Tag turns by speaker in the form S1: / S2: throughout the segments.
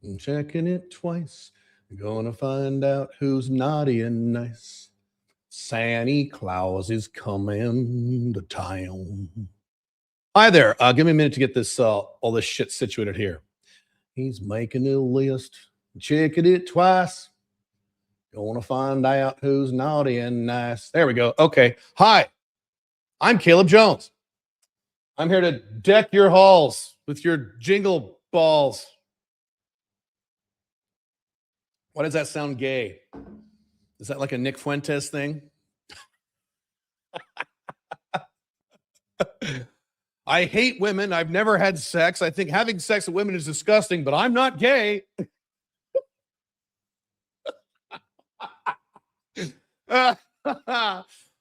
S1: I'm checking it twice. Gonna find out who's naughty and nice. Santa Claus is coming to town. Hi there. Give me a minute to get this all this shit situated here. He's making a list, checking it twice. Gonna find out who's naughty and nice. There we go. Okay. Hi, I'm Caleb Jones. I'm here to deck your halls with your jingle balls. Why does that sound gay? Is that like a Nick Fuentes thing? I hate women. I've never had sex. I think having sex with women is disgusting, but I'm not gay.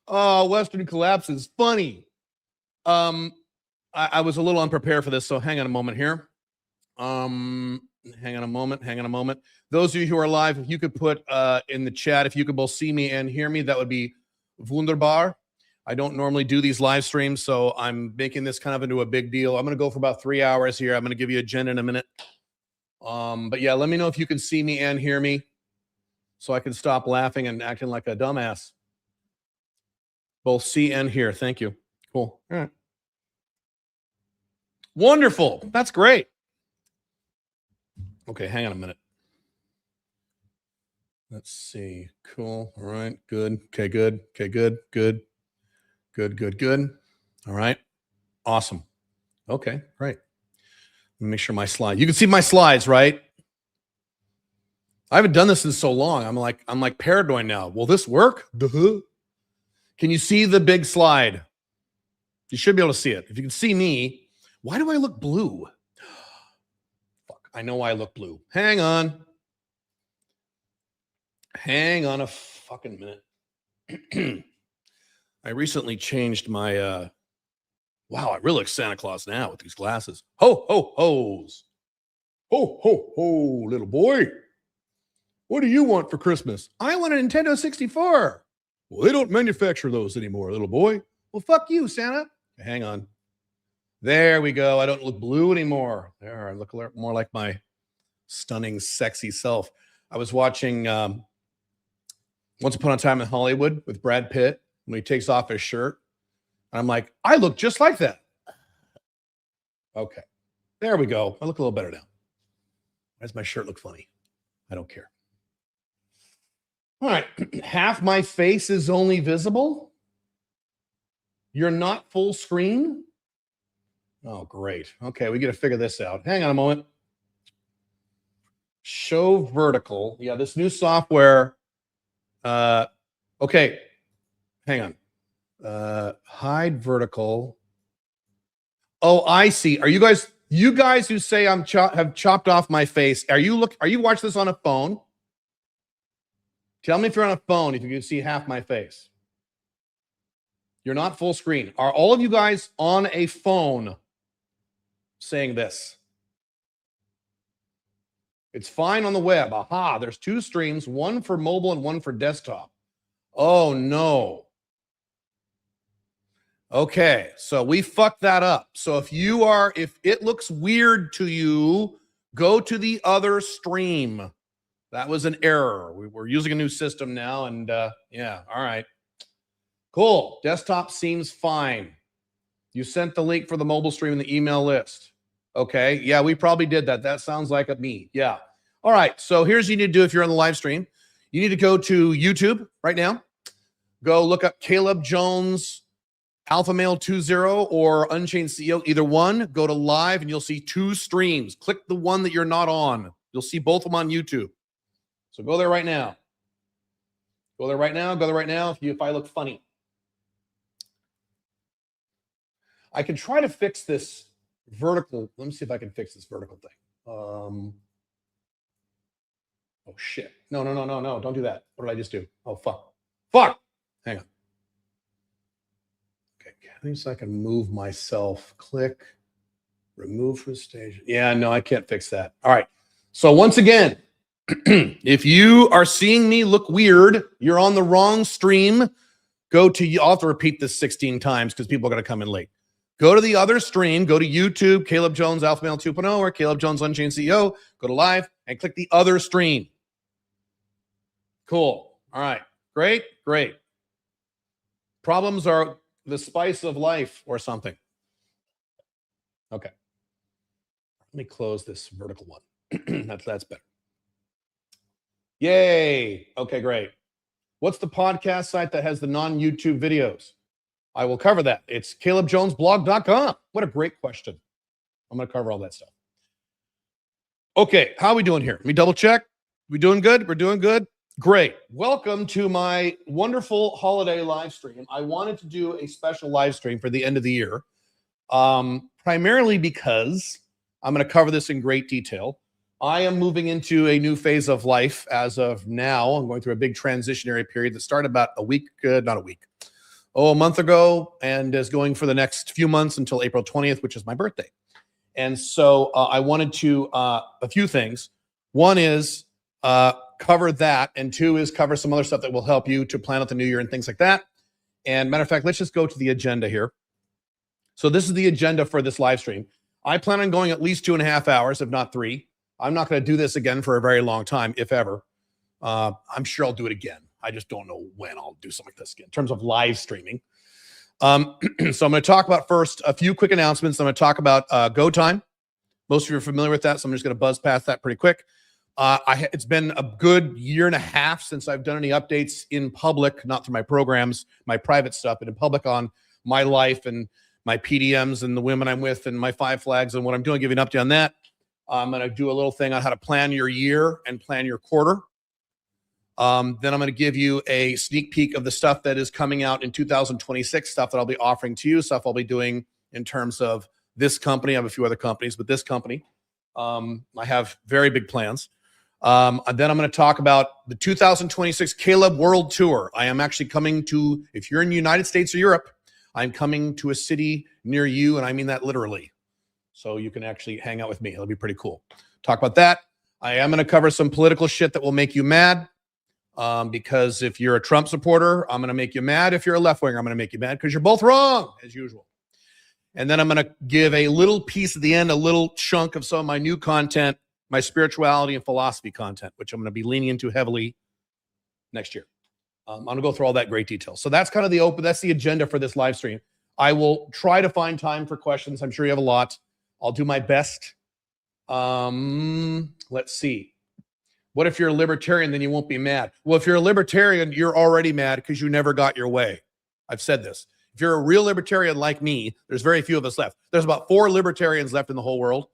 S1: Oh, Western Collapse is funny. I was a little unprepared for this, so hang on a moment here. Hang on a moment. Those of you who are live, if you could put in the chat, if you could both see me and hear me, that would be wunderbar. I don't normally do these live streams, so I'm making this kind of into a big deal. I'm going to go for about 3 hours here. I'm going to give you an agenda in a minute. But yeah, let me know if you can see me and hear me so I can stop laughing and acting like a dumbass. Both see and hear. Thank you. Cool. All right. Wonderful. That's great. Okay, hang on a minute. Let's see. Cool. All right. Good. Okay, good. Okay, good. Good. All right. Awesome. Okay, great. Let me make sure my slide. You can see my slides, right? I haven't done this in so long. I'm like paranoid now. Will this work? Duh. Can you see the big slide? You should be able to see it. If you can see me, why do I look blue? Fuck, I know I look blue. Hang on. Hang on a fucking minute. I recently changed my, wow, I really look Santa Claus now with these glasses. Ho, ho, ho's. Ho, ho, ho, little boy. What do you want for Christmas? I want a Nintendo 64. Well, they don't manufacture those anymore, little boy. Well, fuck you, Santa. Hang on. There we go. I don't look blue anymore. There, I look a lot more like my stunning, sexy self. I was watching Once Upon a Time in Hollywood with Brad Pitt when he takes off his shirt. And I'm like, I look just like that. Okay. There we go. I look a little better now. Why does my shirt look funny? I don't care. All right. Half my face is only visible. You're not full screen. Oh, great. Okay, we got to figure this out. Hang on a moment. Show vertical. Yeah, this new software. Okay. Hang on. Hide vertical. Oh, I see. Are you guys who say I'm have chopped off my face? Are you watching this on a phone? Tell me if you're on a phone, if you can see half my face. You're not full screen. Are all of you guys on a phone saying this? It's fine on the web. Aha, there's two streams, one for mobile and one for desktop. Oh, no. Okay, so we fucked that up. So if it looks weird to you, go to the other stream. That was an error. We're using a new system now, and yeah, all right. Cool. Desktop seems fine. You sent the link for the mobile stream in the email list. Okay, yeah, we probably did that. That sounds like a me. Yeah. All right, so here's what you need to do if you're on the live stream. You need to go to YouTube right now. Go look up Caleb Jones, Alpha Male 20 or Unchained CEO, either one. Go to live and you'll see two streams. Click the one that you're not on. You'll see both of them on YouTube. So go there right now. Go there right now. Go there right now if I look funny. I can try to fix this vertical. Let me see if I can fix this vertical thing. Oh, shit. No. Don't do that. What did I just do? Oh, fuck. Hang on. Okay. At least I can move myself. Click. Remove from stage. Yeah, no, I can't fix that. All right. So once again, if you are seeing me look weird, you're on the wrong stream. I'll have to repeat this 16 times because people are going to come in late. Go to the other stream, go to YouTube, Caleb Jones, Alpha Male 2.0, or Caleb Jones, Unchained CEO, go to live and click the other stream. Cool. All right. Great. Problems are the spice of life or something. Okay. Let me close this vertical one. That's better. Yay. Okay, great. What's the podcast site that has the non-YouTube videos? I will cover that. It's calebjonesblog.com. What a great question. I'm going to cover all that stuff. Okay, how are we doing here? Let me double check. We doing good? We're doing good? Great. Welcome to my wonderful holiday live stream. I wanted to do a special live stream for the end of the year, primarily because I'm going to cover this in great detail. I am moving into a new phase of life as of now. I'm going through a big transitionary period that started about a month ago, and is going for the next few months until April 20th, which is my birthday. And so I wanted to, a few things. One is cover that, and two is cover some other stuff that will help you to plan out the new year and things like that. And matter of fact, let's just go to the agenda here. So this is the agenda for this live stream. I plan on going at least 2.5 hours, if not 3. I'm not going to do this again for a very long time, if ever. I'm sure I'll do it again. I just don't know when I'll do something like this again in terms of live streaming. So I'm going to talk about first a few quick announcements. I'm going to talk about Go Time. Most of you are familiar with that, so I'm just going to buzz past that pretty quick. It's been a good 1.5 years since I've done any updates in public, not through my programs, my private stuff, but in public on my life and my PDMs and the women I'm with and my 5 flags and what I'm doing, giving an update on that. I'm going to do a little thing on how to plan your year and plan your quarter. Then I'm going to give you a sneak peek of the stuff that is coming out in 2026, stuff that I'll be offering to you, stuff I'll be doing in terms of this company. I have a few other companies, but this company, I have very big plans. And then I'm going to talk about the 2026 Caleb World Tour. I am actually coming to, if you're in the United States or Europe, I'm coming to a city near you, and I mean that literally. So you can actually hang out with me. It'll be pretty cool. Talk about that. I am going to cover some political shit that will make you mad. Because if you're a Trump supporter, I'm going to make you mad. If you're a left-winger, I'm going to make you mad because you're both wrong, as usual. And then I'm going to give a little piece at the end, a little chunk of some of my new content, my spirituality and philosophy content, which I'm going to be leaning into heavily next year. I'm going to go through all that great detail. So that's kind of that's the agenda for this live stream. I will try to find time for questions. I'm sure you have a lot. I'll do my best. Let's see. What if you're a libertarian, then you won't be mad? Well, if you're a libertarian, you're already mad because you never got your way. I've said this. If you're a real libertarian like me, there's very few of us left. There's about 4 libertarians left in the whole world.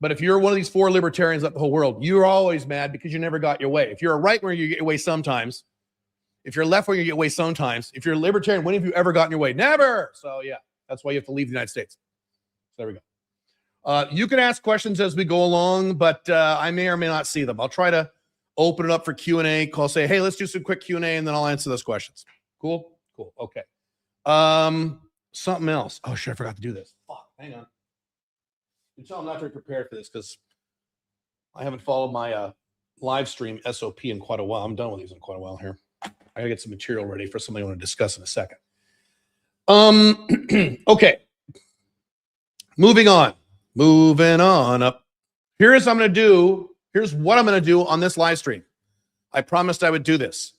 S1: But if you're one of these 4 libertarians left in the whole world, you're always mad because you never got your way. If you're a right winger, you get your way sometimes. If you're a left winger, you get your way sometimes. If you're a libertarian, when have you ever gotten your way? Never. So yeah, that's why you have to leave the United States. So there we go. You can ask questions as we go along, but I may or may not see them. I'll try to open it up for Q&A. Call, say, hey, let's do some quick Q&A, and then I'll answer those questions. Cool? Cool. Okay. Something else. Oh, shit, I forgot to do this. Fuck, hang on. You tell I'm not very prepared for this because I haven't followed my live stream SOP in quite a while. I'm done with these in quite a while here. I got to get some material ready for something I want to discuss in a second. Okay. Moving on up. Here's what I'm going to do on this live stream. I promised I would do this.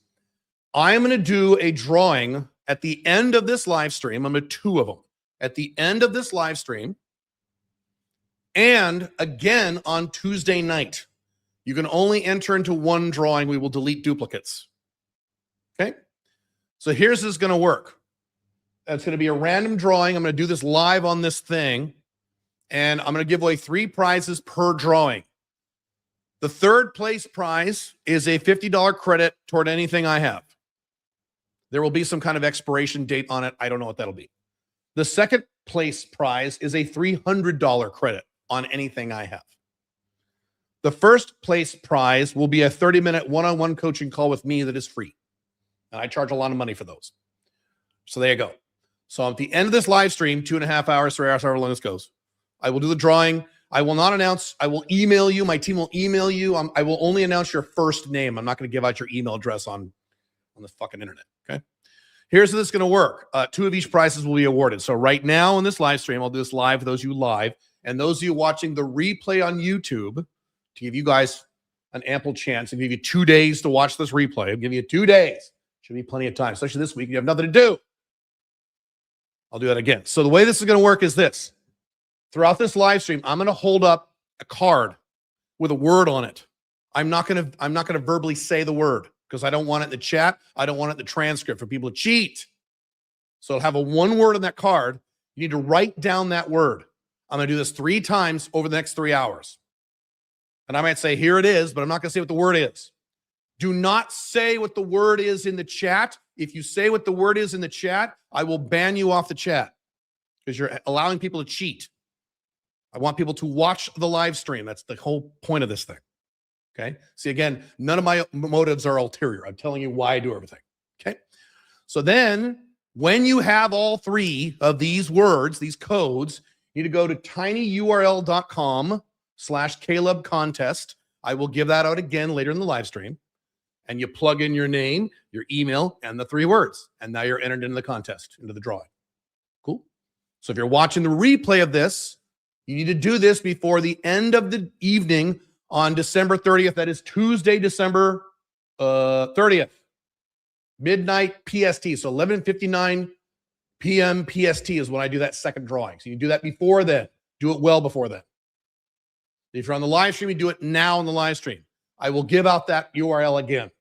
S1: I am going to do a drawing at the end of this live stream. I'm going to do 2 of them at the end of this live stream. And again on Tuesday night. You can only enter into 1 drawing. We will delete duplicates. Okay. So here's this going to work. It's going to be a random drawing. I'm going to do this live on this thing. And I'm going to give away 3 prizes per drawing. The 3rd place prize is a $50 credit toward anything I have. There will be some kind of expiration date on it. I don't know what that'll be. The 2nd place prize is a $300 credit on anything I have. The 1st place prize will be a 30-minute one-on-one coaching call with me that is free. And I charge a lot of money for those. So there you go. So at the end of this live stream, 2.5 hours, 3 hours, however long this goes, I will do the drawing. I will not announce. I will email you. My team will email you. I will only announce your first name. I'm not going to give out your email address on the fucking internet. Okay. Here's how this is going to work. 2 of each prizes will be awarded. So right now in this live stream, I'll do this live for those of you live, and those of you watching the replay on YouTube, to give you guys an ample chance and give you 2 days to watch this replay. I'll give you 2 days. Should be plenty of time, especially this week. You have nothing to do. I'll do that again. So the way this is going to work is this. Throughout this live stream, I'm going to hold up a card with a word on it. I'm not going to verbally say the word because I don't want it in the chat. I don't want it in the transcript for people to cheat. So I'll have a one word on that card. You need to write down that word. I'm going to do this 3 times over the next 3 hours. And I might say, here it is, but I'm not going to say what the word is. Do not say what the word is in the chat. If you say what the word is in the chat, I will ban you off the chat because you're allowing people to cheat. I want people to watch the live stream. That's the whole point of this thing. Okay? See, again, none of my motives are ulterior. I'm telling you why I do everything. Okay? So then, when you have all 3 of these words, these codes, you need to go to tinyurl.com/Caleb contest. I will give that out again later in the live stream. And you plug in your name, your email, and the 3 words. And now you're entered into the contest, into the drawing. Cool? So if you're watching the replay of this, you need to do this before the end of the evening on December 30th. That is Tuesday, December 30th. Midnight PST. So 11:59 p.m. PST is when I do that second drawing. So you do that before then. Do it well before then. If you're on the live stream, you do it now on the live stream. I will give out that URL again.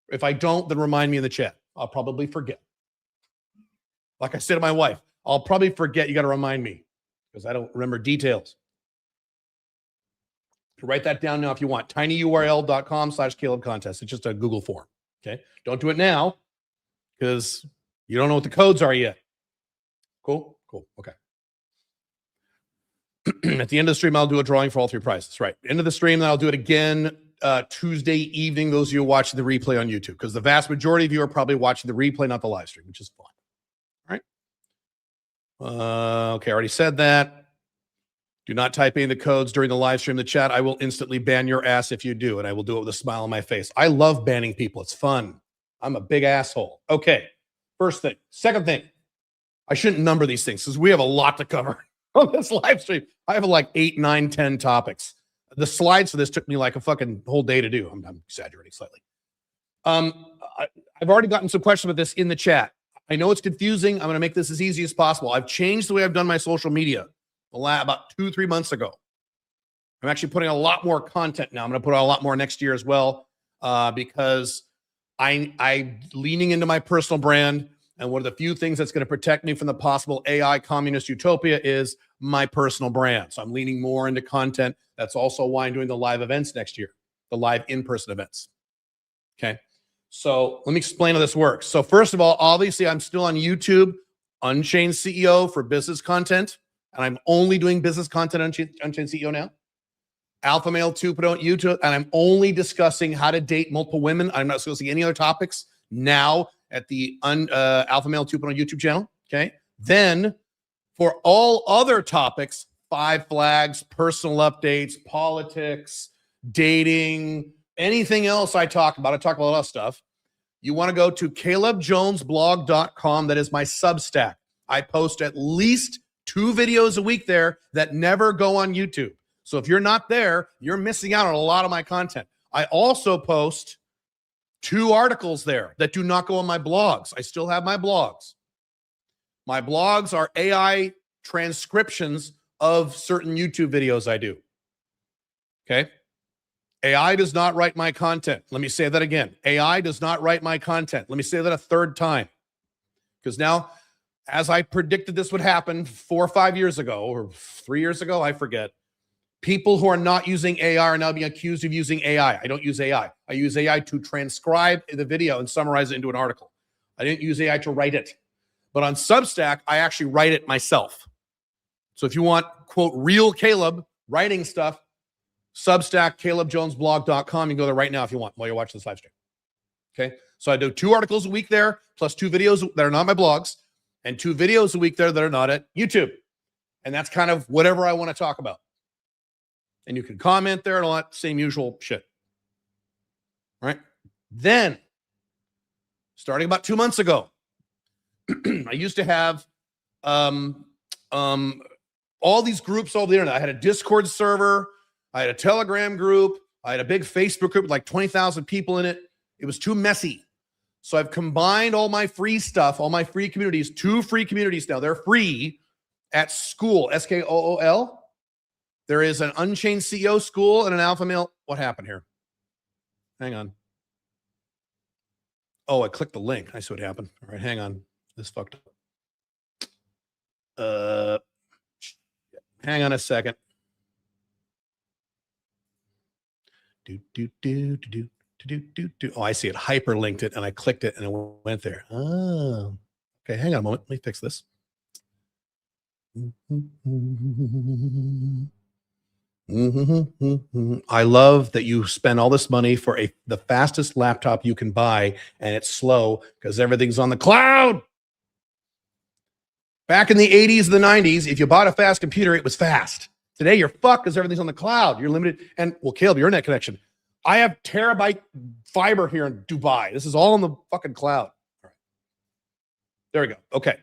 S1: If I don't, then remind me in the chat. I'll probably forget. Like I said to my wife, I'll probably forget. You got to remind me because I don't remember details. Write that down now if you want. tinyurl.com/Caleb contest. It's just a Google form. Okay. Don't do it now because you don't know what the codes are yet. Cool. Cool. Okay. At the end of the stream, I'll do a drawing for all 3 prizes. Right. End of the stream, then I'll do it again Tuesday evening, those of you watching the replay on YouTube, because the vast majority of you are probably watching the replay, not the live stream, which is fine. All right. Okay, I already said that. Do not type in the codes during the live stream in the chat. I will instantly ban your ass if you do, and I will do it with a smile on my face. I love banning people. It's fun. I'm a big asshole. Okay, first thing. Second thing, I shouldn't number these things because we have a lot to cover on this live stream. I have like 8, 9, 10 topics. The slides for this took me like a fucking whole day to do. I'm exaggerating slightly. I've already gotten some questions about this in the chat. I know it's confusing. I'm going to make this as easy as possible. I've changed the way I've done my social media about 2-3 months ago. I'm actually putting a lot more content now. I'm going to put out a lot more next year as well because I'm leaning into my personal brand. And one of the few things that's going to protect me from the possible AI communist utopia is my personal brand. So I'm leaning more into content. That's also why I'm doing the live events next year, the live in-person events. Okay. So let me explain how this works. So first of all, obviously I'm still on YouTube, Unchained CEO for business content. And I'm only doing business content on Unchained CEO now. Alpha Male 2.0 YouTube. And I'm only discussing how to date multiple women. I'm not discussing any other topics now at the Alpha Male 2.0 YouTube channel. Okay. Then for all other topics, 5 flags, personal updates, politics, dating, anything else I talk about a lot of stuff. You want to go to calebjonesblog.com. That is my Substack. I post at least 2 videos a week there that never go on YouTube. So if you're not there, you're missing out on a lot of my content. I also post 2 articles there that do not go on my blogs. I still have my blogs. My blogs are AI transcriptions of certain YouTube videos I do. Okay? AI does not write my content. Let me say that again. AI does not write my content. Let me say that a 3rd time. Because now, as I predicted this would happen 4 or 5 years ago, or 3 years ago, I forget, people who are not using AI are now being accused of using AI. I don't use AI. I use AI to transcribe the video and summarize it into an article. I didn't use AI to write it. But on Substack, I actually write it myself. So if you want, quote, real Caleb writing stuff, Substack, calebjonesblog.com. You can go there right now if you want while you're watching this live stream. Okay. So I do 2 articles a week there, plus 2 videos that are not my blogs, and 2 videos a week there that are not at YouTube. And that's kind of whatever I want to talk about. And you can comment there and all that same usual shit. All right. Then, starting about 2 months ago, I used to have all these groups over the internet. I had a Discord server. I had a Telegram group. I had a big Facebook group with like 20,000 people in it. It was too messy. So I've combined all my free stuff, all my free communities, 2 free communities now. They're free at Skool, Skool. There is an Unchained CEO Skool and an Alpha Male. What happened here? Hang on. Oh, I clicked the link. I see what happened. All right, hang on. This fucked up. Hang on a second. Oh, I see it. Hyperlinked it, and I clicked it, and it went there. Oh, okay. Hang on a moment. Let me fix this. I love that you spend all this money for the fastest laptop you can buy, and it's slow because everything's on the cloud. Back in the 80s and the 90s, if you bought a fast computer, it was fast. Today, you're fucked because everything's on the cloud. You're limited. And, well, Caleb, your internet connection. I have terabyte fiber here in Dubai. This is all in the fucking cloud. All right. There we go. Okay.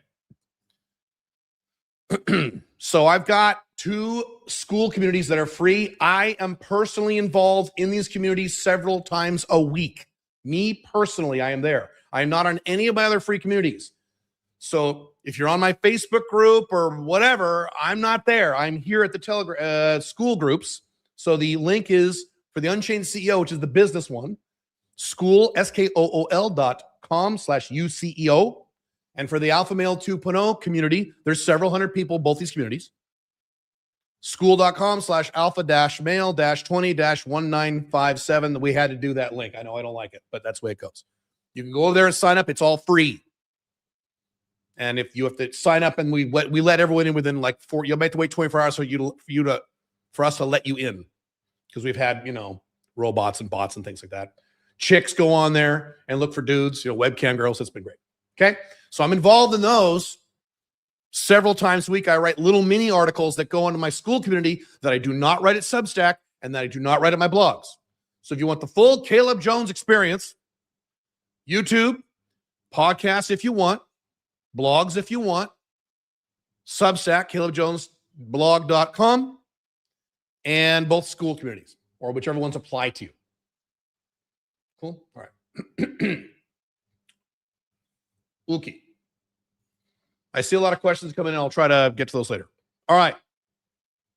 S1: So I've got 2 Skool communities that are free. I am personally involved in these communities several times a week. Me personally, I am there. I am not on any of my other free communities. So if you're on my Facebook group or whatever, I'm not there. I'm here at the Skool groups. So the link is for the Unchained CEO, which is the business one, Skool, skool.com/UCEO. And for the Alpha Male 2.0 community, there's several hundred people, both these communities. Skool.com/alpha-male-20-1957. We had to do that link. I know I don't like it, but that's the way it goes. You can go over there and sign up. It's all free. And if you have to sign up, and we let everyone in within like 4, you'll have to wait 24 hours for us to let you in, because we've had, robots and bots and things like that. Chicks go on there and look for dudes, webcam girls. It's been great. Okay. So I'm involved in those several times a week. I write little mini articles that go into my Skool community that I do not write at Substack and that I do not write at my blogs. So if you want the full Caleb Jones experience, YouTube, podcasts if you want, blogs if you want, Substack, CalebJonesBlog.com, and both Skool communities, or whichever ones apply to you. Cool? All right. Okay. I see a lot of questions coming in. I'll try to get to those later. All right.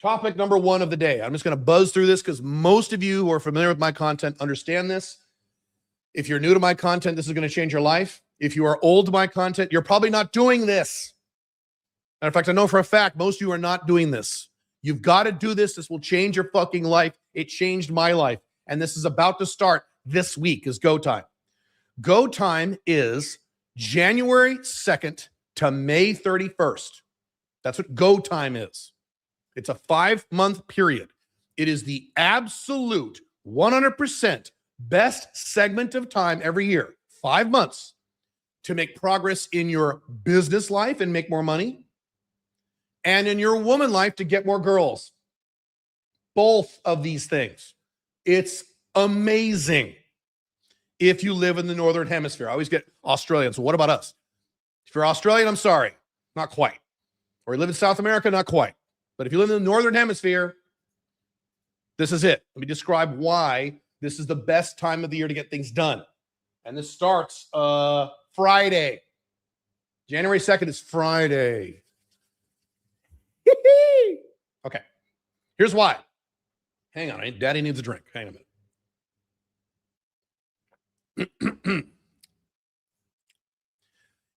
S1: Topic number 1 of the day. I'm just going to buzz through this because most of you who are familiar with my content understand this. If you're new to my content, this is going to change your life. If you are old to my content, you're probably not doing this. Matter of fact, I know for a fact most of you are not doing this. You've got to do this. This will change your fucking life. It changed my life. And this is about to start this week is Go Time. Go Time is January 2nd to May 31st. That's what Go Time is. It's a 5-month period. It is the absolute 100% best segment of time every year, 5 months, to make progress in your business life and make more money, and in your woman life to get more girls. Both of these things. It's amazing. If you live in the Northern Hemisphere, I always get Australians. So what about us? If you're Australian, I'm sorry, not quite. Or you live in South America, not quite. But if you live in the Northern Hemisphere, this is it. Let me describe why this is the best time of the year to get things done. And this starts Friday. January 2nd is Friday. Okay. Here's why. Hang on. Daddy needs a drink. Hang on a minute.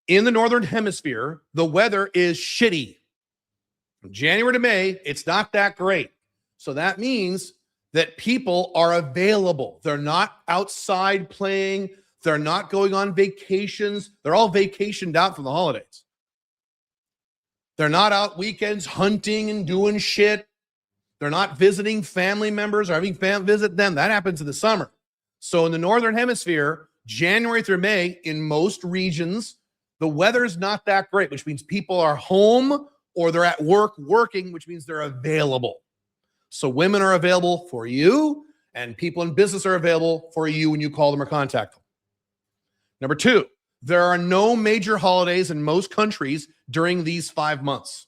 S1: In the Northern Hemisphere, the weather is shitty. From January to May, it's not that great. So that means that people are available. They're not outside playing. They're not going on vacations. They're all vacationed out for the holidays. They're not out weekends hunting and doing shit. They're not visiting family members or having family visit them. That happens in the summer. So in the Northern Hemisphere, January through May, in most regions, the weather is not that great, which means people are home or they're at work working, which means they're available. So women are available for you, and people in business are available for you when you call them or contact them. Number two, There are no major holidays in most countries during these 5 months.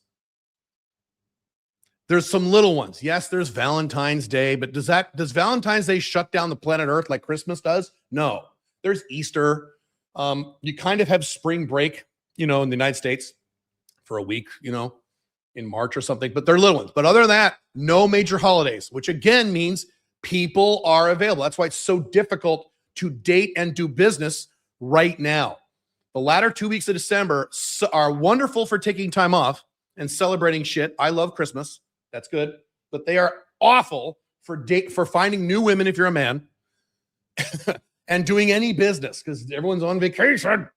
S1: There's some little ones. Yes, there's Valentine's Day, but does Valentine's Day shut down the planet Earth like Christmas does? No. There's Easter. You kind of have spring break, in the United States for a week, in March or something, but they're little ones. But other than that, no major holidays, which again means people are available. That's why it's so difficult to date and do business right now. The latter 2 weeks of December are wonderful for taking time off and celebrating shit. I love Christmas. That's good. But they are awful for finding new women if you're a man and doing any business because everyone's on vacation.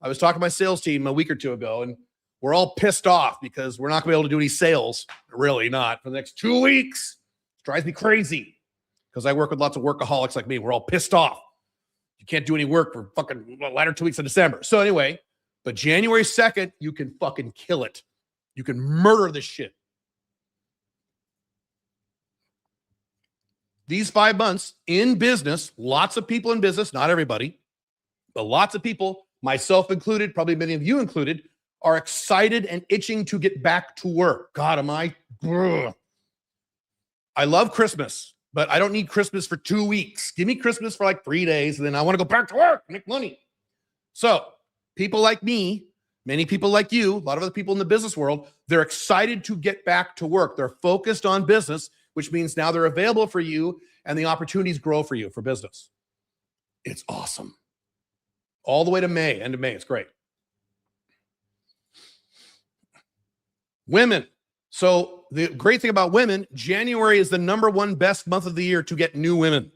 S1: I was talking to my sales team a week or two ago, and we're all pissed off because we're not going to be able to do any sales. Really not for the next 2 weeks. It drives me crazy because I work with lots of workaholics like me. We're all pissed off. You can't do any work for fucking latter 2 weeks of December. So anyway, but January 2nd, you can fucking kill it. You can murder this shit. These 5 months in business, lots of people in business, not everybody, but lots of people, myself included, probably many of you included, are excited and itching to get back to work. God, I love Christmas, but I don't need Christmas for 2 weeks. Give me Christmas for like 3 days, and then I want to go back to work, make money. So people like me, many people like you, a lot of other people in the business world, they're excited to get back to work. They're focused on business, which means now they're available for you and the opportunities grow for you for business. It's awesome. All the way to May, end of May. It's great. Women. So the great thing about women, January is the #1 best month of the year to get new women.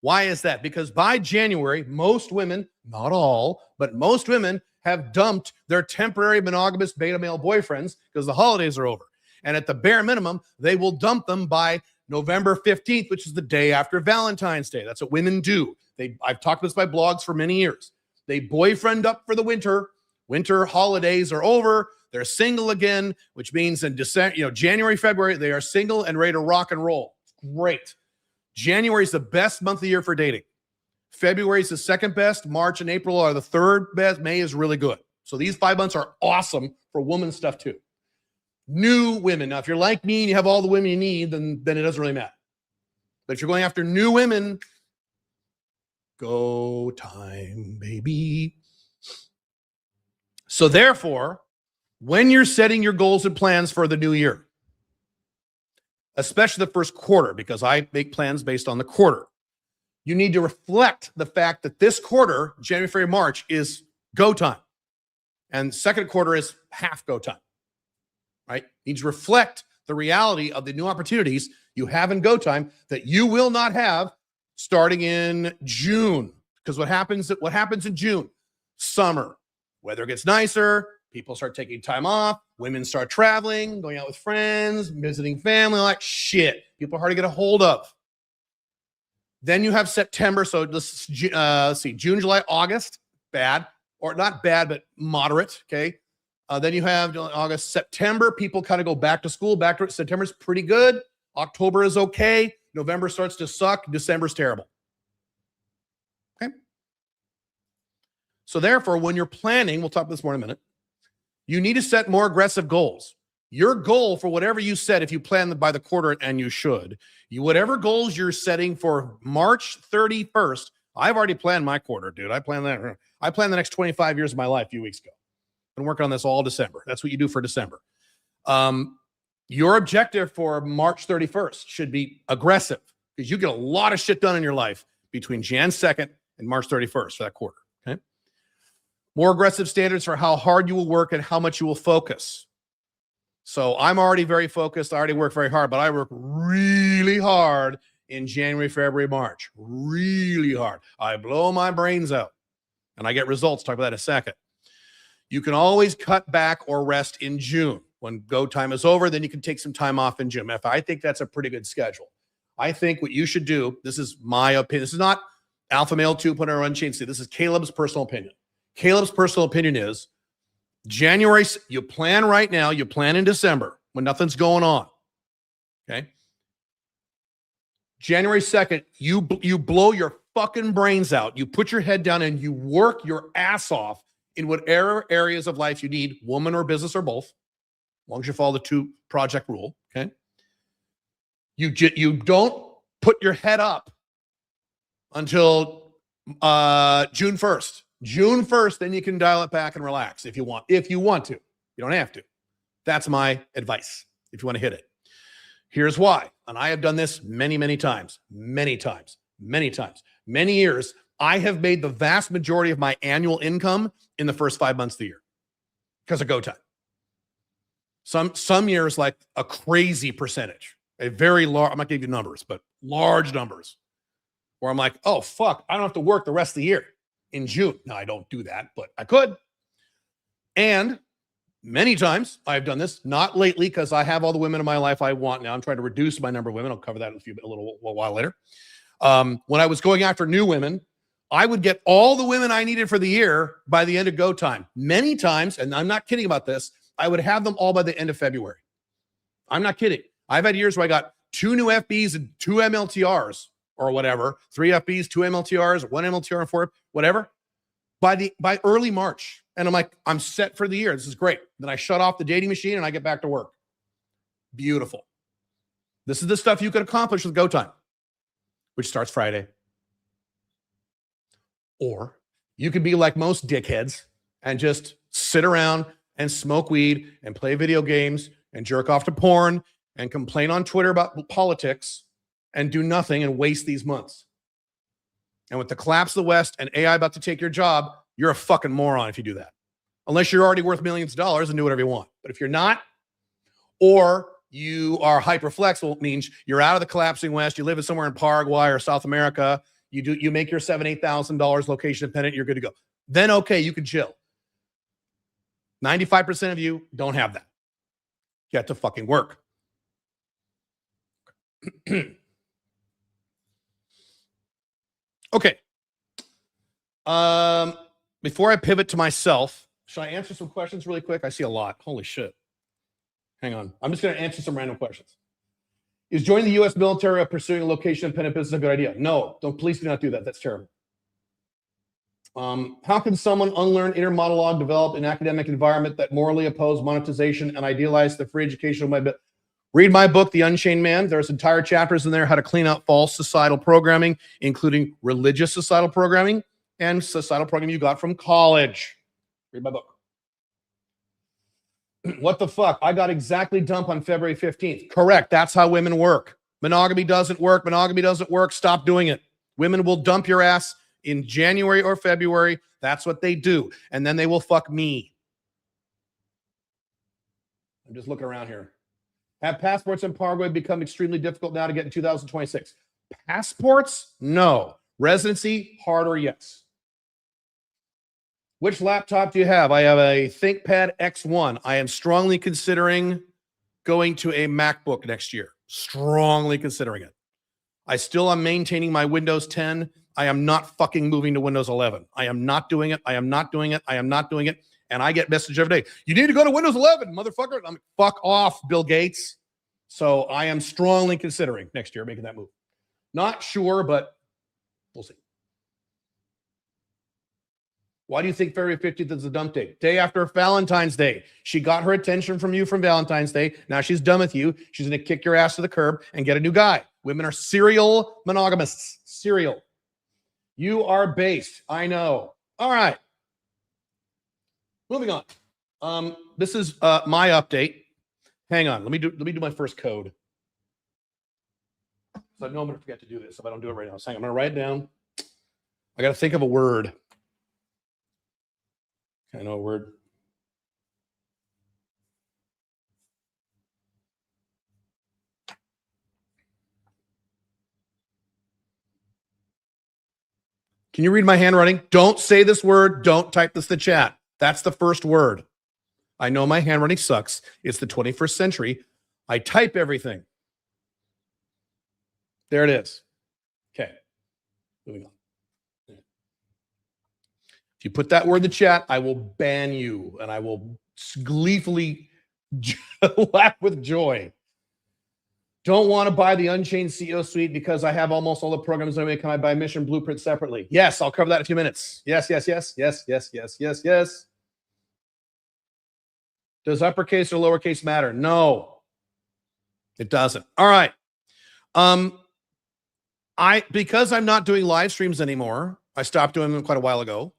S1: Why is that? Because by January, most women, not all, but most women have dumped their temporary monogamous beta male boyfriends because the holidays are over. And at the bare minimum, they will dump them by November 15th, which is the day after Valentine's Day. That's what women do. I've talked about this by blogs for many years. They boyfriend up for the winter. Winter holidays are over. They're single again, which means in December, January, February, they are single and ready to rock and roll. Great. January is the best month of the year for dating. February is the second best. March and April are the third best. May is really good. So these 5 months are awesome for woman stuff too. New women. Now, if you're like me and you have all the women you need, then it doesn't really matter. But if you're going after new women, go time, baby. So therefore, when you're setting your goals and plans for the new year, especially the first quarter, because I make plans based on the quarter, you need to reflect the fact that this quarter, January, February, March, is go time. And second quarter is half go time. Right? You need to reflect the reality of the new opportunities you have in go time that you will not have starting in June. Because what happens in June? Summer. Weather gets nicer. People start taking time off. Women start traveling, going out with friends, visiting family, all that shit. People are hard to get a hold of. Then you have September. So let's see, June, July, August, bad. Or not bad, but moderate, okay? Then you have August, September. People kind of go back to school. September's pretty good. October is okay. November starts to suck. December's terrible. Okay. So therefore, when you're planning, we'll talk about this more in a minute, you need to set more aggressive goals. Your goal for whatever you set, if you plan by the quarter, and you should, whatever goals you're setting for March 31st, I've already planned my quarter, dude. I planned the next 25 years of my life a few weeks ago. Been working on this all December. That's what you do for December. Your objective for March 31st should be aggressive because you get a lot of shit done in your life between Jan 2nd and March 31st for that quarter. Okay. More aggressive standards for how hard you will work and how much you will focus. So I'm already very focused. I already work very hard, but I work really hard in January, February, March. Really hard. I blow my brains out and I get results. Talk about that in a second. You can always cut back or rest in June. When go time is over, then you can take some time off in June. I think that's a pretty good schedule. I think what you should do, this is my opinion. This is not Alpha Male 2.0 or Unchained Steve. This is Caleb's personal opinion. Caleb's personal opinion is January, you plan right now, you plan in December when nothing's going on. Okay. January 2nd, you blow your fucking brains out. You put your head down and you work your ass off in whatever areas of life you need, woman or business or both, as long as you follow the 2-project rule, okay? You don't put your head up until June 1st. June 1st, then you can dial it back and relax if you want. If you want to. You don't have to. That's my advice if you want to hit it. Here's why. And I have done this many, many times. Many years. I have made the vast majority of my annual income in the first 5 months of the year because of Go Time. Some years, like a crazy percentage, a very large, I'm not giving you numbers, but large numbers, where I'm like, oh, fuck, I don't have to work the rest of the year in June. Now, I don't do that, but I could. And many times I've done this, not lately because I have all the women in my life I want now. I'm trying to reduce my number of women. I'll cover that in a little while later. When I was going after new women, I would get all the women I needed for the year by the end of Go Time. Many times, and I'm not kidding about this, I would have them all by the end of February. I'm not kidding. I've had years where I got 2 new FBs and 2 MLTRs or whatever, 3 FBs, 2 MLTRs, 1 MLTR and 4, whatever, by early March. And I'm like, I'm set for the year. This is great. Then I shut off the dating machine and I get back to work. Beautiful. This is the stuff you could accomplish with Go Time, which starts Friday. Or you could be like most dickheads and just sit around and smoke weed and play video games and jerk off to porn and complain on Twitter about politics and do nothing and waste these months. And with the collapse of the West and AI about to take your job, you're a fucking moron if you do that. Unless you're already worth millions of dollars and do whatever you want. But if you're not, or you are hyper flexible, it means you're out of the collapsing West, you live in somewhere in Paraguay or South America, you make your $7,000, $8,000 location dependent, you're good to go. Then okay, you can chill. 95% of you don't have that. You have to fucking work. Okay. Before I pivot to myself, should I answer some questions really quick? I see a lot. Holy shit. Hang on. I'm just going to answer some random questions. Is joining the U.S. military or pursuing a location-independent business a good idea? No. Please do not do that. That's terrible. How can someone unlearn inner monologue, develop an academic environment that morally oppose monetization and idealize the free education of my bit? Read my book, The Unchained Man. There's entire chapters in there how to clean out false societal programming, including religious societal programming and societal programming you got from college. Read my book. What the fuck? I got exactly dumped on February 15th. Correct. That's how women work. Monogamy doesn't work. Monogamy doesn't work. Stop doing it. Women will dump your ass in January or February. That's what they do. And then they will fuck me. I'm just looking around here. Have passports in Paraguay become extremely difficult now to get in 2026? Passports? No. Residency? Harder, yes. Which laptop do you have? I have a ThinkPad X1. I am strongly considering going to a MacBook next year. Strongly considering it. I still am maintaining my Windows 10. I am not fucking moving to Windows 11. I am not doing it. I am not doing it. I am not doing it. And I get messages every day. You need to go to Windows 11, motherfucker. I'm like, fuck off, Bill Gates. So I am strongly considering next year making that move. Not sure, but we'll see. Why do you think February 15th is the dump date? Day after Valentine's Day. She got her attention from you from Valentine's Day. Now she's done with you. She's going to kick your ass to the curb and get a new guy. Women are serial monogamists. Serial. You are based. I know. All right. Moving on. This is my update. Hang on. Let me do my first code. So I know I'm going to forget to do this if I don't do it right now. So hang on. I'm going to write it down. I got to think of a word. I know a word. Can you read my handwriting? Don't say this word. Don't type this in the chat. That's the first word. I know my handwriting sucks. It's the 21st century. I type everything. There it is. Okay. Moving on. If you put that word in the chat, I will ban you and I will gleefully laugh with joy. Don't want to buy the Unchained CEO Suite because I have almost all the programs. Can I buy Mission Blueprint separately? Yes, I'll cover that in a few minutes. Yes. Does uppercase or lowercase matter? No, it doesn't. All right. Because I'm not doing live streams anymore, I stopped doing them quite a while ago.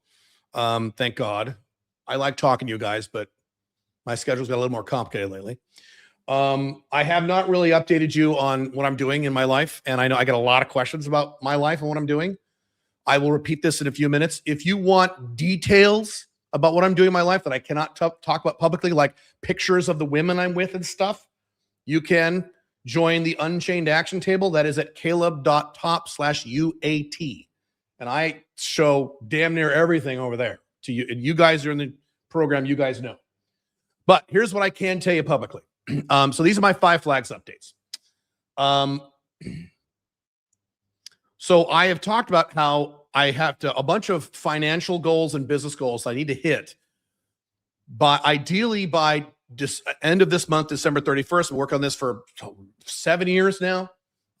S1: Thank God. I like talking to you guys, but my schedule's got a little more complicated lately. I have not really updated you on what I'm doing in my life. And I know I get a lot of questions about my life and what I'm doing. I will repeat this in a few minutes. If you want details about what I'm doing in my life that I cannot talk about publicly, like pictures of the women I'm with and stuff, you can join the Unchained Action Table. That is at caleb.top/UAT. And I show damn near everything over there to you. And you guys are in the program, you guys know. But here's what I can tell you publicly. So these are my 5 flags updates. So I have talked about how I have a bunch of financial goals and business goals I need to hit. Ideally by end of this month, December 31st. I've worked on this for 7 years now.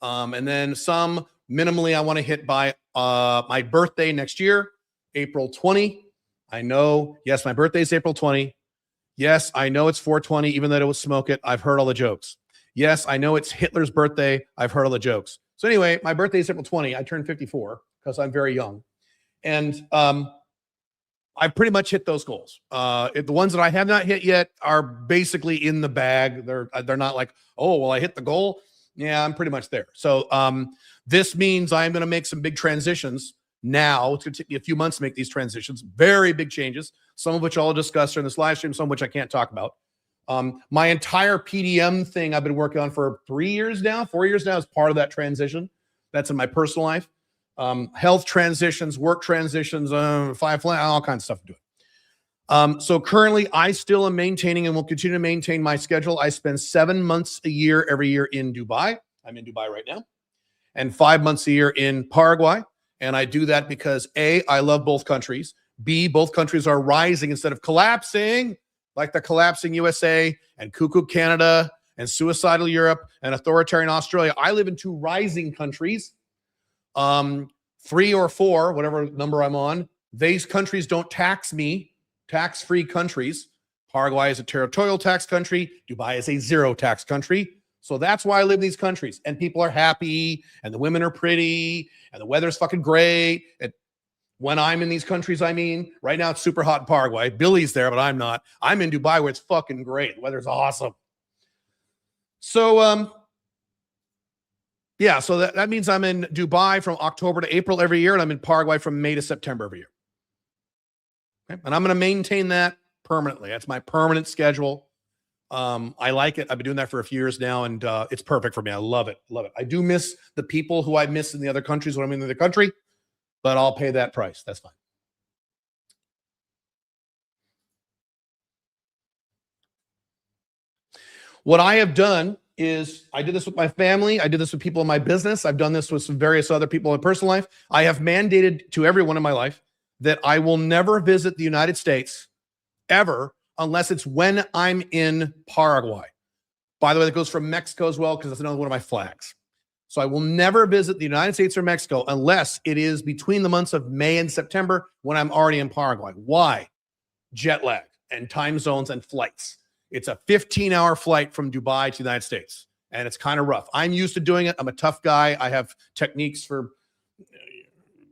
S1: And then some minimally I want to hit by my birthday next year, April 20. I know, yes, my birthday is April 20. Yes, I know it's 420, even though it was smoke it. I've heard all the jokes. Yes, I know it's Hitler's birthday. I've heard all the jokes. So anyway, my birthday is April 20. I turned 54 because I'm very young. And I pretty much hit those goals. The ones that I have not hit yet are basically in the bag. They're not like, oh, well, I hit the goal. Yeah, I'm pretty much there. So this means I'm going to make some big transitions now. It's going to take me a few months to make these transitions. Very big changes, some of which I'll discuss during this live stream, some of which I can't talk about. My entire PDM thing I've been working on for 4 years now is part of that transition. That's in my personal life. Health transitions, work transitions, all kinds of stuff to do. So currently I still am maintaining and will continue to maintain my schedule. I spend 7 months a year, every year in Dubai. I'm in Dubai right now. And 5 months a year in Paraguay. And I do that because A, I love both countries. B, both countries are rising instead of collapsing, like the collapsing USA and cuckoo Canada and suicidal Europe and authoritarian Australia. I live in 2 rising countries, 3 or 4, whatever number I'm on. These countries don't tax me, tax-free countries. Paraguay is a territorial tax country. Dubai is a zero tax country. So that's why I live in these countries. And people are happy, and the women are pretty, and the weather's fucking great. And when I'm in these countries, I mean, right now it's super hot in Paraguay. Billy's there, but I'm not. I'm in Dubai where it's fucking great. The weather's awesome. So, yeah, so that means I'm in Dubai from October to April every year, and I'm in Paraguay from May to September every year. Okay? And I'm going to maintain that permanently. That's my permanent schedule. I like it. I've been doing that for a few years now, and it's perfect for me. I love it. Love it. I do miss the people who I miss in the other countries when I'm in the other country, but I'll pay that price. That's fine. What I have done is I did this with my family. I did this with people in my business. I've done this with some various other people in personal life. I have mandated to everyone in my life that I will never visit the United States ever unless it's when I'm in Paraguay. By the way, that goes from Mexico as well, because that's another one of my flags. So I will never visit the United States or Mexico unless it is between the months of May and September when I'm already in Paraguay. Why? Jet lag and time zones and flights. It's a 15-hour flight from Dubai to the United States, and it's kind of rough. I'm used to doing it. I'm a tough guy. I have techniques for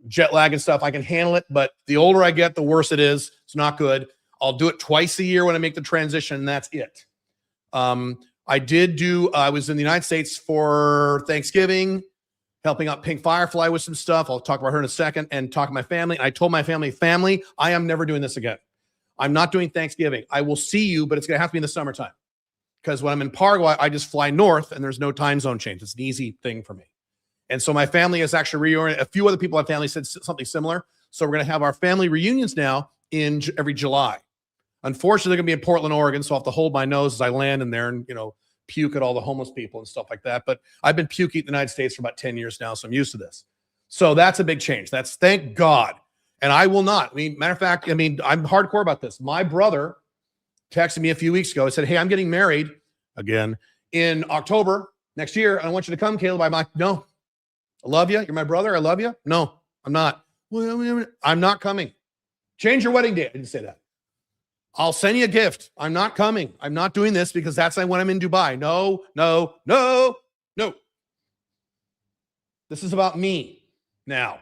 S1: jet lag and stuff. I can handle it, but the older I get, the worse it is. It's not good. I'll do it twice a year when I make the transition, and that's it. I was in the United States for Thanksgiving, helping out Pink Firefly with some stuff. I'll talk about her in a second, and talk to my family. And I told my family, I am never doing this again. I'm not doing Thanksgiving. I will see you, but it's going to have to be in the summertime. Because when I'm in Paraguay, I just fly north, and there's no time zone change. It's an easy thing for me. And so my family has actually reoriented. A few other people in my family said something similar. So we're going to have our family reunions now in every July. Unfortunately, they're going to be in Portland, Oregon, so I'll have to hold my nose as I land in there and, puke at all the homeless people and stuff like that. But I've been puking in the United States for about 10 years now, so I'm used to this. So that's a big change. That's thank God. And I will not. Matter of fact, I'm hardcore about this. My brother texted me a few weeks ago and said, hey, I'm getting married again in October. Next year, I want you to come, Caleb. I'm like, no, I love you. You're my brother. I love you. No, I'm not. Well, I'm not coming. Change your wedding date. I didn't say that. I'll send you a gift. I'm not coming. I'm not doing this because that's when I'm in Dubai. No, no, no, no. This is about me now.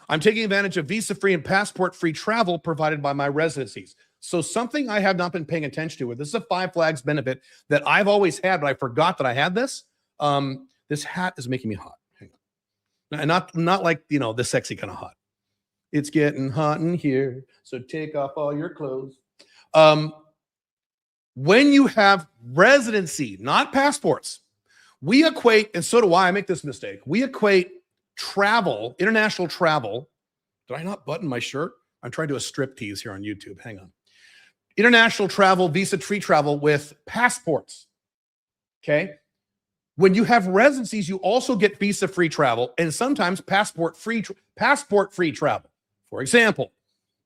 S1: I'm taking advantage of visa-free and passport-free travel provided by my residencies. So something I have not been paying attention to, this is a Five Flags benefit that I've always had, but I forgot that I had this. This hat is making me hot. Hang on. And not like, you know, the sexy kind of hot. It's getting hot in here, so take off all your clothes. When you have residency, not passports, we equate, and so do I make this mistake, we equate travel, international travel. Did I not button my shirt? I'm trying to do a striptease here on YouTube. Hang on. International travel, visa-free travel with passports. Okay? When you have residencies, you also get visa-free travel and sometimes passport-free travel. For example,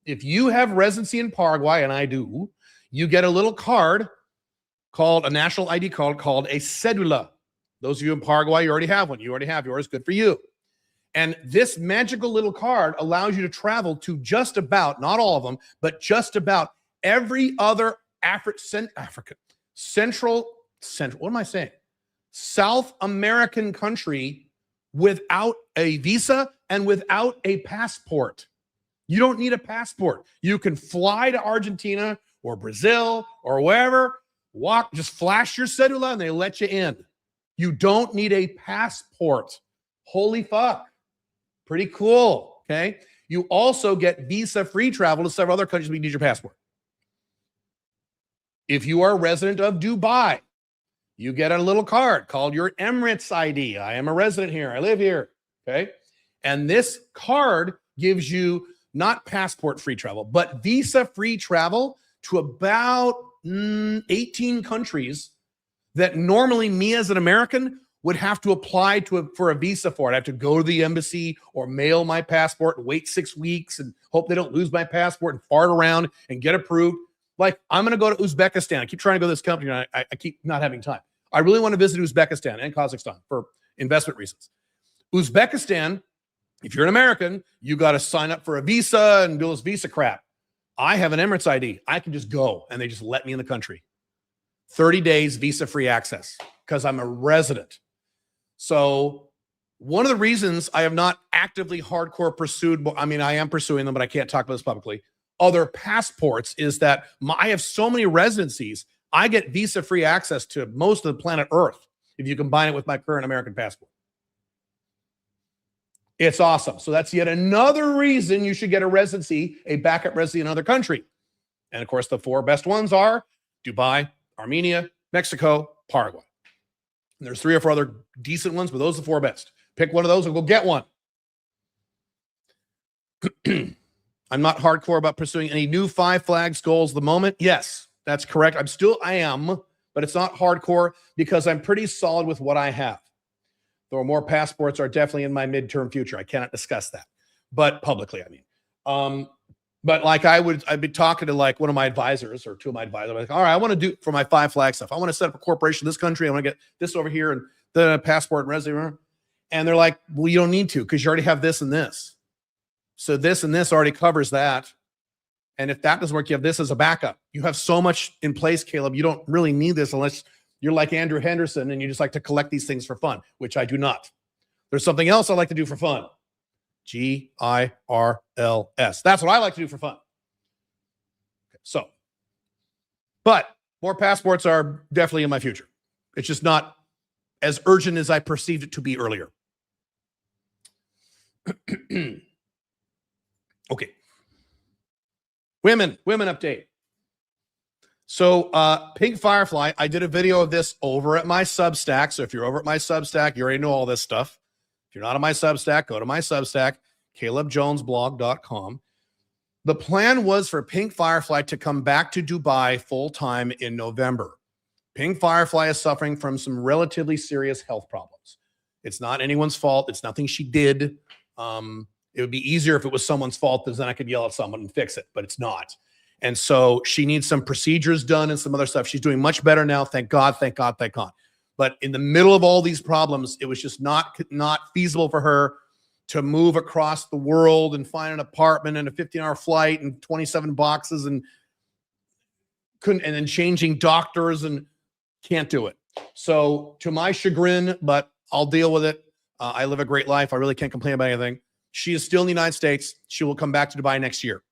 S1: if you have residency in Paraguay, and I do, you get a little card called a national ID card called a cedula. Those of you in Paraguay, you already have one. You already have yours. Good for you. And this magical little card allows you to travel to just about, not all of them, but just about every other Central, what am I saying? South American country without a visa and without a passport. You don't need a passport. You can fly to Argentina or Brazil or wherever, just flash your cedula and they let you in. You don't need a passport. Holy fuck. Pretty cool, okay? You also get visa-free travel to several other countries, but you need your passport. If you are a resident of Dubai, you get a little card called your Emirates ID. I am a resident here. I live here, okay? And this card gives you not passport-free travel, but visa-free travel to about 18 countries that normally me as an American would have to apply for a visa for it. I have to go to the embassy or mail my passport and wait 6 weeks and hope they don't lose my passport and fart around and get approved. Like, I'm going to go to Uzbekistan. I keep trying to go to this company and I keep not having time. I really want to visit Uzbekistan and Kazakhstan for investment reasons. Uzbekistan, if you're an American, you got to sign up for a visa and do this visa crap. I have an Emirates ID. I can just go and they just let me in the country. 30 days visa-free access because I'm a resident. So one of the reasons I have not actively hardcore pursued, I mean, I am pursuing them, but I can't talk about this publicly, other passports is that I have so many residencies, I get visa-free access to most of the planet Earth if you combine it with my current American passport. It's awesome. So that's yet another reason you should get a residency, a backup residency in another country. And of course, the four best ones are Dubai, Armenia, Mexico, Paraguay. And there's 3 or 4 other decent ones, but those are the 4 best. Pick one of those and go get one. I'm not hardcore about pursuing any new Five Flags goals at the moment. Yes, that's correct. I am, but it's not hardcore because I'm pretty solid with what I have. Though more passports are definitely in my midterm future. I cannot discuss that, but publicly, I mean. But like I'd be talking to like one of my advisors or 2 of my advisors. I'm like, all right, I want to do for my Five Flag stuff. I want to set up a corporation in this country. I want to get this over here and the passport and resume. And they're like, well, you don't need to because you already have this and this. So this and this already covers that. And if that doesn't work, you have this as a backup. You have so much in place, Caleb. You don't really need this unless you're like Andrew Henderson and you just like to collect these things for fun, which I do not. There's something else I like to do for fun. GIRLS. That's what I like to do for fun. Okay, so, but more passports are definitely in my future. It's just not as urgent as I perceived it to be earlier. Okay. Women update. So Pink Firefly, I did a video of this over at my Substack. So if you're over at my Substack, you already know all this stuff. If you're not on my Substack, go to my Substack, CalebJonesBlog.com. The plan was for Pink Firefly to come back to Dubai full-time in November. Pink Firefly is suffering from some relatively serious health problems. It's not anyone's fault. It's nothing she did. It would be easier if it was someone's fault because then I could yell at someone and fix it, but it's not. And so she needs some procedures done and some other stuff. She's doing much better now. Thank God, thank God, thank God. But in the middle of all these problems, it was just not feasible for her to move across the world and find an apartment and a 15-hour flight and 27 boxes and then changing doctors and can't do it. So to my chagrin, but I'll deal with it. I live a great life. I really can't complain about anything. She is still in the United States. She will come back to Dubai next year.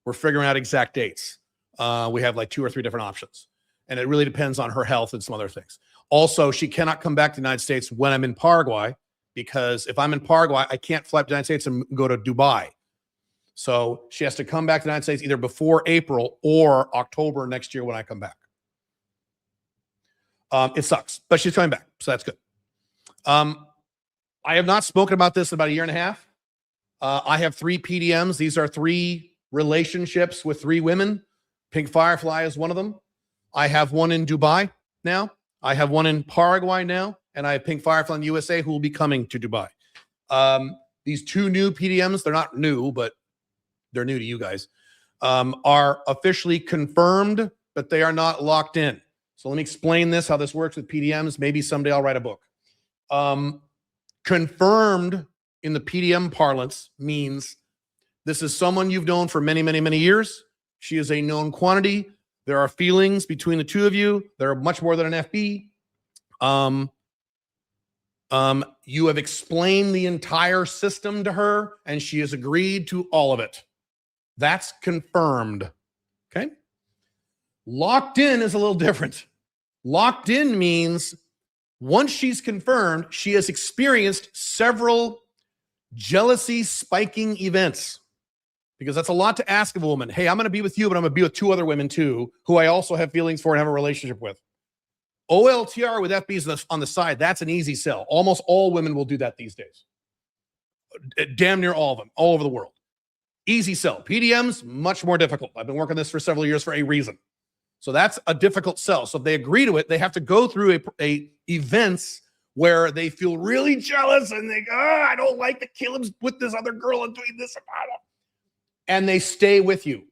S1: We're figuring out exact dates. We have like 2 or 3 different options. And it really depends on her health and some other things. Also, she cannot come back to the United States when I'm in Paraguay, because if I'm in Paraguay, I can't fly to the United States and go to Dubai. So she has to come back to the United States either before April or October next year when I come back. It sucks, but she's coming back, so that's good. I have not spoken about this in about 1.5 years. I have 3 PDMs. These are 3 relationships with 3 women. Pink Firefly is one of them. I have one in Dubai now. I have one in Paraguay now. And I have Pink Firefly in the USA who will be coming to Dubai. These 2 new PDMs, they're not new, but they're new to you guys, are officially confirmed, but they are not locked in. So let me explain this, how this works with PDMs. Maybe someday I'll write a book. Confirmed in the PDM parlance means this is someone you've known for many, many, many years. She is a known quantity. There are feelings between the 2 of you. They're much more than an FB. You have explained the entire system to her, and she has agreed to all of it. That's confirmed. Okay? Locked in is a little different. Locked in means once she's confirmed, she has experienced several jealousy spiking events. Because that's a lot to ask of a woman. Hey, I'm going to be with you, but I'm going to be with 2 other women too, who I also have feelings for and have a relationship with. OLTR with FBs on the side, that's an easy sell. Almost all women will do that these days. Damn near all of them, all over the world. Easy sell. PDMs, much more difficult. I've been working this for several years for a reason. So that's a difficult sell. So if they agree to it, they have to go through a events where they feel really jealous and they go, oh, I don't like that Caleb's with this other girl and doing this about it. And they stay with you.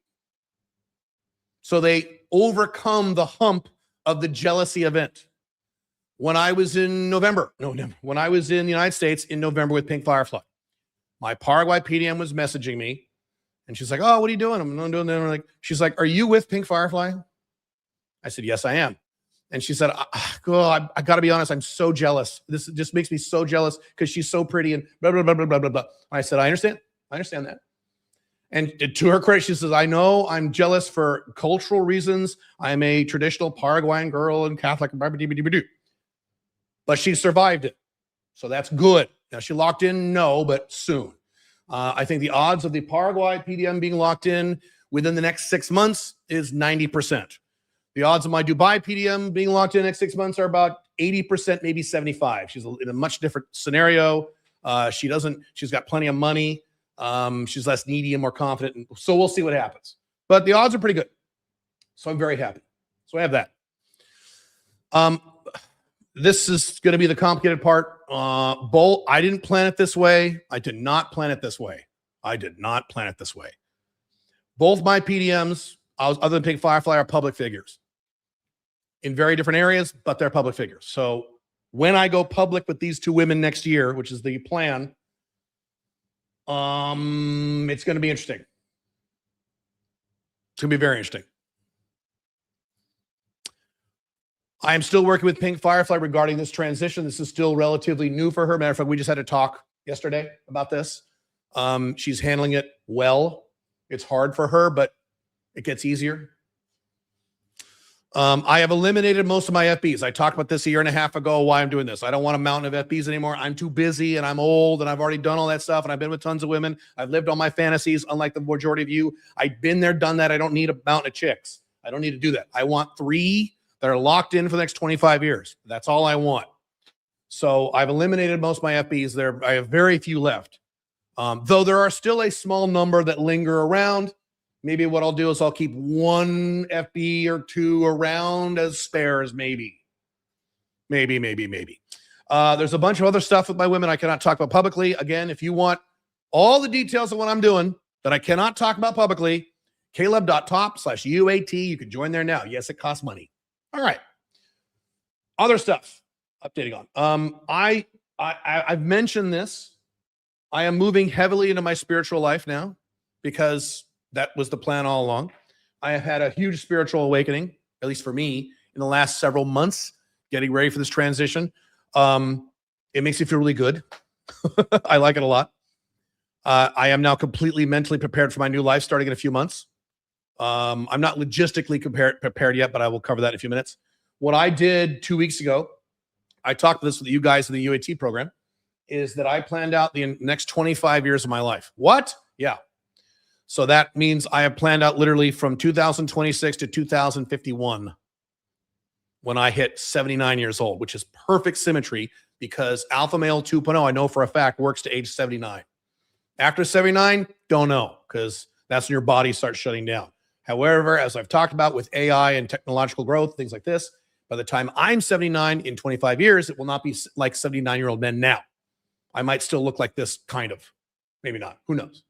S1: So they overcome the hump of the jealousy event. When I was in when I was in the United States in November with Pink Firefly, my Paraguay PDM was messaging me, and she's like, "Oh, what are you doing?" I'm doing that. She's like, "Are you with Pink Firefly?" I said, "Yes, I am." And she said, I got to be honest, I'm so jealous. This just makes me so jealous because she's so pretty and blah, blah, blah, blah, blah, blah, blah. I said, I understand that. And to her credit, she says, I know I'm jealous for cultural reasons. I'm a traditional Paraguayan girl and Catholic, but she survived it. So that's good. Now, she locked in? No, but soon. I think the odds of the Paraguay PDM being locked in within the next 6 months is 90%. The odds of my Dubai PDM being locked in the next 6 months are about 80%, maybe 75. She's in a much different scenario. She's got plenty of money. She's less needy and more confident. So we'll see what happens. But the odds are pretty good. So I'm very happy. So I have that. This is going to be the complicated part. Bolt, I didn't plan it this way. I did not plan it this way. Both my PDMs, other than Pink Firefly, are public figures in very different areas, but they're public figures. So when I go public with these 2 women next year, which is the plan, it's going to be interesting. It's going to be very interesting. I am still working with Pink Firefly regarding this transition. This is still relatively new for her. Matter of fact, we just had a talk yesterday about this. She's handling it well. It's hard for her, but it gets easier. I have eliminated most of my FBs. I talked about this 1.5 years ago, why I'm doing this. I don't want a mountain of FBs anymore. I'm too busy and I'm old and I've already done all that stuff and I've been with tons of women. I've lived all my fantasies, unlike the majority of you. I've been there, done that. I don't need a mountain of chicks. I don't need to do that. I want 3 that are locked in for the next 25 years. That's all I want. So I've eliminated most of my FBs. I have very few left. Though there are still a small number that linger around. Maybe what I'll do is I'll keep 1 FB or 2 around as spares, maybe. Maybe. There's a bunch of other stuff with my women I cannot talk about publicly. Again, if you want all the details of what I'm doing that I cannot talk about publicly, Caleb.top/UAT. You can join there now. Yes, it costs money. All right. Other stuff. Updating on. I've mentioned this. I am moving heavily into my spiritual life now because that was the plan all along. I have had a huge spiritual awakening, at least for me, in the last several months, getting ready for this transition. It makes me feel really good. I like it a lot. I am now completely mentally prepared for my new life starting in a few months. I'm not logistically prepared yet, but I will cover that in a few minutes. What I did 2 weeks ago, I talked this with you guys in the UAT program, is that I planned out the next 25 years of my life. What? Yeah. So that means I have planned out literally from 2026 to 2051 when I hit 79 years old, which is perfect symmetry because Alpha Male 2.0, I know for a fact, works to age 79. After 79, don't know because that's when your body starts shutting down. However, as I've talked about with AI and technological growth, things like this, by the time I'm 79 in 25 years, it will not be like 79-year-old men now. I might still look like this, kind of. Maybe not. Who knows?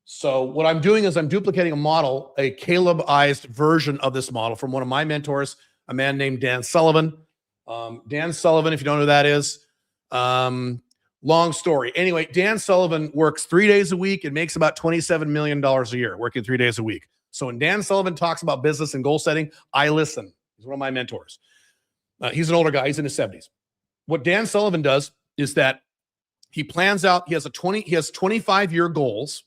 S1: So what I'm doing is I'm duplicating a model, a Caleb-ized version of this model from one of my mentors, a man named Dan Sullivan. Dan Sullivan, if you don't know who that is, long story. Anyway, Dan Sullivan works 3 days a week and makes about $27 million a year, working 3 days a week. So when Dan Sullivan talks about business and goal setting, I listen. He's one of my mentors. He's an older guy. He's in his 70s. What Dan Sullivan does is that he plans out, he has 25-year goals,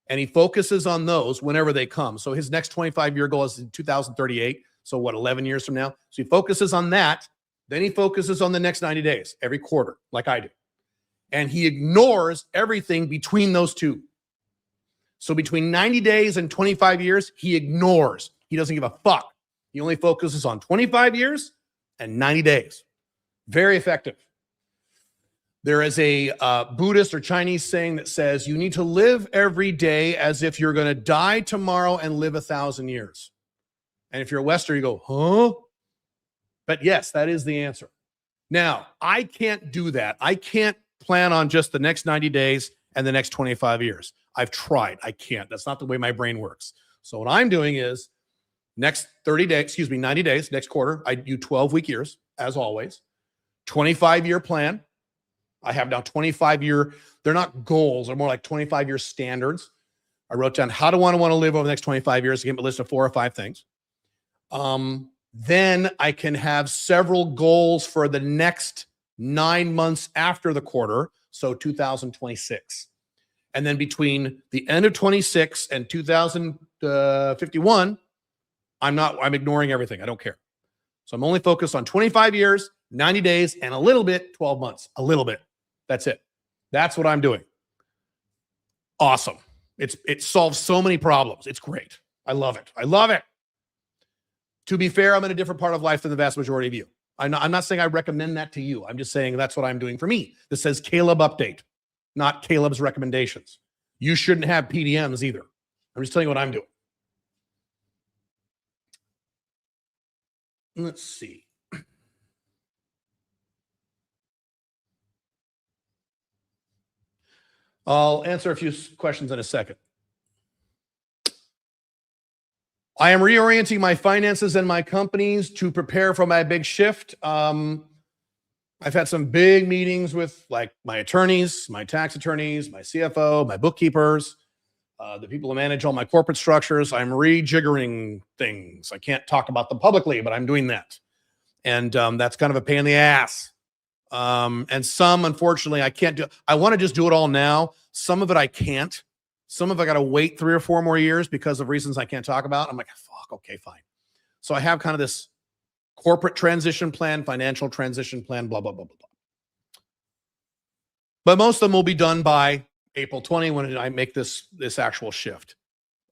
S1: and he focuses on those whenever they come. So his next 25-year goal is in 2038. So what, 11 years from now? So he focuses on that. Then he focuses on the next 90 days, every quarter, like I do. And he ignores everything between those two. So between 90 days and 25 years, he ignores. He doesn't give a fuck. He only focuses on 25 years and 90 days. Very effective. There is a Buddhist or Chinese saying that says you need to live every day as if you're going to die tomorrow and live 1,000 years. And if you're a Westerner, you go, huh? But yes, that is the answer. Now, I can't do that. I can't plan on just the next 90 days and the next 25 years. I've tried. I can't. That's not the way my brain works. So what I'm doing is next 90 days, next quarter, I do 12-week years, as always. 25-year plan. I have now 25-year, they're not goals, they're more like 25-year standards. I wrote down how do I want to live over the next 25 years. Again, a list of 4 or 5 things. Then I can have several goals for the next 9 months after the quarter, so 2026. And then between the end of 26 and 2051, I'm ignoring everything. I don't care. So I'm only focused on 25 years, 90 days, and a little bit, 12 months. A little bit. That's it. That's what I'm doing. Awesome. It solves so many problems. It's great. I love it. I love it. To be fair, I'm in a different part of life than the vast majority of you. I'm not saying I recommend that to you. I'm just saying that's what I'm doing for me. This says Caleb update, not Caleb's recommendations. You shouldn't have PDMs either. I'm just telling you what I'm doing. Let's see. I'll answer a few questions in a second. I am reorienting my finances and my companies to prepare for my big shift. I've had some big meetings with like my attorneys, my tax attorneys, my CFO, my bookkeepers, the people who manage all my corporate structures. I'm rejiggering things. I can't talk about them publicly, but I'm doing that. And that's kind of a pain in the ass. And some, unfortunately, I can't do. I want to just do it all now. Some of it I can't. Some of it I got to wait 3 or 4 more years because of reasons I can't talk about. I'm like, fuck, okay, fine. So I have kind of this corporate transition plan, financial transition plan, blah, blah, blah, blah, blah. But most of them will be done by April 20 when I make this actual shift.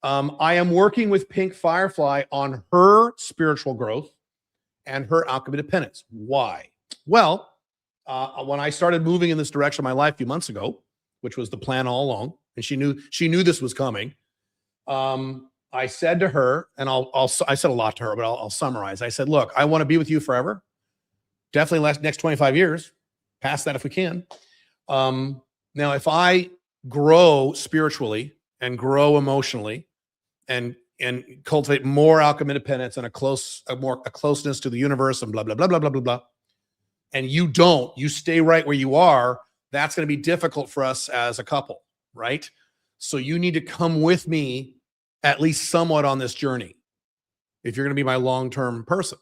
S1: I am working with Pink Firefly on her spiritual growth and her alchemy dependence. Why? Well, when I started moving in this direction of my life a few months ago, which was the plan all along, and she knew this was coming. I said to her, and I said a lot to her, but I'll summarize. I said, look, I want to be with you forever. Definitely next 25 years, past that if we can. Now, if I grow spiritually and grow emotionally and cultivate more outcome independence and a closeness to the universe and blah, blah, blah, blah, blah, blah, blah. And you don't, you stay right where you are, that's going to be difficult for us as a couple, right? So you need to come with me at least somewhat on this journey if you're going to be my long-term person.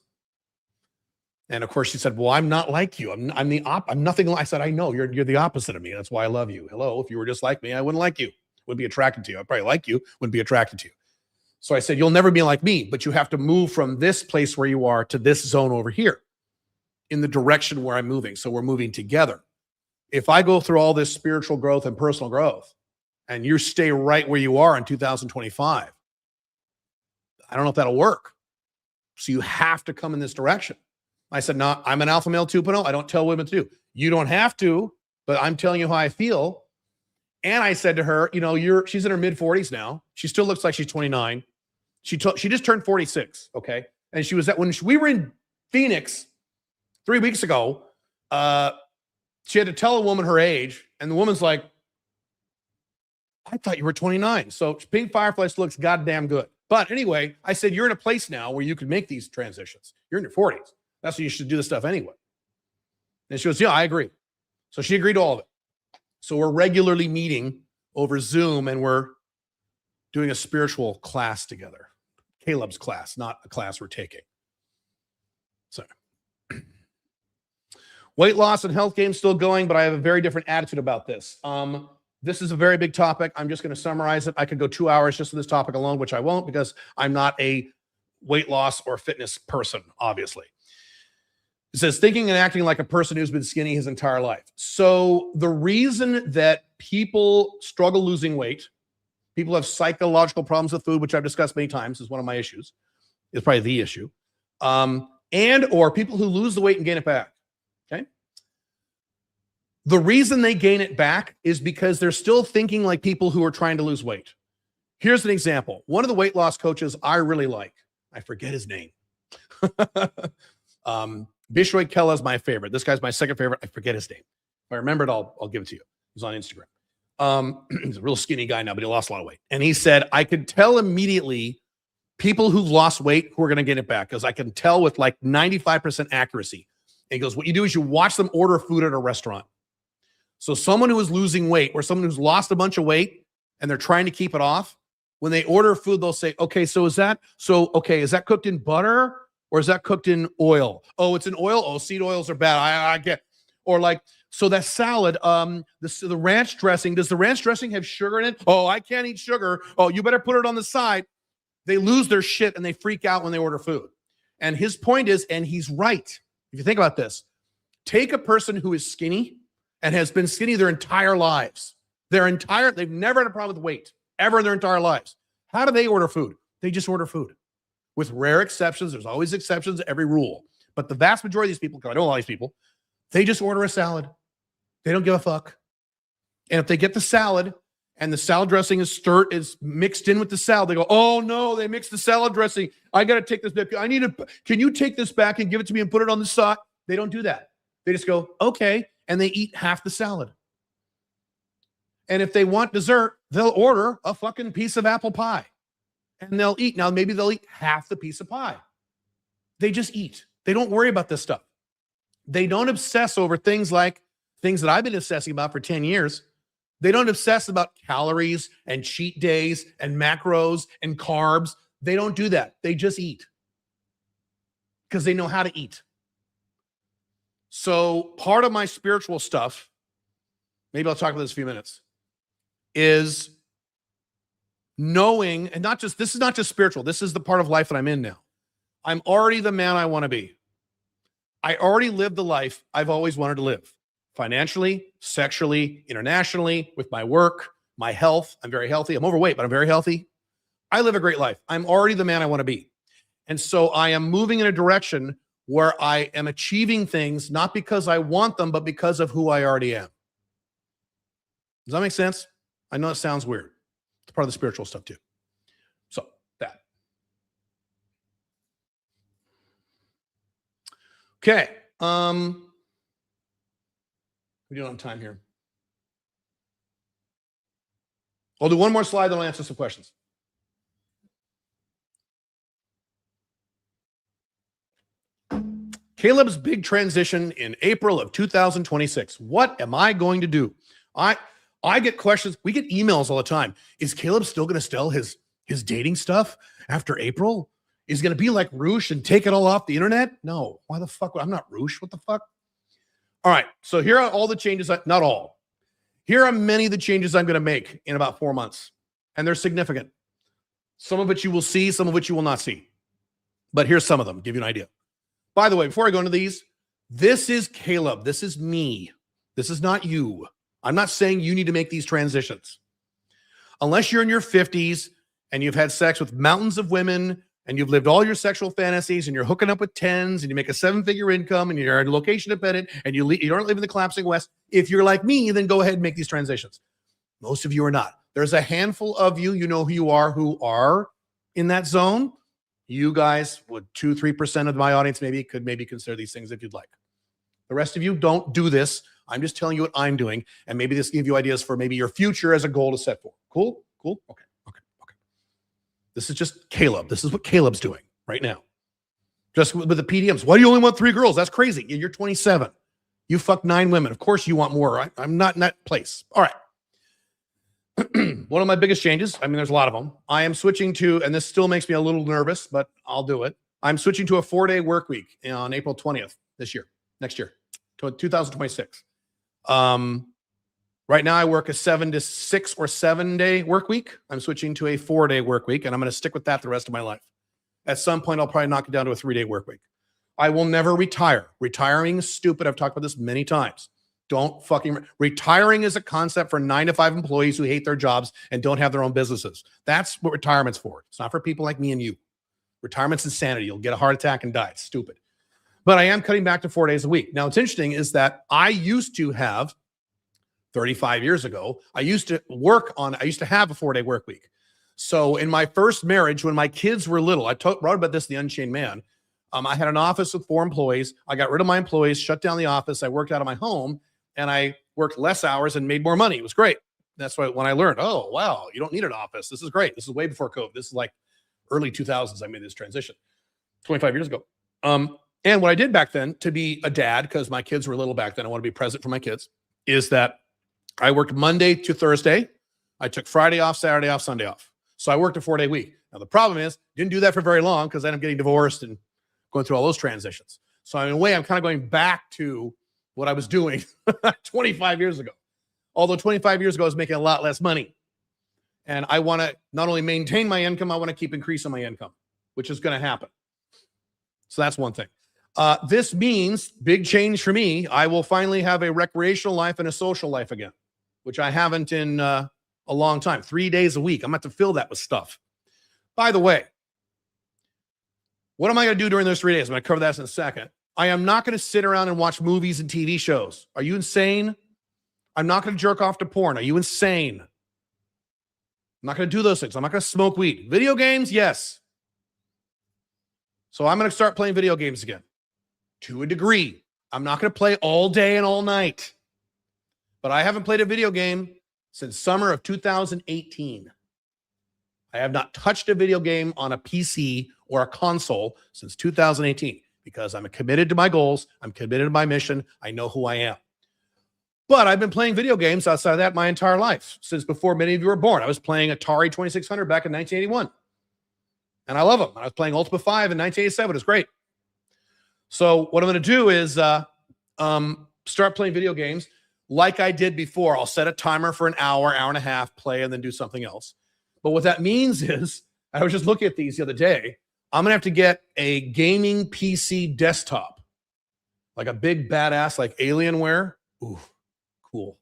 S1: And of course she said, well, I'm not like you. I'm nothing like, I said, I know you're the opposite of me. That's why I love you. Hello. If you were just like me, I wouldn't like you. Wouldn't be attracted to you. I'd probably like you, wouldn't be attracted to you. So I said, you'll never be like me, but you have to move from this place where you are to this zone over here in the direction where I'm moving. So we're moving together. If I go through all this spiritual growth and personal growth and you stay right where you are in 2025, I don't know if that'll work. So you have to come in this direction. I said, no, I'm an alpha male 2.0. I don't tell women to do. You don't have to, but I'm telling you how I feel. And I said to her, she's in her mid 40s now. She still looks like she's 29. She just turned 46. Okay. And she was when we were in Phoenix 3 weeks ago, she had to tell a woman her age. And the woman's like, I thought you were 29. So Pink Firefly looks goddamn good. But anyway, I said, you're in a place now where you can make these transitions. You're in your 40s. That's when you should do this stuff anyway. And she goes, yeah, I agree. So she agreed to all of it. So we're regularly meeting over Zoom and we're doing a spiritual class together. Caleb's class, not a class we're taking. So weight loss and health gains still going, but I have a very different attitude about this. This is a very big topic. I'm just going to summarize it. I could go 2 hours just on this topic alone, which I won't because I'm not a weight loss or fitness person, obviously. It says, thinking and acting like a person who's been skinny his entire life. So the reason that people struggle losing weight, people have psychological problems with food, which I've discussed many times, is one of my issues, is probably the issue, and or people who lose the weight and gain it back, okay? The reason they gain it back is because they're still thinking like people who are trying to lose weight. Here's an example. One of the weight loss coaches I really like, I forget his name. Bishoy Kella is my favorite. This guy's my second favorite. I forget his name. If I remember it, I'll give it to you. He's on Instagram. He's a real skinny guy now, but he lost a lot of weight. And he said, I could tell immediately people who've lost weight who are going to get it back because I can tell with like 95% accuracy. And he goes, what you do is you watch them order food at a restaurant. So someone who is losing weight or someone who's lost a bunch of weight and they're trying to keep it off, when they order food, they'll say, okay, is that cooked in butter? Or is that cooked in oil? Oh, it's in oil. Oh, seed oils are bad. I get. Or like, so that salad, the ranch dressing, does the ranch dressing have sugar in it? Oh, I can't eat sugar. Oh, you better put it on the side. They lose their shit and they freak out when they order food. And his point is, and he's right. If you think about this, take a person who is skinny and has been skinny their entire lives. They've never had a problem with weight ever in their entire lives. How do they order food? They just order food. With rare exceptions, there's always exceptions to every rule. But the vast majority of these people, because I know a lot of these people, they just order a salad. They don't give a fuck. And if they get the salad and the salad dressing is mixed in with the salad, they go, oh no, they mixed the salad dressing. I got to take this back. Can you take this back and give it to me and put it on the side? They don't do that. They just go, okay. And they eat half the salad. And if they want dessert, they'll order a fucking piece of apple pie. And they'll eat. Now, maybe they'll eat half the piece of pie. They just eat. They don't worry about this stuff. They don't obsess over things that I've been obsessing about for 10 years. They don't obsess about calories and cheat days and macros and carbs. They don't do that. They just eat because they know how to eat. So part of my spiritual stuff, maybe I'll talk about this in a few minutes, is knowing, and this is not just spiritual. This is the part of life that I'm in now. I'm already the man I want to be. I already live the life I've always wanted to live. Financially, sexually, internationally, with my work, my health. I'm very healthy. I'm overweight, but I'm very healthy. I live a great life. I'm already the man I want to be. And so I am moving in a direction where I am achieving things, not because I want them, but because of who I already am. Does that make sense? I know it sounds weird. It's part of the spiritual stuff too. So that. Okay. We're doing on time here. I'll do one more slide, then I'll answer some questions. Caleb's big transition in April of 2026. What am I going to do? I get questions. We get emails all the time. Is Caleb still going to sell his dating stuff after April? Is going to be like Roosh and take it all off the internet? No. Why the fuck? I'm not Roosh. What the fuck? All right. So here are all the changes. Not all. Here are many of the changes I'm going to make in about 4 months. And they're significant. Some of which you will see, some of which you will not see. But here's some of them. Give you an idea. By the way, before I go into these, this is Caleb. This is me. This is not you. I'm not saying you need to make these transitions. Unless you're in your 50s and you've had sex with mountains of women and you've lived all your sexual fantasies and you're hooking up with 10s and you make a 7-figure income and you're location dependent and you don't live in the collapsing West. If you're like me, then go ahead and make these transitions. Most of you are not. There's a handful of you, you know who you are in that zone. You guys would 2-3% of my audience could consider these things if you'd like. The rest of you don't do this. I'm just telling you what I'm doing, and maybe this will give you ideas for maybe your future as a goal to set for. Cool? Okay. This is just Caleb. This is what Caleb's doing right now. Just with the PDMs. Why do you only want 3 girls? That's crazy. You're 27. You fucked 9 women. Of course you want more, right? I'm not in that place. All right. One of my biggest changes, there's a lot of them. I am switching to, and this still makes me a little nervous, but I'll do it. I'm switching to a 4-day work week on April 20th next year, 2026. Right now I work a 7 to 6 or 7-day work week. I'm switching to a 4-day work week, and I'm going to stick with that the rest of my life. At some point, I'll probably knock it down to a 3-day work week. I will never retire. Retiring is stupid. I've talked about this many times. Don't fucking retiring is a concept for 9 to 5 employees who hate their jobs and don't have their own businesses. That's what retirement's for. It's not for people like me and you. Retirement's insanity. You'll get a heart attack and die. It's stupid. But I am cutting back to 4 days a week. Now, what's interesting is that I used to have 35 years ago, I used to have a 4-day work week. So in my first marriage, when my kids were little, I wrote about this in The Unchained Man. I had an office with 4 employees. I got rid of my employees, shut down the office. I worked out of my home. And I worked less hours and made more money. It was great. That's why when I learned, oh, wow, you don't need an office. This is great. This is way before COVID. This is like early 2000s. I made this transition 25 years ago. And what I did back then to be a dad, because my kids were little back then, I want to be present for my kids, is that I worked Monday to Thursday. I took Friday off, Saturday off, Sunday off. So I worked a 4-day week. Now, the problem is, didn't do that for very long because then I'm getting divorced and going through all those transitions. So in a way, I'm kind of going back to what I was doing 25 years ago. Although 25 years ago, I was making a lot less money. And I want to not only maintain my income, I want to keep increasing my income, which is going to happen. So that's one thing. This means, big change for me, I will finally have a recreational life and a social life again, which I haven't in a long time. 3 days a week. I'm going to have to fill that with stuff. By the way, what am I going to do during those 3 days? I'm going to cover that in a second. I am not going to sit around and watch movies and TV shows. Are you insane? I'm not going to jerk off to porn. Are you insane? I'm not going to do those things. I'm not going to smoke weed. Video games, yes. So I'm going to start playing video games again to a degree. I'm not going to play all day and all night. But I haven't played a video game since summer of 2018. I have not touched a video game on a PC or a console since 2018. Because I'm committed to my goals. I'm committed to my mission. I know who I am. But I've been playing video games outside of that my entire life, since before many of you were born. I was playing Atari 2600 back in 1981. And I love them. I was playing Ultima 5 in 1987. It's great. So what I'm going to do is start playing video games like I did before. I'll set a timer for an hour, hour and a half, play, and then do something else. But what that means is, I was just looking at these the other day, I'm going to have to get a gaming PC desktop, like a big badass, like Alienware. Ooh, cool.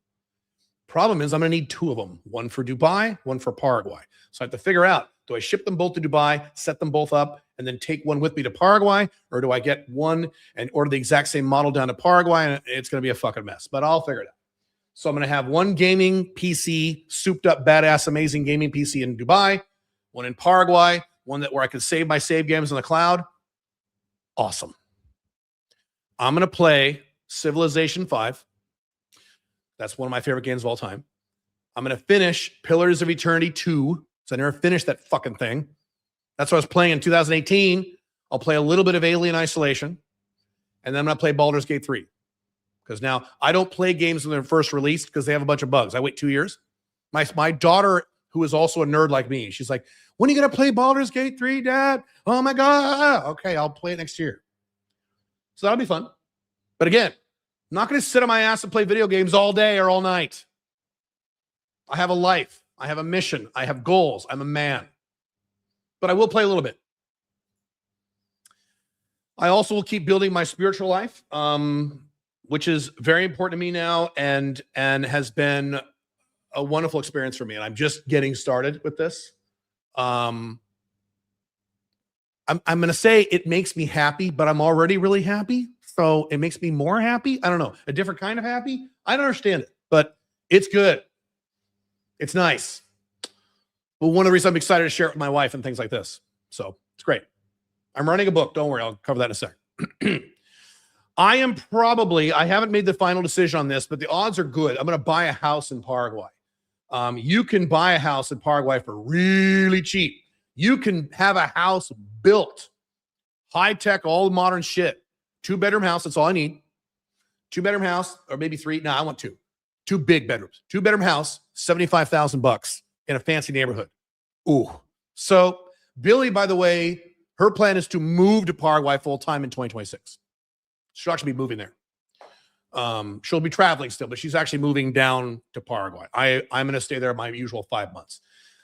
S1: Problem is I'm going to need 2 of them, one for Dubai, one for Paraguay. So I have to figure out, do I ship them both to Dubai, set them both up, and then take one with me to Paraguay? Or do I get one and order the exact same model down to Paraguay? And it's going to be a fucking mess, but I'll figure it out. So I'm going to have one gaming PC, souped up, badass, amazing gaming PC in Dubai, one in Paraguay, one where I can save my save games in the cloud. Awesome. I'm going to play Civilization 5. That's one of my favorite games of all time. I'm going to finish Pillars of Eternity 2. So I never finished that fucking thing. That's what I was playing in 2018. I'll play a little bit of Alien Isolation. And then I'm going to play Baldur's Gate 3. Because now I don't play games when they're first released because they have a bunch of bugs. I wait 2 years. My daughter, who is also a nerd like me, she's like, when are you going to play Baldur's Gate 3, Dad? Oh, my God. Okay, I'll play it next year. So that'll be fun. But again, I'm not going to sit on my ass and play video games all day or all night. I have a life. I have a mission. I have goals. I'm a man. But I will play a little bit. I also will keep building my spiritual life, which is very important to me now and has been a wonderful experience for me. And I'm just getting started with this. I'm going to say it makes me happy, but I'm already really happy. So it makes me more happy. I don't know, a different kind of happy. I don't understand it, but it's good. It's nice. But one of the reasons I'm excited to share it with my wife and things like this. So it's great. I'm writing a book. Don't worry. I'll cover that in a sec. I haven't made the final decision on this, but the odds are good. I'm going to buy a house in Paraguay. You can buy a house in Paraguay for really cheap. You can have a house built, high tech, all modern shit. 2-bedroom house. That's all I need. 2-bedroom house, or maybe 3. No, I want 2. 2 big bedrooms. 2-bedroom house, $75,000 in a fancy neighborhood. Ooh. So Billy, by the way, her plan is to move to Paraguay full time in 2026. She'll actually be moving there. She'll be traveling still, but she's actually moving down to Paraguay. I'm going to stay there my usual 5 months.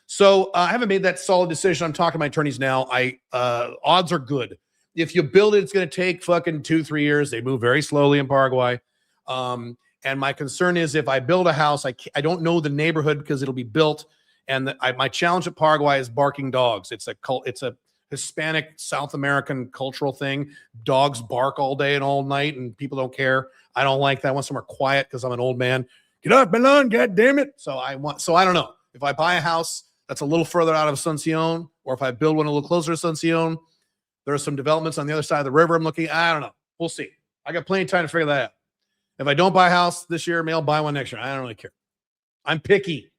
S1: So I haven't made that solid decision. I'm talking to my attorneys now. Odds are good. If you build it, it's going to take fucking 2-3 years. They move very slowly in Paraguay. And my concern is if I build a house, I don't know the neighborhood because it'll be built. And my challenge at Paraguay is barking dogs. It's a Hispanic South American cultural thing. Dogs bark all day and all night, and people don't care. I don't like that. I want somewhere quiet because I'm an old man. Get off my lawn, God damn it! So I don't know if I buy a house that's a little further out of Asuncion, or if I build one a little closer to Asuncion. There are some developments on the other side of the river. I'm looking. I don't know. We'll see. I got plenty of time to figure that out. If I don't buy a house this year, maybe I'll buy one next year. I don't really care. I'm picky.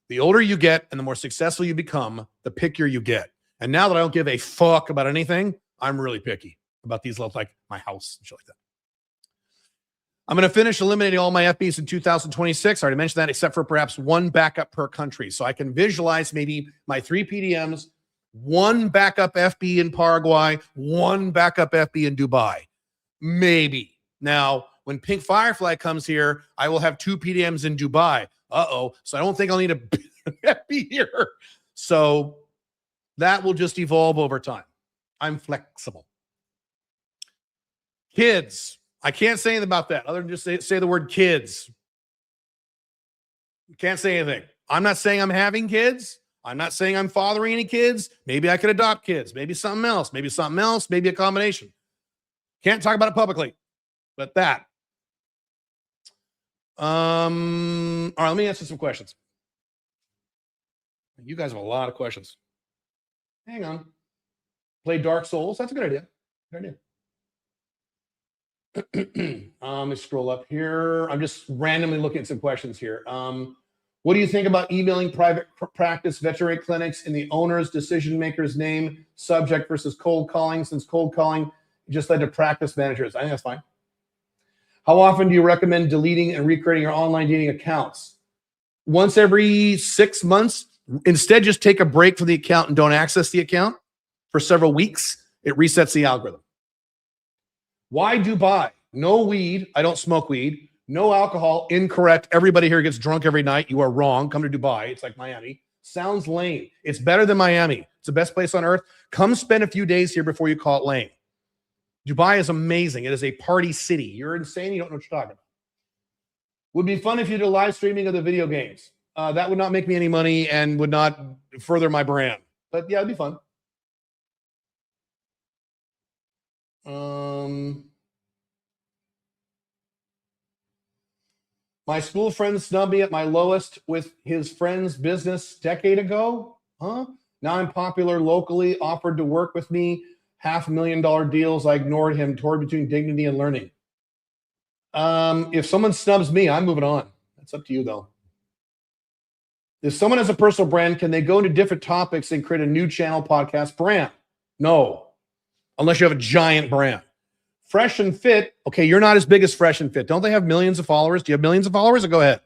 S1: The older you get and the more successful you become, the pickier you get. And now that I don't give a fuck about anything, I'm really picky about these little, like my house and shit like that. I'm going to finish eliminating all my FBs in 2026. I already mentioned that, except for perhaps one backup per country. So I can visualize maybe my 3 PDMs, 1 backup FB in Paraguay, 1 backup FB in Dubai. Maybe. Now, when Pink Firefly comes here, I will have 2 PDMs in Dubai. So I don't think I'll need a FB here. So that will just evolve over time. I'm flexible. Kids. I can't say anything about that other than just say the word kids. Can't say anything. I'm not saying I'm having kids. I'm not saying I'm fathering any kids. Maybe I could adopt kids. Maybe something else. Maybe something else. Maybe a combination. Can't talk about it publicly. But that. All right, let me answer some questions. You guys have a lot of questions. Hang on. Play Dark Souls. That's a good idea. Good idea. Let me scroll up here. I'm just randomly looking at some questions here. What do you think about emailing private practice veterinary clinics in the owner's decision maker's name, subject versus cold calling, since cold calling just led to practice managers? I think that's fine. How often do you recommend deleting and recreating your online dating accounts? Once every 6 months. Instead, just take a break from the account and don't access the account for several weeks. It resets the algorithm. Why Dubai? No weed. I don't smoke weed. No alcohol. Incorrect. Everybody here gets drunk every night. You are wrong. Come to Dubai. It's like Miami. Sounds lame. It's better than Miami. It's the best place on earth. Come spend a few days here before you call it lame. Dubai is amazing. It is a party city. You're insane. You don't know what you're talking about. Would be fun if you did a live streaming of the video games. That would not make me any money and would not further my brand. But yeah, it'd be fun. My school friend snubbed me at my lowest with his friend's business decade ago. Huh? Now I'm popular locally, offered to work with me. $500,000 deals. I ignored him. Torn between dignity and learning. If someone snubs me, I'm moving on. That's up to you, though. If someone has a personal brand, can they go into different topics and create a new channel, podcast brand? No, unless you have a giant brand. Fresh and Fit. Okay, you're not as big as Fresh and Fit. Don't they have millions of followers? Do you have millions of followers? Or go ahead.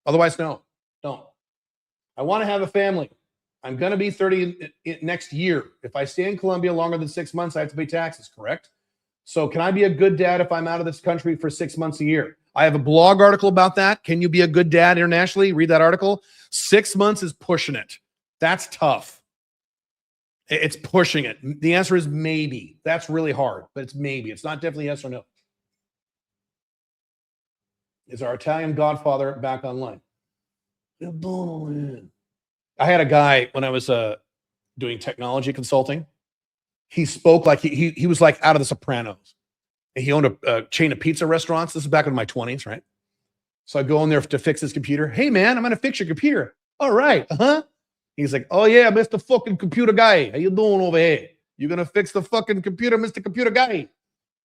S1: Otherwise, no, don't. I want to have a family. I'm going to be 30 next year. If I stay in Colombia longer than 6 months, I have to pay taxes, correct? So can I be a good dad if I'm out of this country for 6 months a year? I have a blog article about that. Can you be a good dad internationally? Read that article. 6 months is pushing it. That's tough. It's pushing it. The answer is maybe. That's really hard, but it's maybe. It's not definitely yes or no. Is our Italian godfather back online? I had a guy when I was doing technology consulting. He spoke like he was like out of The Sopranos. And he owned a chain of pizza restaurants. This is back in my 20s, right? So I go in there to fix his computer. Hey, man, I'm going to fix your computer. All right. Uh-huh. He's like, oh, yeah, Mr. fucking computer guy. How you doing over here? You going to fix the fucking computer, Mr. Computer Guy?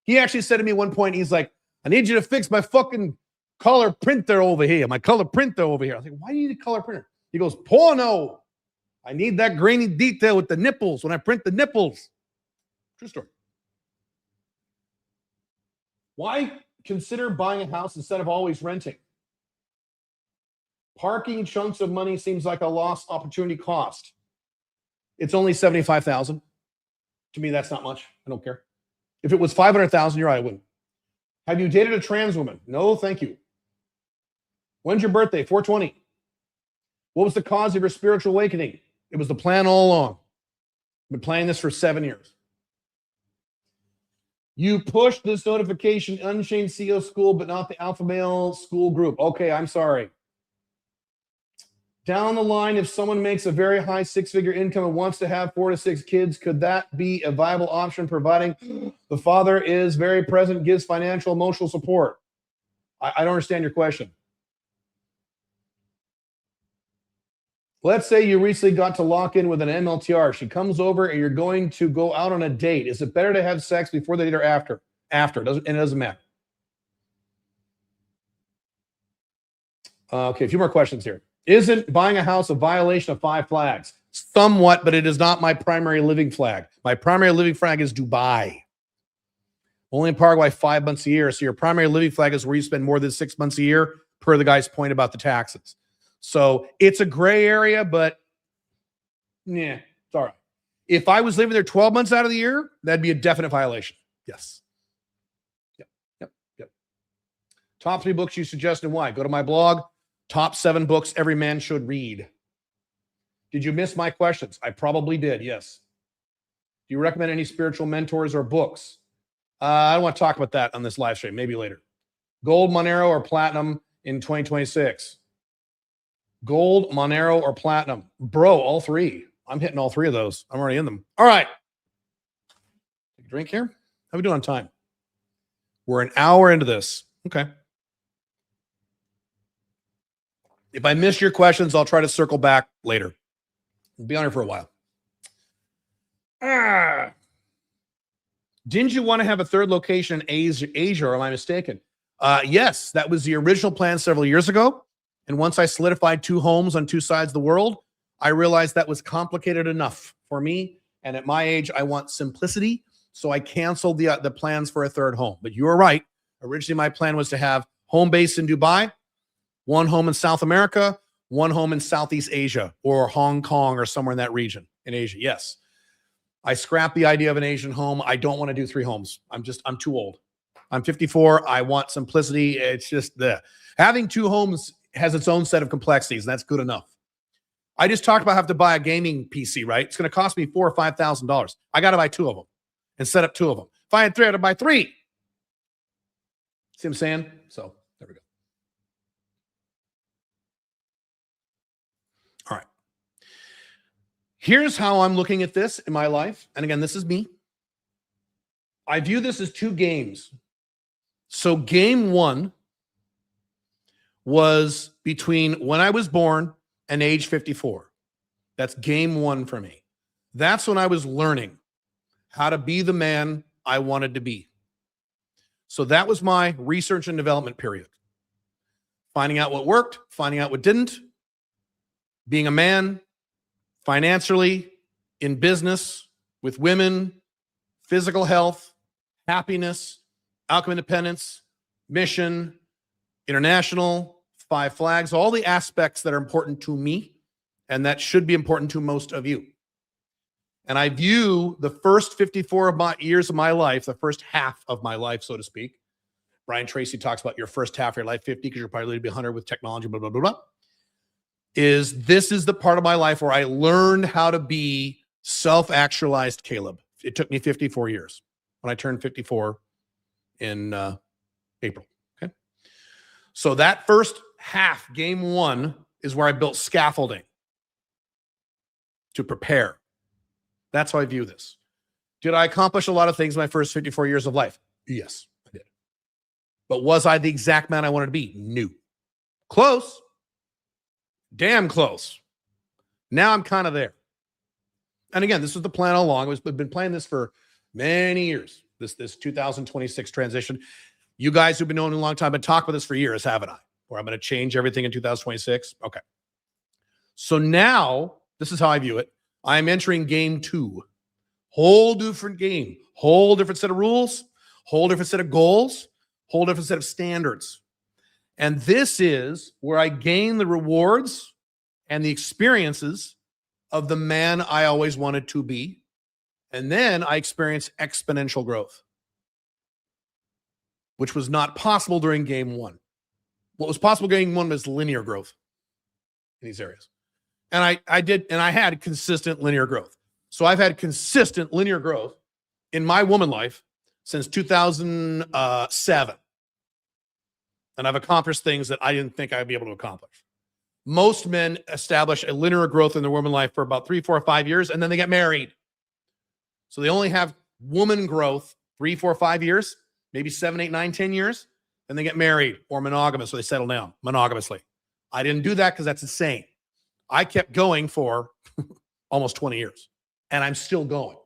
S1: He actually said to me at one point, he's like, I need you to fix my fucking color printer over here. My color printer over here. I was like, why do you need a color printer? He goes, porno. I need that grainy detail with the nipples when I print the nipples. True story. Why consider buying a house instead of always renting? Parking chunks of money seems like a lost opportunity cost. It's only $75,000. To me, that's not much. I don't care. If it was $500,000, you're right, I wouldn't. Have you dated a trans woman? No, thank you. When's your birthday? 4/20. What was the cause of your spiritual awakening? It was the plan all along. I've been playing this for 7 years. You pushed this notification, Unchained CEO School, but not the Alpha Male School group. Okay, I'm sorry. Down the line, if someone makes a very high six-figure income and wants to have 4 to 6 kids, could that be a viable option, providing the father is very present, gives financial, emotional support? I don't understand your question. Let's say you recently got to lock in with an MLTR. She comes over and you're going to go out on a date. Is it better to have sex before the date or after? After. It doesn't matter. Okay, a few more questions here. Isn't buying a house a violation of 5 flags? Somewhat, but it is not my primary living flag. My primary living flag is Dubai. Only in Paraguay 5 months a year. So your primary living flag is where you spend more than 6 months a year, per the guy's point about the taxes. So it's a gray area, but yeah, it's all right. If I was living there 12 months out of the year, that'd be a definite violation. Yes. Yep. Top 3 books you suggest and why? Go to my blog. Top 7 books every man should read. Did you miss my questions? I probably did, yes. Do you recommend any spiritual mentors or books? I don't want to talk about that on this live stream. Maybe later. Gold, Monero, or platinum in 2026? Gold, Monero, or platinum? Bro, all 3. I'm hitting all 3 of those. I'm already in them. All right. Take a drink here. How are we doing on time? We're an hour into this. Okay. If I missed your questions, I'll try to circle back later. We'll be on here for a while. Didn't you want to have a 3rd location in Asia, or am I mistaken? Yes, that was the original plan several years ago. And once I solidified 2 homes on 2 sides of the world, I realized that was complicated enough for me. And at my age, I want simplicity. So I canceled the plans for a 3rd home. But you were right. Originally, my plan was to have home base in Dubai, 1 home in South America, 1 home in Southeast Asia or Hong Kong or somewhere in that region in Asia. Yes. I scrapped the idea of an Asian home. I don't want to do 3 homes. I'm too old. I'm 54. I want simplicity. It's just having 2 homes has its own set of complexities, and that's good enough. I just talked about having to buy a gaming PC, right? It's going to cost me $4,000 or $5,000. I got to buy 2 of them and set up 2 of them. If I had 3, I had to buy 3. See what I'm saying? So there we go. All right. Here's how I'm looking at this in my life. And again, this is me. I view this as 2 games. So game 1 was between when I was born and age 54. That's game 1 for me. That's when I was learning how to be the man I wanted to be. So that was my research and development period. Finding out what worked, finding out what didn't, being a man, financially, in business, with women, physical health, happiness, outcome independence, mission, international, 5 flags, all the aspects that are important to me and that should be important to most of you. And I view the first 54 years of my life, the first half of my life, so to speak. Brian Tracy talks about your first half of your life, 50, because you're probably going to be 100 with technology, blah, blah, blah, blah. This is the part of my life where I learned how to be self-actualized Caleb. It took me 54 years when I turned 54 in April. Okay. So that first half, game 1, is where I built scaffolding to prepare. That's how I view this. Did I accomplish a lot of things in my first 54 years of life? Yes, I did. But was I the exact man I wanted to be? No. Close. Damn close. Now I'm kind of there. And again, this was the plan all along. I've been planning this for many years, this 2026 transition. You guys who've been knowing a long time, I've been talking about this for years, haven't I? Where I'm going to change everything in 2026. Okay. So now, this is how I view it. I'm entering game 2. Whole different game. Whole different set of rules. Whole different set of goals. Whole different set of standards. And this is where I gain the rewards and the experiences of the man I always wanted to be. And then I experience exponential growth, which was not possible during game 1. What was possible during game 1 was linear growth in these areas. And I had consistent linear growth. So I've had consistent linear growth in my woman life since 2007. And I've accomplished things that I didn't think I'd be able to accomplish. Most men establish a linear growth in their woman life for about 3, 4, 5 years, and then they get married. So they only have woman growth 3, 4, 5 years, maybe 7, 8, 9, 10 years, and they get married or monogamous, so they settle down monogamously. I didn't do that because that's insane. I kept going for almost 20 years, and I'm still going.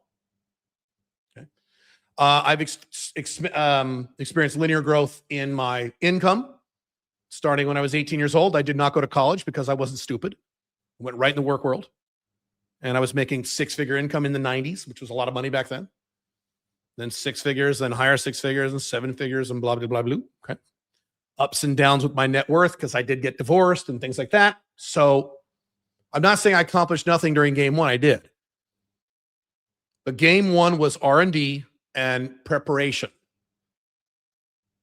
S1: Okay. I've experienced linear growth in my income. Starting when I was 18 years old, I did not go to college because I wasn't stupid. I went right in the work world. And I was making 6-figure income in the 90s, which was a lot of money back then. Then 6 figures, then higher 6 figures, and 7 figures, and blah, blah, blah, blah. Okay. Ups and downs with my net worth because I did get divorced and things like that. So I'm not saying I accomplished nothing during game 1. I did. But game 1 was R&D and preparation.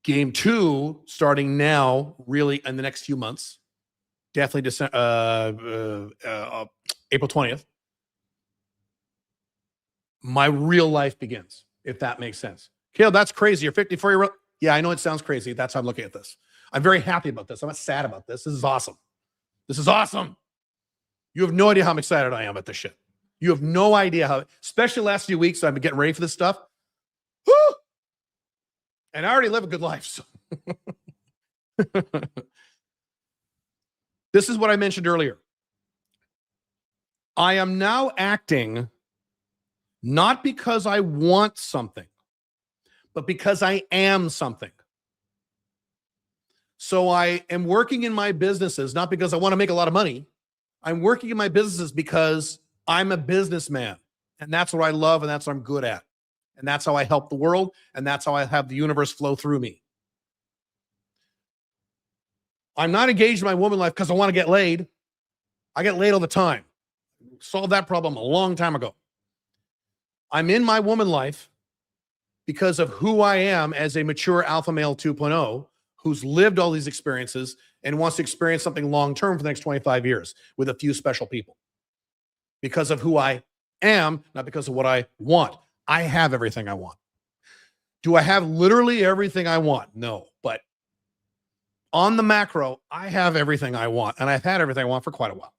S1: Game 2, starting now, really in the next few months, definitely April 20th, my real life begins, if that makes sense. Caleb, that's crazy. You're 54-year-old. Yeah, I know it sounds crazy. That's how I'm looking at this. I'm very happy about this. I'm not sad about this. This is awesome. This is awesome. You have no idea how excited I am about this shit. You have no idea how, especially the last few weeks, I've been getting ready for this stuff. Woo! And I already live a good life. So. This is what I mentioned earlier. I am now acting not because I want something, but because I am something. So I am working in my businesses, not because I want to make a lot of money. I'm working in my businesses because I'm a businessman. And that's what I love, and that's what I'm good at. And that's how I help the world, and that's how I have the universe flow through me. I'm not engaged in my woman life because I want to get laid. I get laid all the time. Solved that problem a long time ago. I'm in my woman life because of who I am as a mature alpha male 2.0 who's lived all these experiences and wants to experience something long-term for the next 25 years with a few special people. Because of who I am, not because of what I want. I have everything I want. Do I have literally everything I want? No, but on the macro, I have everything I want, and I've had everything I want for quite a while.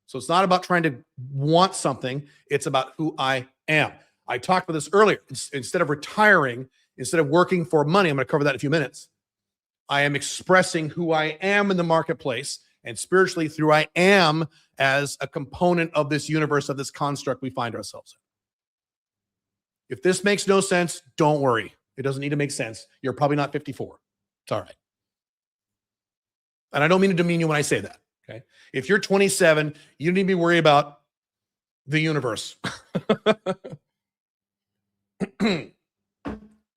S1: So it's not about trying to want something. It's about who I am. I talked about this earlier. Instead of retiring, instead of working for money, I'm going to cover that in a few minutes. I am expressing who I am in the marketplace, and spiritually through I am as a component of this universe, of this construct we find ourselves in. If this makes no sense, don't worry. It doesn't need to make sense. You're probably not 54. It's all right. And I don't mean to demean you when I say that. Okay. If you're 27, you don't need to be worried about the universe.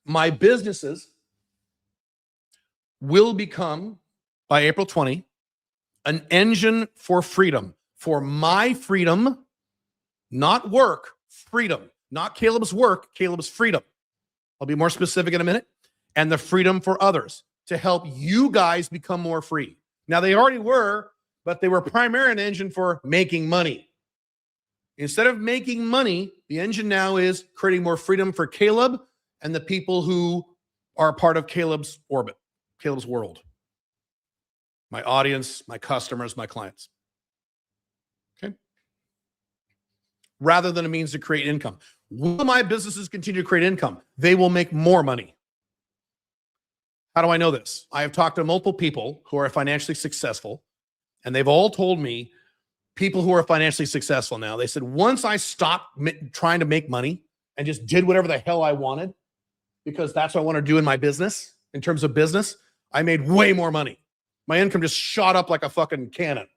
S1: my businesses will become, by April 20, an engine for freedom, for my freedom, not work, freedom, not Caleb's work, Caleb's freedom. I'll be more specific in a minute. And the freedom for others to help you guys become more free. Now, they already were, but they were primarily an engine for making money. Instead of making money, the engine now is creating more freedom for Caleb and the people who are part of Caleb's orbit, Caleb's world. My audience, my customers, my clients. Okay? Rather than a means to create income. Will my businesses continue to create income? They will make more money. How do I know this? I have talked to multiple people who are financially successful, and they've all told me, people who are financially successful now, they said, once I stopped trying to make money and just did whatever the hell I wanted, because that's what I want to do in my business, in terms of business, I made way more money. My income just shot up like a fucking cannon.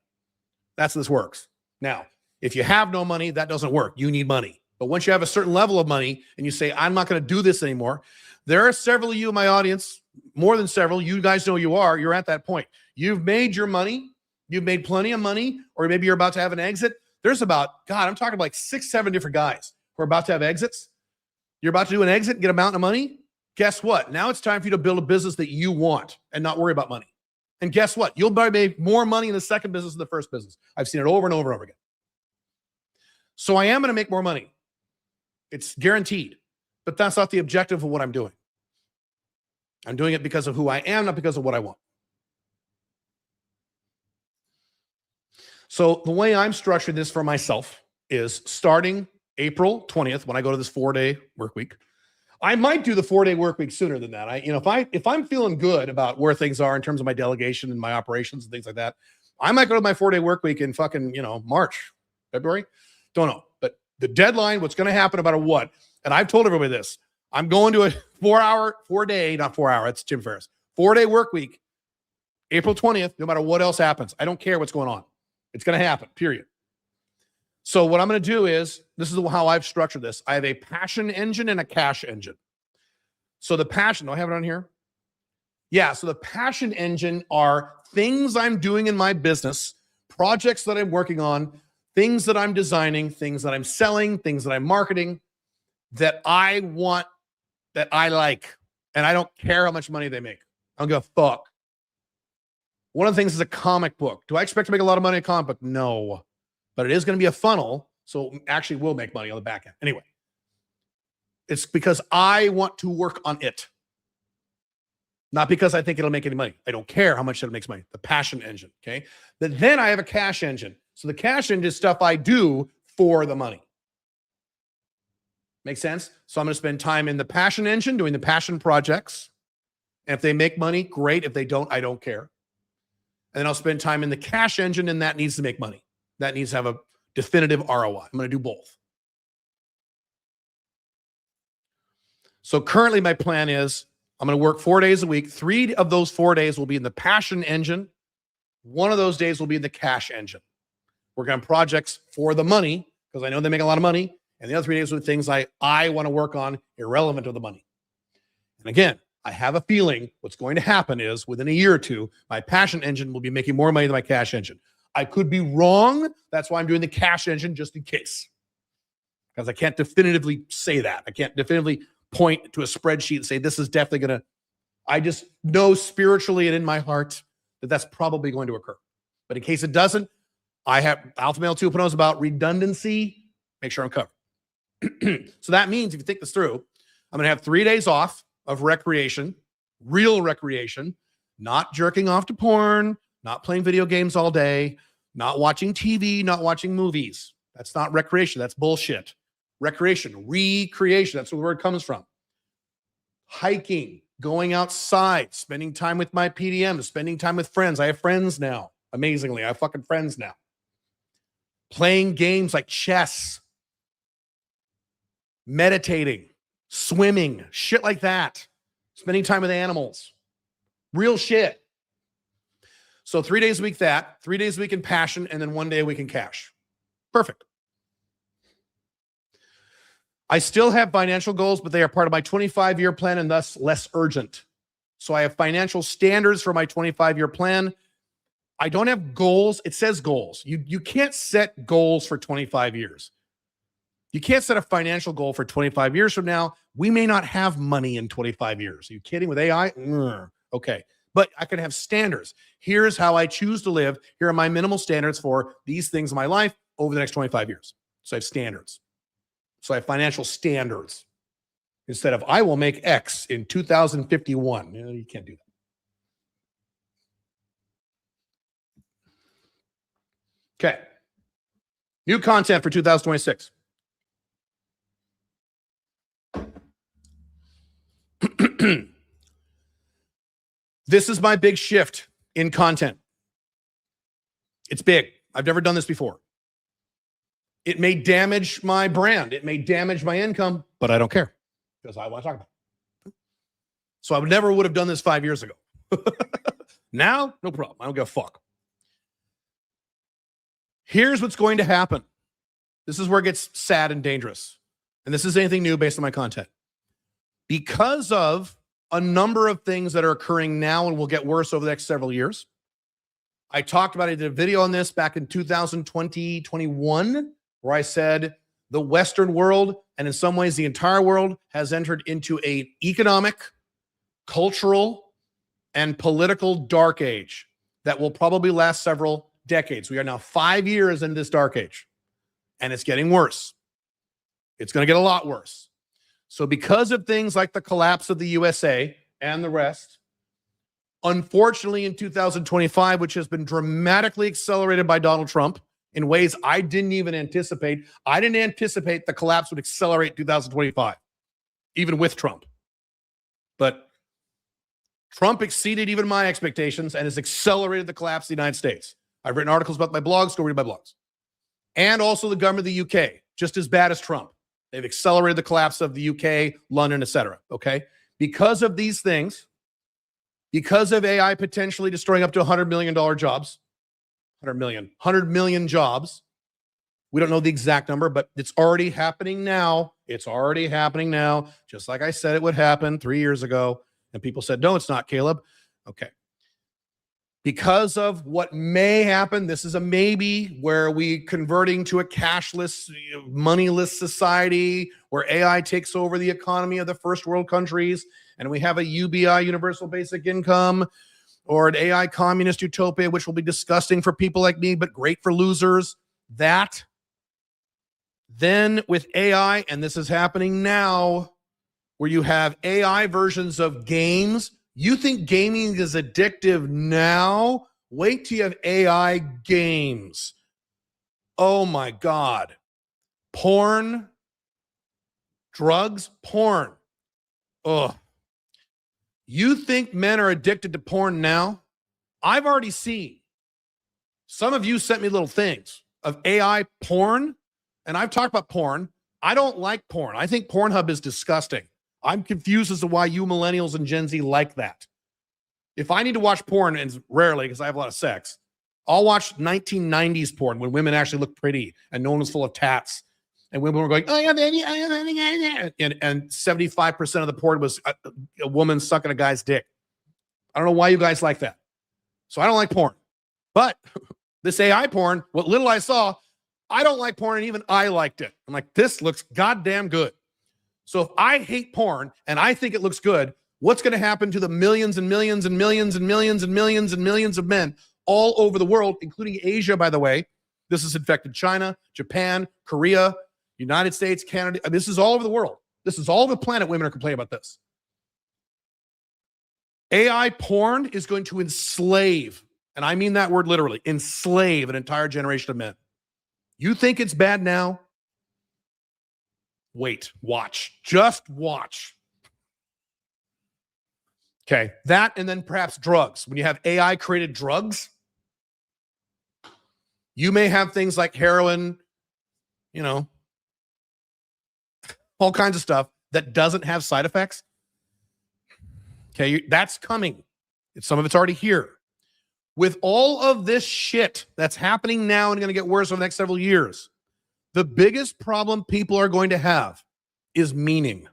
S1: That's how this works. Now, if you have no money, that doesn't work. You need money. But once you have a certain level of money and you say, I'm not going to do this anymore, there are several of you in my audience, more than several, you guys know you are, you're at that point. You've made your money. You've made plenty of money, or maybe you're about to have an exit. There's about, God, I'm talking like 6, 7 different guys who are about to have exits. You're about to do an exit, get a mountain of money. Guess what? Now it's time for you to build a business that you want and not worry about money. And guess what? You'll make more money in the second business than the first business. I've seen it over and over and over again. So I am going to make more money. It's guaranteed. But that's not the objective of what I'm doing. I'm doing it because of who I am, not because of what I want. So the way I'm structuring this for myself is starting April 20th, when I go to this 4-day work week. I might do the 4-day work week sooner than that. If I'm feeling good about where things are in terms of my delegation and my operations and things like that, I might go to my 4-day work week in fucking, March, February. Don't know. But the deadline, what's going to happen about a what? And I've told everybody this. I'm going to a 4-day, not 4 hour. It's Jim Ferriss. 4-day work week, April 20th, no matter what else happens. I don't care what's going on. It's going to happen, period. So what I'm going to do is, this is how I've structured this. I have a passion engine and a cash engine. So the passion, do I have it on here? Yeah, so the passion engine are things I'm doing in my business, projects that I'm working on, things that I'm designing, things that I'm selling, things that I'm marketing, that I want, that I like. And I don't care how much money they make. I don't give a fuck. One of the things is a comic book. Do I expect to make a lot of money in a comic book? No. But it is going to be a funnel, so actually will make money on the back end. Anyway, it's because I want to work on it. Not because I think it'll make any money. I don't care how much it makes money. The passion engine, okay? But then I have a cash engine. So the cash engine is stuff I do for the money. Make sense? So I'm going to spend time in the passion engine doing the passion projects. And if they make money, great. If they don't, I don't care. And then I'll spend time in the cash engine, and that needs to make money. That needs to have a definitive ROI. I'm going to do both. So currently my plan is I'm going to work 4 days a week. 3 of those 4 days will be in the passion engine. 1 of those days will be in the cash engine. Working on projects for the money, because I know they make a lot of money. And the other 3 days are things I want to work on irrelevant of the money. And again, I have a feeling what's going to happen is within a year or two, my passion engine will be making more money than my cash engine. I could be wrong. That's why I'm doing the cash engine just in case. Because I can't definitively say that. I can't definitively point to a spreadsheet and say, this is definitely going to, I just know spiritually and in my heart that that's probably going to occur. But in case it doesn't, I have Alpha Male 2.0 is about redundancy. Make sure I'm covered. So that means if you think this through, I'm going to have 3 days off of recreation, real recreation, not jerking off to porn, not playing video games all day, not watching TV, not watching movies. That's not recreation. That's bullshit. Recreation, recreation. That's where the word comes from. Hiking, going outside, spending time with my PDM, spending time with friends. I have friends now. Amazingly, I have fucking friends now. Playing games like chess, meditating, swimming, shit like that. Spending time with animals. Real shit. So 3 days a week 3 days a week in passion, and then 1 day a week in cash. Perfect. I still have financial goals, but they are part of my 25-year plan and thus less urgent. So I have financial standards for my 25-year plan. I don't have goals. It says goals. You can't set goals for 25 years. You can't set a financial goal for 25 years from now. We may not have money in 25 years. Are you kidding? With AI? Okay. But I can have standards. Here's how I choose to live. Here are my minimal standards for these things in my life over the next 25 years. So I have standards. So I have financial standards. Instead of, I will make X in 2051. You can't do that. Okay. New content for 2026. This is my big shift in content. It's big. I've never done this before. It may damage my brand. It may damage my income, but I don't care because I want to talk about it. So I never would have done this 5 years ago. Now, no problem. I don't give a fuck. Here's what's going to happen. This is where it gets sad and dangerous. And this isn't anything new based on my content. Because of a number of things that are occurring now and will get worse over the next several years. I talked about it, I did a video on this back in 2020, 21, where I said the Western world, and in some ways the entire world, has entered into an economic, cultural, and political dark age that will probably last several decades. We are now 5 years into this dark age, and it's getting worse. It's going to get a lot worse. So because of things like the collapse of the USA and the rest, unfortunately in 2025, which has been dramatically accelerated by Donald Trump in ways I didn't even anticipate. I didn't anticipate the collapse would accelerate 2025, even with Trump. But Trump exceeded even my expectations and has accelerated the collapse of the United States. I've written articles about my blogs, go read my blogs. And also the government of the UK, just as bad as Trump. They've accelerated the collapse of the UK, London, etc. Okay? Because of these things, because of AI potentially destroying up to $100 million jobs, 100 million jobs. We don't know the exact number, but it's already happening now. It's already happening now, just like I said it would happen 3 years ago. And people said, no, it's not, Caleb. Okay. Because of what may happen, this is a maybe, where we converting to a cashless, moneyless society where AI takes over the economy of the first world countries, and we have a UBI, universal basic income, or an AI communist utopia, which will be disgusting for people like me, but great for losers. That, then with AI, and this is happening now, where you have AI versions of games. You think gaming is addictive now? Wait till you have AI games. Oh my God. Porn, drugs, porn. Ugh. You think men are addicted to porn now? I've already seen. Some of you sent me little things of AI porn, and I've talked about porn. I don't like porn. I think Pornhub is disgusting. I'm confused as to why you millennials and Gen Z like that. If I need to watch porn, and rarely because I have a lot of sex, I'll watch 1990s porn when women actually look pretty and no one was full of tats. And women were going, oh yeah, baby, oh yeah, baby. And 75% of the porn was a woman sucking a guy's dick. I don't know why you guys like that. So I don't like porn. But this AI porn, what little I saw, I don't like porn, and even I liked it. I'm like, this looks goddamn good. So if I hate porn and I think it looks good, what's going to happen to the millions and millions and millions and millions and millions and millions of men all over the world, including Asia, by the way? This has infected China, Japan, Korea, United States, Canada. This is all over the world. This is all over the planet. Women are complaining about this. AI porn is going to enslave, and I mean that word literally, enslave an entire generation of men. You think it's bad now? Wait, watch, just watch. Okay, that, and then perhaps drugs. When you have AI created drugs, you may have things like heroin, you know, all kinds of stuff that doesn't have side effects. Okay, that's coming. Some of it's already here. With all of this shit that's happening now and going to get worse over the next several years, the biggest problem people are going to have is meaning.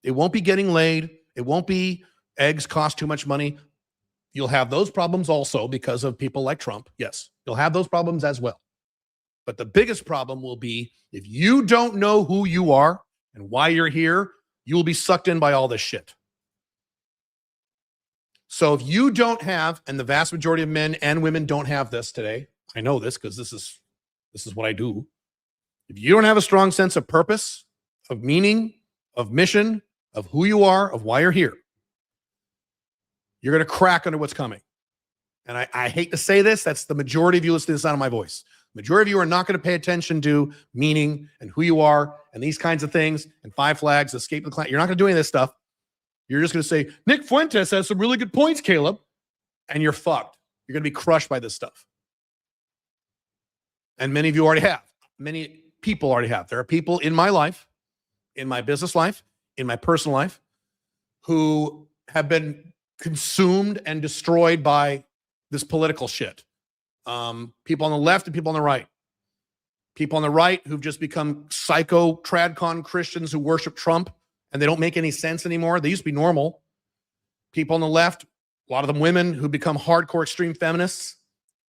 S1: It won't be getting laid. It won't be eggs cost too much money. You'll have those problems also because of people like Trump. Yes, you'll have those problems as well. But the biggest problem will be if you don't know who you are and why you're here, you will be sucked in by all this shit. So if you don't have, and the vast majority of men and women don't have this today, I know this because this is what I do. If you don't have a strong sense of purpose, of meaning, of mission, of who you are, of why you're here, you're going to crack under what's coming. And I hate to say this, that's the majority of you listening to the sound of my voice. Majority of you are not going to pay attention to meaning and who you are and these kinds of things and 5 flags, escape the client. You're not going to do any of this stuff. You're just going to say, Nick Fuentes has some really good points, Caleb. And you're fucked. You're going to be crushed by this stuff. And many of you already have. Many people already have. There are people in my life, in my business life, in my personal life, who have been consumed and destroyed by this political shit. People on the left and people on the right. People on the right who've just become psycho tradcon Christians who worship Trump and they don't make any sense anymore. They used to be normal. People on the left, a lot of them women who become hardcore extreme feminists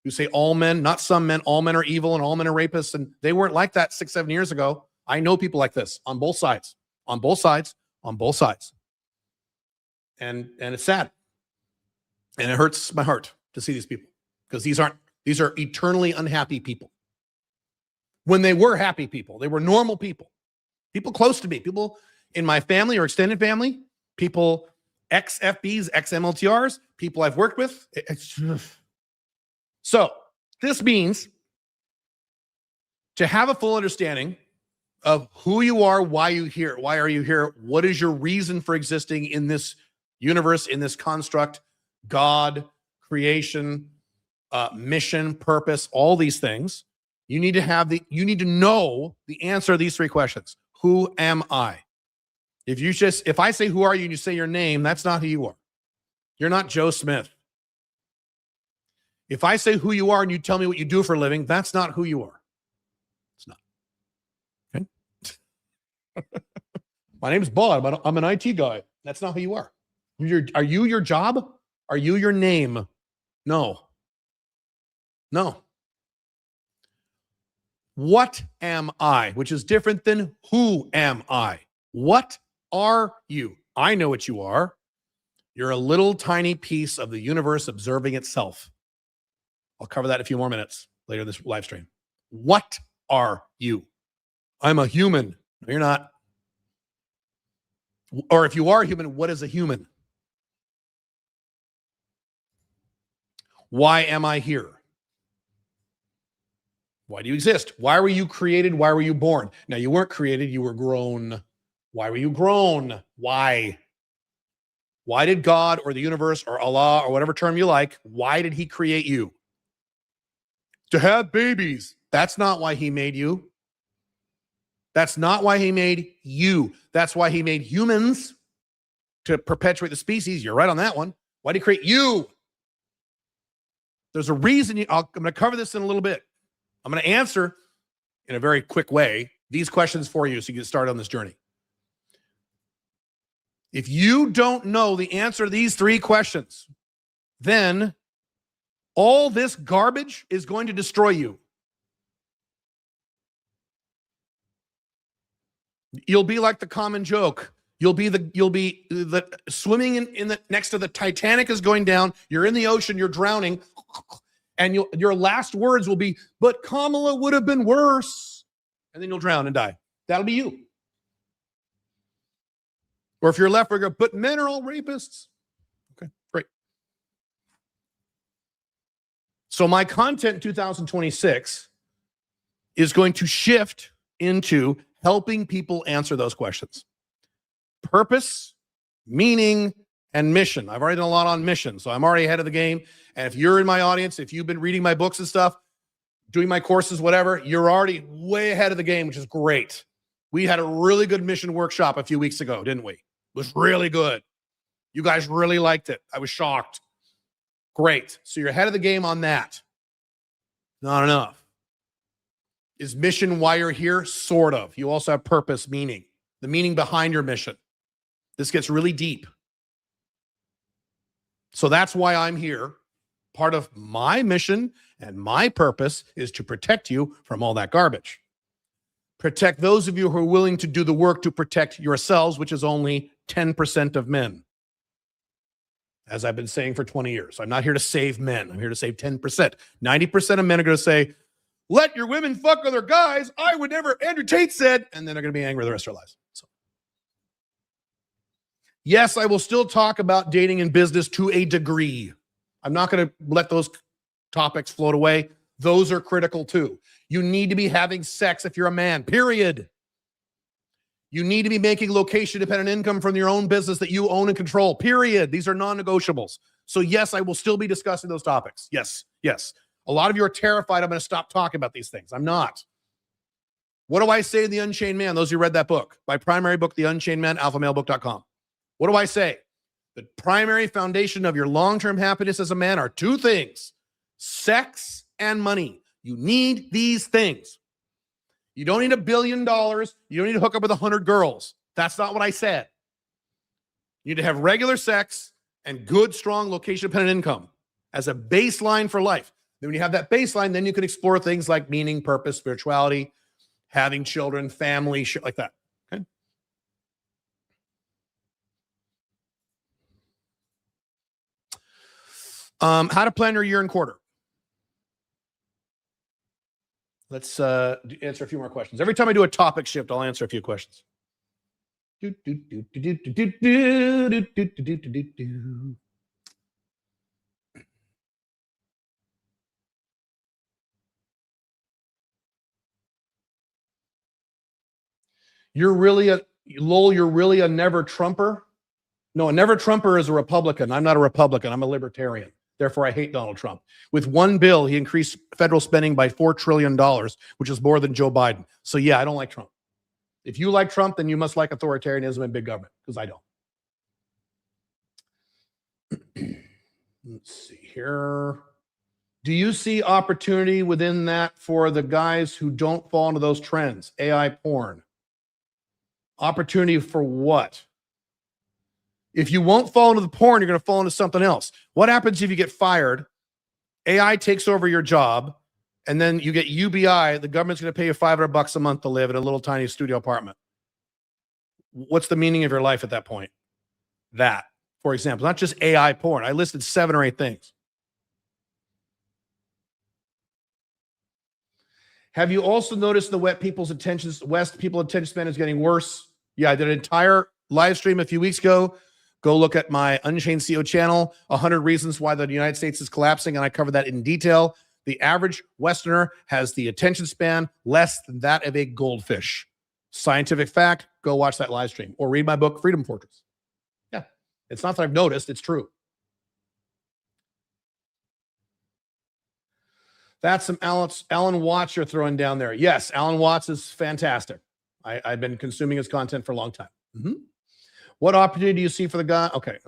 S1: who say all men, not some men, all men are evil and all men are rapists. And they weren't like that 6-7 years ago. I know people like this on both sides, on both sides, on both sides. And it's sad. And it hurts my heart to see these people because these are eternally unhappy people. When they were happy people, they were normal people close to me, people in my family or extended family, people ex-FBs, ex-MLTRs, people I've worked with. So this means to have a full understanding of who you are, why are you here, what is your reason for existing in this universe, in this construct, God, creation, mission, purpose, all these things. You need to know the answer to these 3 questions. Who am I? If I say, who are you? And you say your name, that's not who you are. You're not Joe Smith. If I say who you are and you tell me what you do for a living, that's not who you are. It's not. Okay. My name's Bob. I'm an IT guy. That's not who you are. Are you your job? Are you your name? No. What am I? Which is different than who am I? What are you? I know what you are. You're a little tiny piece of the universe observing itself. I'll cover that in a few more minutes later in this live stream. What are you? I'm a human. No, you're not. Or if you are a human, what is a human? Why am I here? Why do you exist? Why were you created? Why were you born? Now, you weren't created, you were grown. Why were you grown? Why? Why did God or the universe or Allah or whatever term you like, why did he create you? To have babies. That's not why he made you. That's not why he made you. That's why he made humans, to perpetuate the species. You're right on that one. Why did he create you? There's a reason. I'm going to cover this in a little bit. I'm going to answer in a very quick way these questions for you so you get started on this journey. If you don't know the answer to these 3 questions, then all this garbage is going to destroy you. You'll be like the common joke. You'll be the swimming in the next to the Titanic is going down. You're in the ocean. You're drowning. And your last words will be, but Kamala would have been worse. And then you'll drown and die. That'll be you. Or if you're left, we're going, but men are all rapists. Okay, great. So my content in 2026 is going to shift into helping people answer those questions. Purpose, meaning, and mission. I've already done a lot on mission, so I'm already ahead of the game. And if you're in my audience, if you've been reading my books and stuff, doing my courses, whatever, you're already way ahead of the game, which is great. We had a really good mission workshop a few weeks ago, didn't we? It was really good. You guys really liked it. I was shocked. Great. So you're ahead of the game on that. Not enough. Is mission why you're here? Sort of. You also have purpose, meaning, the meaning behind your mission. This gets really deep. So that's why I'm here. Part of my mission and my purpose is to protect you from all that garbage. Protect those of you who are willing to do the work to protect yourselves, which is only 10% of men. As I've been saying for 20 years, I'm not here to save men. I'm here to save 10%. 90% of men are going to say, let your women fuck other guys. I would never, Andrew Tate said, and then they're going to be angry the rest of their lives. So, yes, I will still talk about dating and business to a degree. I'm not going to let those topics float away. Those are critical too. You need to be having sex if you're a man, period. You need to be making location-dependent income from your own business that you own and control, period. These are non-negotiables. So yes, I will still be discussing those topics. Yes, yes. A lot of you are terrified I'm going to stop talking about these things. I'm not. What do I say in The Unchained Man? Those who read that book, my primary book, The Unchained Man, alphamalebook.com. What do I say? The primary foundation of your long-term happiness as a man are two things: sex and money. You need these things. You don't need $1 billion. You don't need to hook up with 100 girls. That's not what I said. You need to have regular sex and good, strong location-dependent income as a baseline for life. Then when you have that baseline, then you can explore things like meaning, purpose, spirituality, having children, family, shit like that. Okay. How to plan your year and quarter. Let's answer a few more questions. Every time I do a topic shift, I'll answer a few questions. You're really a never Trumper? No, a never Trumper is a Republican. I'm not a Republican. I'm a libertarian. Therefore, I hate Donald Trump. With one bill, he increased federal spending by $4 trillion, which is more than Joe Biden. So yeah, I don't like Trump. If you like Trump, then you must like authoritarianism and big government, because I don't. Let's see here. Do you see opportunity within that for the guys who don't fall into those trends? AI porn. Opportunity for what? If you won't fall into the porn, you're going to fall into something else. What happens if you get fired? AI takes over your job, and then you get UBI. The government's going to pay you $500 a month to live in a little tiny studio apartment. What's the meaning of your life at that point? That, for example, not just AI porn. I listed 7 or 8 things. Have you also noticed the West people's attention span is getting worse? Yeah, I did an entire live stream a few weeks ago. Go look at my Unchained CEO channel, 100 reasons why the United States is collapsing, and I cover that in detail. The average Westerner has the attention span less than that of a goldfish. Scientific fact, go watch that live stream or read my book, Freedom Fortress. Yeah, it's not that I've noticed, it's true. That's some Alan Watts you're throwing down there. Yes, Alan Watts is fantastic. I've been consuming his content for a long time. Mm-hmm. What opportunity do you see for the guy? Okay.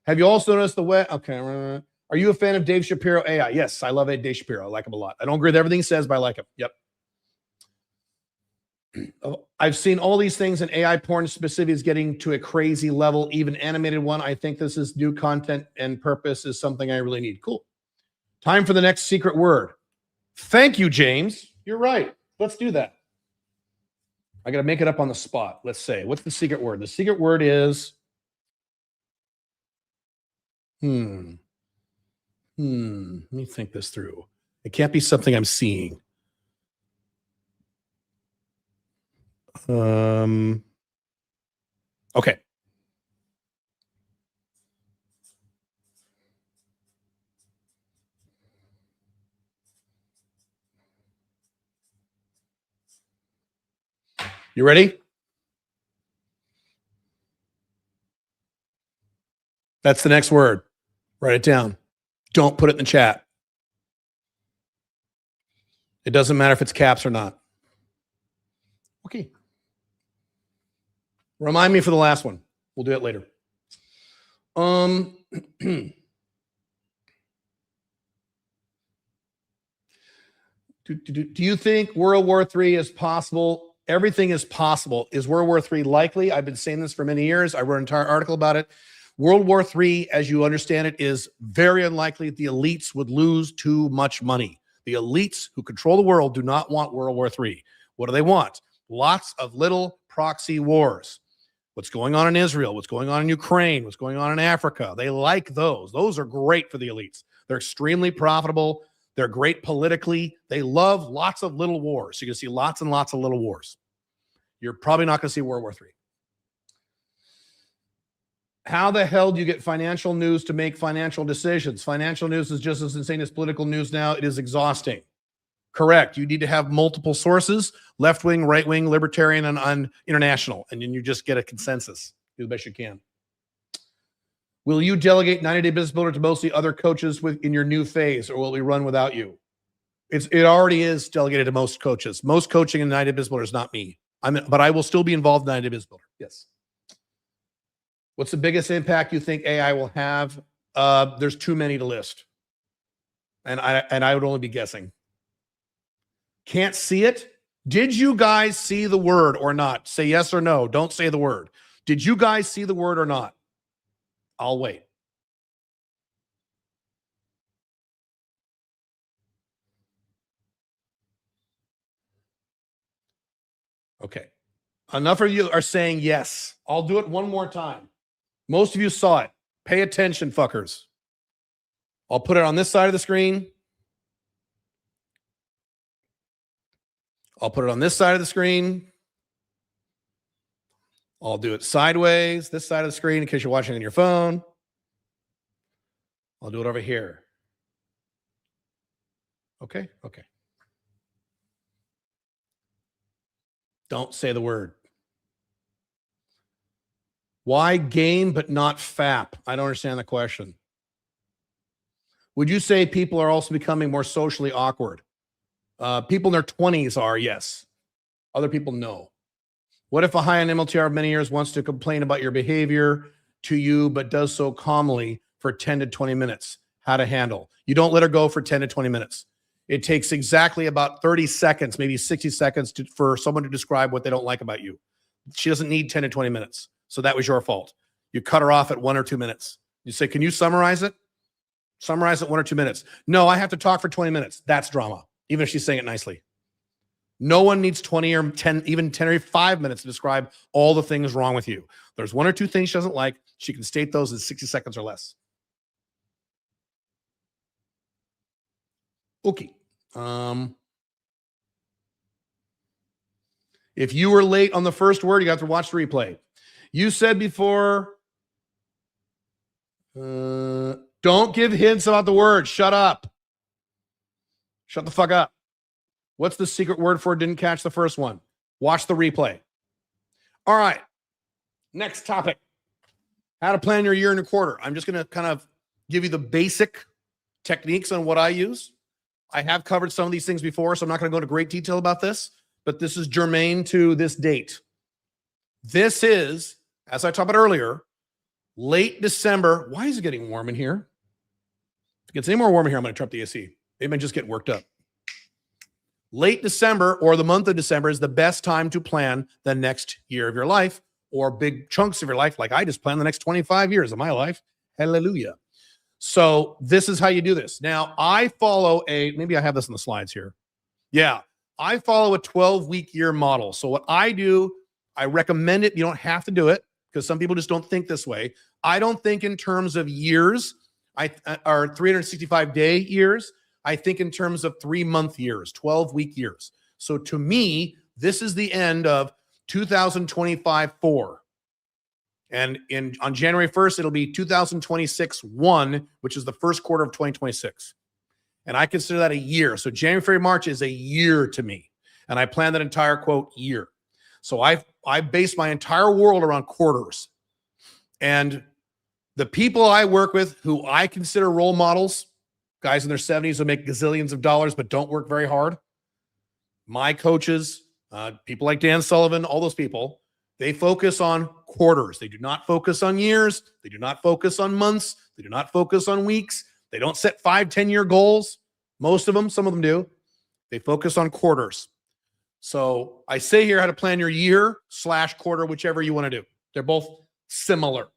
S1: Have you also noticed the way? Okay. Are you a fan of Dave Shapiro AI? Yes, I love Dave Shapiro. I like him a lot. I don't agree with everything he says, but I like him. Yep. I've seen all these things, and AI porn specifically is getting to a crazy level, even animated one. I think this is new content, and purpose is something I really need. Cool. Time for the next secret word. Thank you, James. You're right. Let's do that. I got to make it up on the spot. Let's say, what's the secret word? The secret word is, let me think this through. It can't be something I'm seeing. Okay. You ready? That's the next word. Write it down. Don't put it in the chat. It doesn't matter if it's caps or not. Okay. Remind me for the last one. We'll do it later. Do you think World War III is possible? Everything is possible. Is World War III likely? I've been saying this for many years. I wrote an entire article about it. World War III, as you understand it, is very unlikely. The elites would lose too much money. The elites who control the world do not want World War III. What do they want? Lots of little proxy wars. What's going on in Israel, what's going on in Ukraine, what's going on in Africa. They like those. Those are great for the elites. They're extremely profitable. They're great politically. They love lots of little wars. So you're going to see lots and lots of little wars. You're probably not going to see World War III. How the hell do you get financial news to make financial decisions? Financial news is just as insane as political news now. It is exhausting. Correct. You need to have multiple sources, left-wing, right-wing, libertarian, and international, and then you just get a consensus. Do the best you can. Will you delegate 90-Day Business Builder to mostly other coaches in your new phase, or will we run without you? It already is delegated to most coaches. Most coaching in 90-Day Business Builder is not me. But I will still be involved in 90-Day Business Builder. Yes. What's the biggest impact you think AI will have? There's too many to list. And I would only be guessing. Can't see it? Did you guys see the word or not? Say yes or no. Don't say the word. Did you guys see the word or not? I'll wait. Okay. Enough of you are saying yes. I'll do it one more time. Most of you saw it. Pay attention, fuckers. I'll put it on this side of the screen. I'll put it on this side of the screen. I'll do it sideways, this side of the screen, in case you're watching on your phone. I'll do it over here. Okay, okay. Don't say the word. Why game but not FAP? I don't understand the question. Would you say people are also becoming more socially awkward? People in their 20s are, yes. Other people, no. What if a high-end MLTR of many years wants to complain about your behavior to you, but does so calmly for 10 to 20 minutes? How to handle? You don't let her go for 10 to 20 minutes. It takes exactly about 30 seconds, maybe 60 seconds for someone to describe what they don't like about you. She doesn't need 10 to 20 minutes. So that was your fault. You cut her off at 1 or 2 minutes. You say, can you summarize it? Summarize it 1 or 2 minutes. No, I have to talk for 20 minutes. That's drama, even if she's saying it nicely. No one needs 20 or 10, even 10 or 5 minutes to describe all the things wrong with you. There's 1 or 2 things she doesn't like. She can state those in 60 seconds or less. Okay. If you were late on the first word, you have to watch the replay. You said before, don't give hints about the word. Shut up. Shut the fuck up. What's the secret word for didn't catch the first one? Watch the replay. All right. Next topic. How to plan your year and a quarter. I'm just going to kind of give you the basic techniques on what I use. I have covered some of these things before, so I'm not going to go into great detail about this, but this is germane to this date. This is, as I talked about earlier, late December. Why is it getting warm in here? If it gets any more warm in here, I'm going to turn up the AC. Maybe I just get worked up. Late December or the month of December is the best time to plan the next year of your life or big chunks of your life, like I just planned the next 25 years of my life. Hallelujah. So this is how you do this. Now, I follow maybe I have this in the slides here. Yeah, I follow a 12-week year model. So what I do, I recommend it. You don't have to do it because some people just don't think this way. I don't think in terms of years, or 365-day years. I think in terms of 3-month years, 12-week years. So to me, this is the end of 2025-4. And on January 1st, it'll be 2026-1, which is the first quarter of 2026. And I consider that a year. So January, February, March is a year to me. And I plan that entire, quote, year. So I base my entire world around quarters. And the people I work with who I consider role models, guys in their 70s who make gazillions of dollars but don't work very hard, my coaches, people like Dan Sullivan, all those people, they focus on quarters. They do not focus on years. They do not focus on months. They do not focus on weeks. They don't set 5, 10-year goals. Most of them, some of them do. They focus on quarters. So I say here how to plan your year/quarter, whichever you want to do. They're both similar.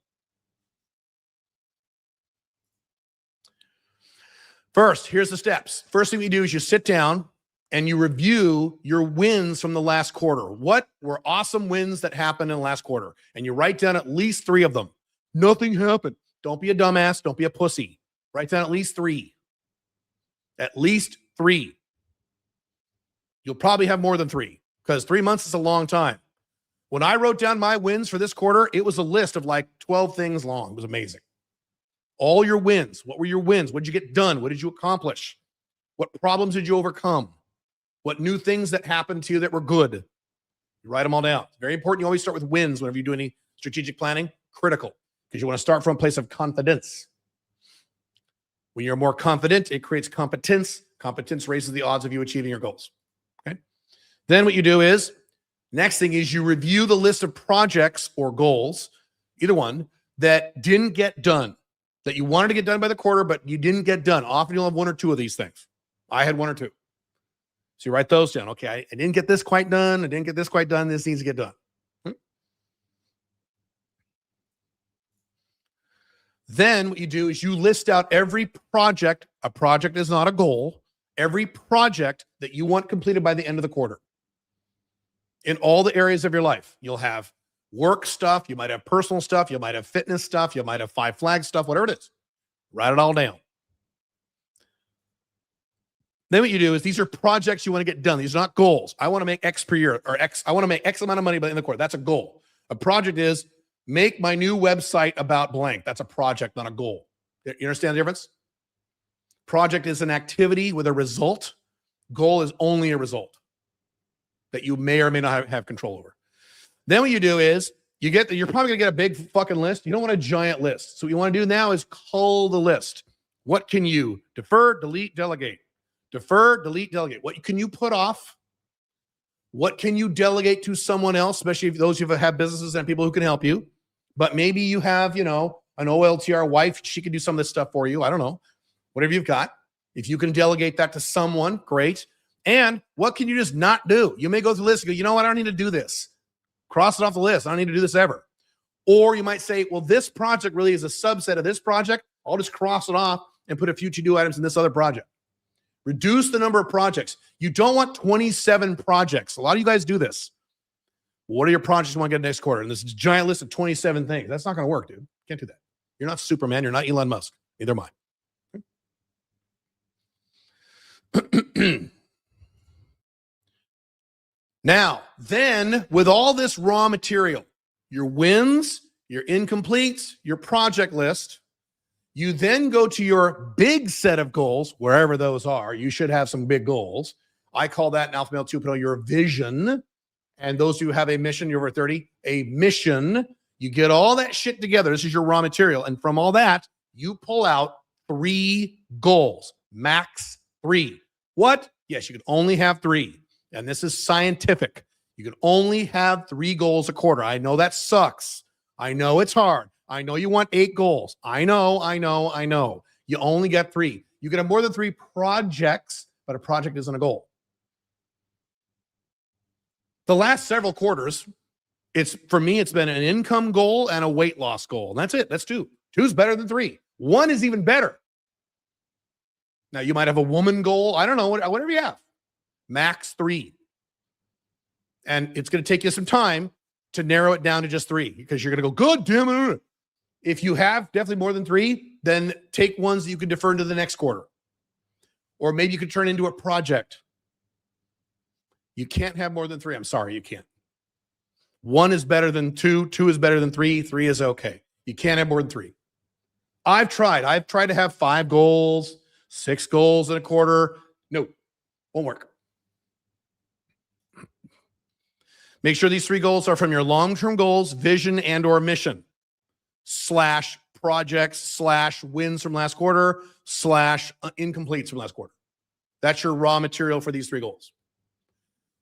S1: First, here's the steps. First thing you do is you sit down and you review your wins from the last quarter. What were awesome wins that happened in the last quarter? And you write down at least 3 of them. Nothing happened. Don't be a dumbass. Don't be a pussy. Write down at least 3. At least 3. You'll probably have more than 3 because 3 months is a long time. When I wrote down my wins for this quarter, it was a list of like 12 things long. It was amazing. All your wins. What were your wins? What did you get done? What did you accomplish? What problems did you overcome? What new things that happened to you that were good? You write them all down. It's very important. You always start with wins whenever you do any strategic planning. Critical, because you want to start from a place of confidence. When you're more confident, it creates competence. Competence raises the odds of you achieving your goals. Okay. Then what you do is, next thing is you review the list of projects or goals, either one, that didn't get done, that you wanted to get done by the quarter, but you didn't get done. Often you'll have 1 or 2 of these things. I had 1 or 2. So you write those down. Okay, I didn't get this quite done. I didn't get this quite done. This needs to get done. Then what you do is you list out every project. A project is not a goal. Every project that you want completed by the end of the quarter. In all the areas of your life, you'll have work stuff. You might have personal stuff. You might have fitness stuff. You might have 5 flag stuff, whatever it is. Write it all down. Then what you do is these are projects you want to get done. These are not goals. I want to make X per year or X. I want to make X amount of money by the end of the quarter. That's a goal. A project is make my new website about blank. That's a project, not a goal. You understand the difference? Project is an activity with a result. Goal is only a result that you may or may not have control over. Then what you do is you're probably going to get a big fucking list. You don't want a giant list. So what you want to do now is cull the list. What can you defer, delete, delegate? Defer, delete, delegate. What can you put off? What can you delegate to someone else, especially if those of you have businesses and people who can help you? But maybe you have, an OLTR wife. She can do some of this stuff for you. I don't know. Whatever you've got. If you can delegate that to someone, great. And what can you just not do? You may go through the list and go, you know what? I don't need to do this. Cross it off the list. I don't need to do this ever. Or you might say, well, this project really is a subset of this project. I'll just cross it off and put a few to-do items in this other project. Reduce the number of projects. You don't want 27 projects. A lot of you guys do this. What are your projects you want to get next quarter? And this giant list of 27 things. That's not going to work, dude. Can't do that. You're not Superman. You're not Elon Musk. Neither am I. Now, then, with all this raw material, your wins, your incompletes, your project list, you then go to your big set of goals, wherever those are. You should have some big goals. I call that in Alpha Male 2.0 your vision. And those who have a mission, you're over 30, a mission. You get all that shit together. This is your raw material. And from all that, you pull out 3 goals, max 3. What? Yes, you can only have 3. And this is scientific. You can only have 3 goals a quarter. I know that sucks. I know it's hard. I know you want 8 goals. I know. You only get 3. You can have more than 3 projects, but a project isn't a goal. The last several quarters, for me, it's been an income goal and a weight loss goal. And that's it. That's 2. 2 is better than 3. 1 is even better. Now, you might have a woman goal. I don't know, whatever you have. Max 3. And it's going to take you some time to narrow it down to just 3 because you're going to go, good damn it. If you have definitely more than 3, then take ones that you can defer into the next quarter. Or maybe you could turn into a project. You can't have more than 3. I'm sorry, you can't. 1 is better than 2. 2 is better than 3. 3 is okay. You can't have more than 3. I've tried to have 5 goals, 6 goals in a quarter. No, won't work. Make sure these 3 goals are from your long-term goals, vision, and or mission, / projects, / wins from last quarter, / incompletes from last quarter. That's your raw material for these 3 goals.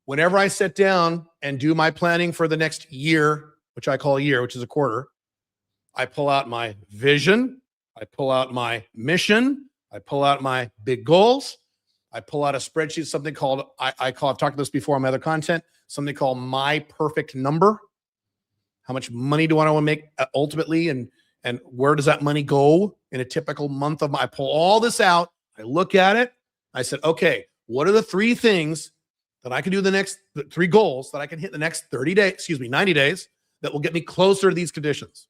S1: Whenever I sit down and do my planning for the next year, which I call a year, which is a quarter, I pull out my vision, I pull out my mission, I pull out my big goals, I pull out a spreadsheet, something called, I've talked about this before on my other content, something called my perfect number. How much money do I want to make ultimately? And where does that money go in a typical month of I pull all this out. I look at it. I said, okay, what are the 3 things that I can do the 3 goals that I can hit the next 90 days that will get me closer to these conditions?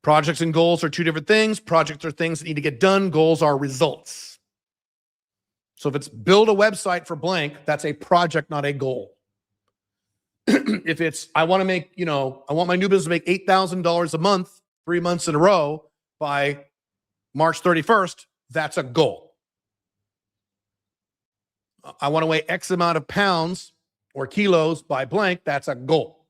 S1: Projects and goals are 2 different things. Projects are things that need to get done. Goals are results. So if it's build a website for blank, that's a project, not a goal. If it's, I want to make, I want my new business to make $8,000 a month, 3 months in a row by March 31st, that's a goal. I want to weigh X amount of pounds or kilos by blank, that's a goal.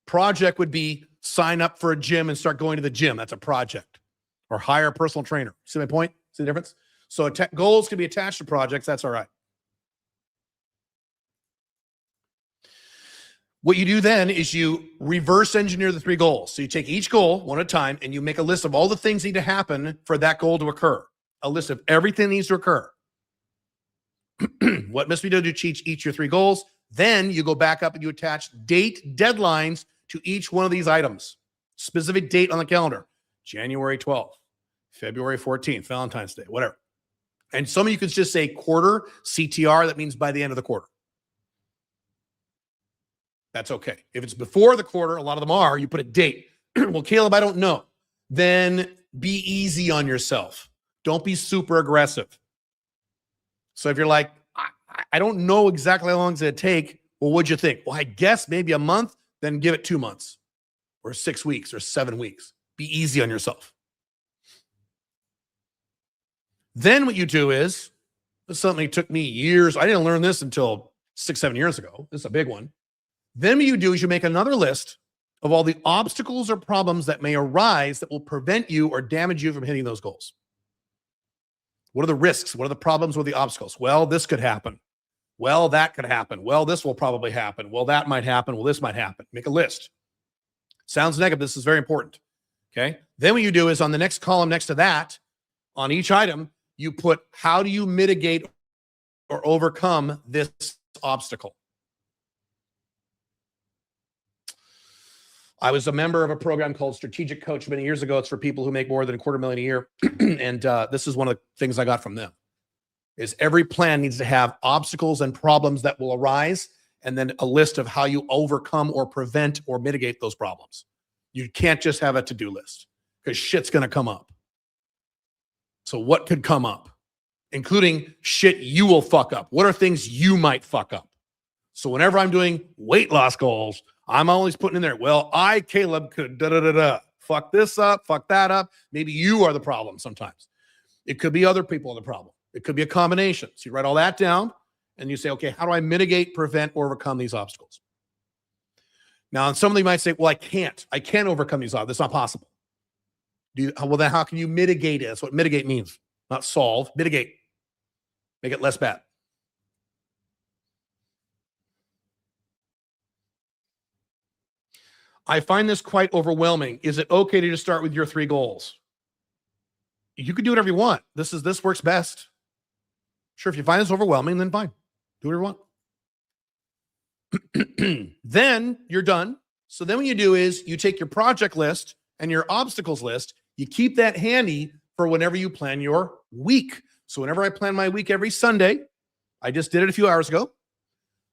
S1: Project would be sign up for a gym and start going to the gym. That's a project. Or hire a personal trainer. See my point? See the difference? So goals can be attached to projects. That's all right. What you do then is you reverse engineer the 3 goals. So you take each goal one at a time and you make a list of all the things that need to happen for that goal to occur. A list of everything that needs to occur. What must we do to achieve each of your 3 goals? Then you go back up and you attach deadlines to each one of these items. Specific date on the calendar. January 12th, February 14th, Valentine's Day, whatever. And some of you could just say quarter, CTR, that means by the end of the quarter. That's okay. If it's before the quarter, a lot of them are, you put a date. Well, Caleb, I don't know. Then be easy on yourself. Don't be super aggressive. So if you're like, I don't know exactly how long it's going to take, well, what'd you think? Well, I guess maybe a month, then give it 2 months or 6 weeks or 7 weeks. Be easy on yourself. Then what you do is, this is something that took me years. I didn't learn this until 6-7 years ago. This is a big one. Then what you do is you make another list of all the obstacles or problems that may arise that will prevent you or damage you from hitting those goals. What are the risks? What are the problems? What are the obstacles? Well, this could happen. Well, that could happen. Well, this will probably happen. Well, that might happen. Well, this might happen. Make a list. Sounds negative. This is very important. Okay. Then what you do is on the next column next to that, on each item, you put how do you mitigate or overcome this obstacle? I was a member of a program called Strategic Coach many years ago. It's for people who make more than $250,000 a year. And this is one of the things I got from them. Is every plan needs to have obstacles and problems that will arise, and then a list of how you overcome or prevent or mitigate those problems. You can't just have a to-do list because shit's going to come up. So what could come up? Including shit you will fuck up. What are things you might fuck up? So whenever I'm doing weight loss goals, I'm always putting in there, well, Caleb, could da-da-da-da. Fuck this up, fuck that up. Maybe you are the problem sometimes. It could be other people are the problem. It could be a combination. So you write all that down and you say, okay, how do I mitigate, prevent, or overcome these obstacles? Now, and somebody might say, well, I can't overcome these obstacles. That's not possible. Well, then how can you mitigate it? That's what mitigate means. Not solve, mitigate. Make it less bad. I find this quite overwhelming. Is it okay to just start with your 3 goals? You can do whatever you want. This works best. Sure, if you find this overwhelming, then fine. Do whatever you want. Then you're done. So then what you do is you take your project list and your obstacles list. You keep that handy for whenever you plan your week. So whenever I plan my week every Sunday, I just did it a few hours ago.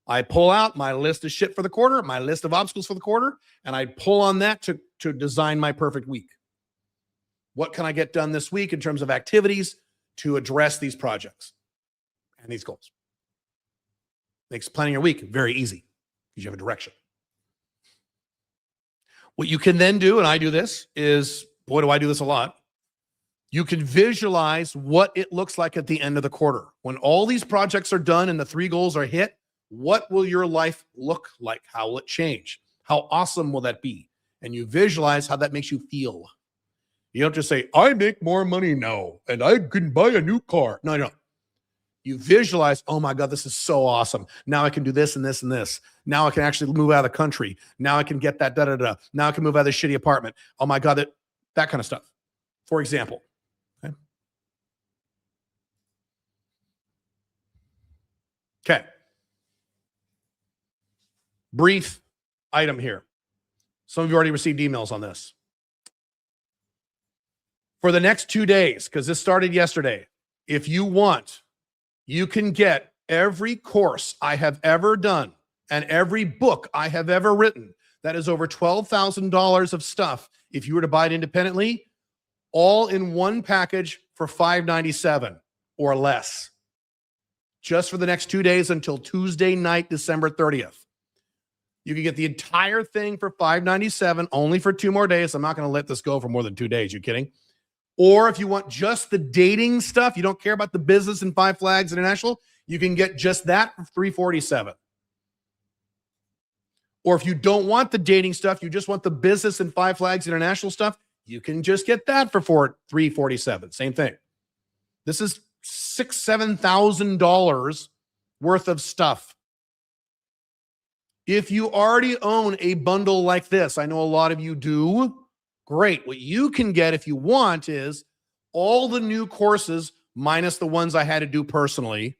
S1: I pull out my list of shit for the quarter, my list of obstacles for the quarter, and I pull on that to design my perfect week. What can I get done this week in terms of activities to address these projects and these goals? Makes planning your week very easy because you have a direction. What you can then do, and I do this, is, boy, do I do this a lot. You can visualize what it looks like at the end of the quarter. When all these projects are done and the 3 goals are hit, what will your life look like? How will it change? How awesome will that be? And you visualize how that makes you feel. You don't just say, I make more money now and I can buy a new car. No, I don't. You visualize, oh my God, this is so awesome. Now I can do this and this and this. Now I can actually move out of the country. Now I can get that da-da-da. Now I can move out of this shitty apartment. Oh my God, that kind of stuff, for example. Okay. Brief item here. Some of you already received emails on this. For the next 2 days, because this started yesterday, if you want, you can get every course I have ever done and every book I have ever written. That is over $12,000 of stuff. If you were to buy it independently, all in one package for $597 or less. Just for the next 2 days until Tuesday night, December 30th. You can get the entire thing for $597 only for 2 more days. I'm not going to let this go for more than 2 days. You kidding? Or if you want just the dating stuff, you don't care about the business and Five Flags International, you can get just that for $347. Or if you don't want the dating stuff, you just want the business and Five Flags International stuff, you can just get that for $347. Same thing. This is $6,000-$7,000 worth of stuff. If you already own a bundle like this, I know a lot of you do. Great. What you can get if you want is all the new courses minus the ones I had to do personally.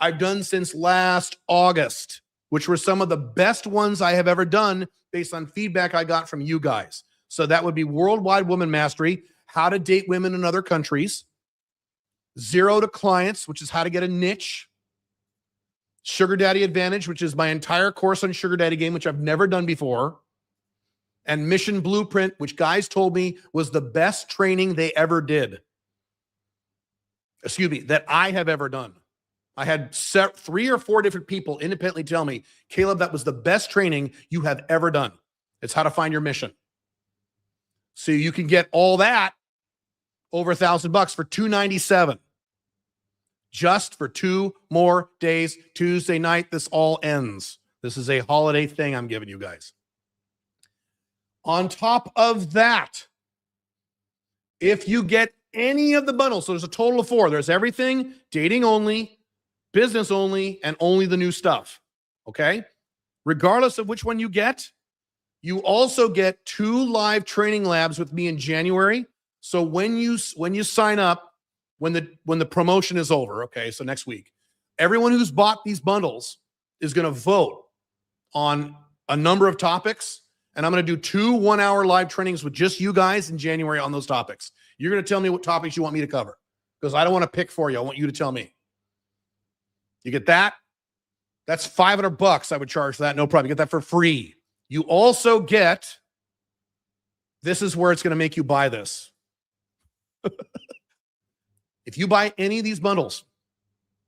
S1: I've done since last August, which were some of the best ones I have ever done based on feedback I got from you guys. So that would be Worldwide Woman Mastery, How to Date Women in Other Countries, Zero to Clients, which is how to get a niche, Sugar Daddy Advantage, which is my entire course on Sugar Daddy game, which I've never done before, and Mission Blueprint, which guys told me was the best training they ever did. Excuse me, that I have ever done. I had 3 or 4 different people independently tell me, Caleb, that was the best training you have ever done. It's how to find your mission. So you can get all that over $1,000 for $297. Just for 2 more days. Tuesday night, this all ends. This is a holiday thing I'm giving you guys. On top of that, if you get any of the bundles, so there's a total of 4. There's everything, dating only, business only, and only the new stuff. Okay? Regardless of which one you get, you also get 2 live training labs with me in January. So when you sign up, when the promotion is over, okay, so next week, everyone who's bought these bundles is going to vote on a number of topics, and I'm going to do 2 one-hour live trainings with just you guys in January on those topics. You're going to tell me what topics you want me to cover, because I don't want to pick for you. I want you to tell me. You get that? That's $500 I would charge for that. No problem. You get that for free. You also get, this is where it's going to make you buy this. If you buy any of these bundles,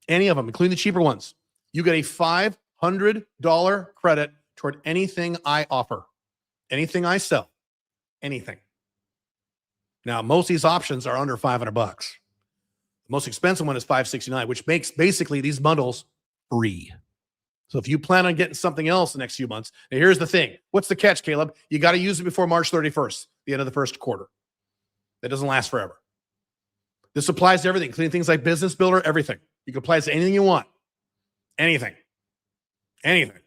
S1: any of them, including the cheaper ones, you get a $500 credit toward anything I offer, anything I sell, anything. Now, most of these options are under $500. The most expensive one is $569, which makes basically these bundles free. So if you plan on getting something else the next few months, now here's the thing. What's the catch, Caleb? You got to use it before March 31st, the end of the first quarter. That doesn't last forever. This applies to everything, including things like Business Builder, everything. You can apply it to anything you want. Anything. Anything.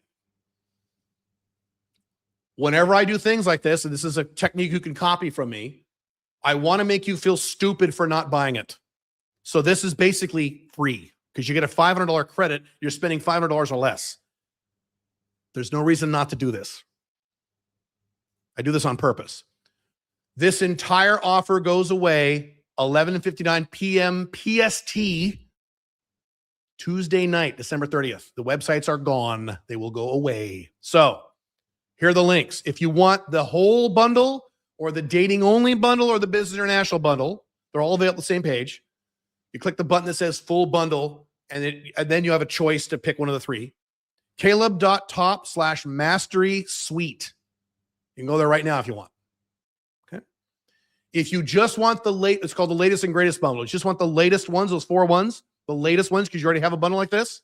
S1: Whenever I do things like this, and this is a technique you can copy from me, I want to make you feel stupid for not buying it. So this is basically free because you get a $500 credit. You're spending $500 or less. There's no reason not to do this. I do this on purpose. This entire offer goes away 11:59 p.m. PST, Tuesday night, December 30th. The websites are gone. They will go away. So here are the links. If you want the whole bundle or the dating only bundle or the business international bundle, they're all available on the same page. You click the button that says full bundle, and then you have a choice to pick one of the 3. Caleb.top/mastery suite. You can go there right now if you want. If you just want the it's called the latest and greatest bundle. You just want the latest ones, those 4 ones, the latest ones, because you already have a bundle like this.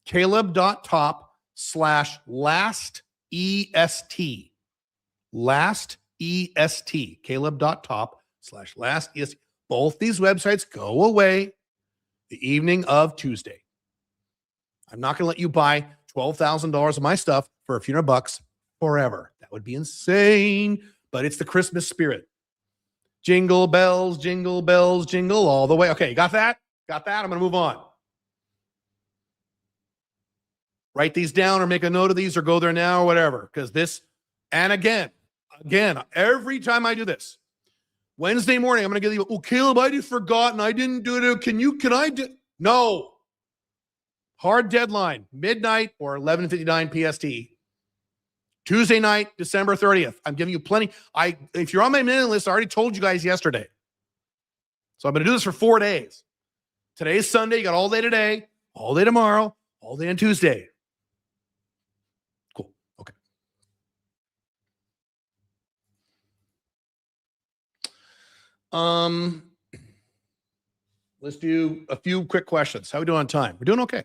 S1: Caleb.top/last EST. Last EST. Caleb.top/last EST. Both these websites go away. the evening of Tuesday. I'm not going to let you buy $12,000 of my stuff for a few $100 forever. That would be insane, but it's the Christmas spirit. Jingle bells, jingle all the way. Okay, you got that? Got that? I'm going to move on. Write these down or make a note of these or go there now or whatever. Because this, and again, every time I do this, Wednesday morning, I'm going to give you, oh, Caleb, I just forgot and I didn't do it. Can I do? No. Hard deadline, midnight or 11:59 PST. Tuesday night, December 30th. I'm giving you plenty. If you're on my mailing list, I already told you guys yesterday. So I'm going to do this for 4 days. Today's Sunday. You got all day today, all day tomorrow, all day on Tuesday. Cool. Okay. Let's do a few quick questions. How are we doing on time? We're doing okay.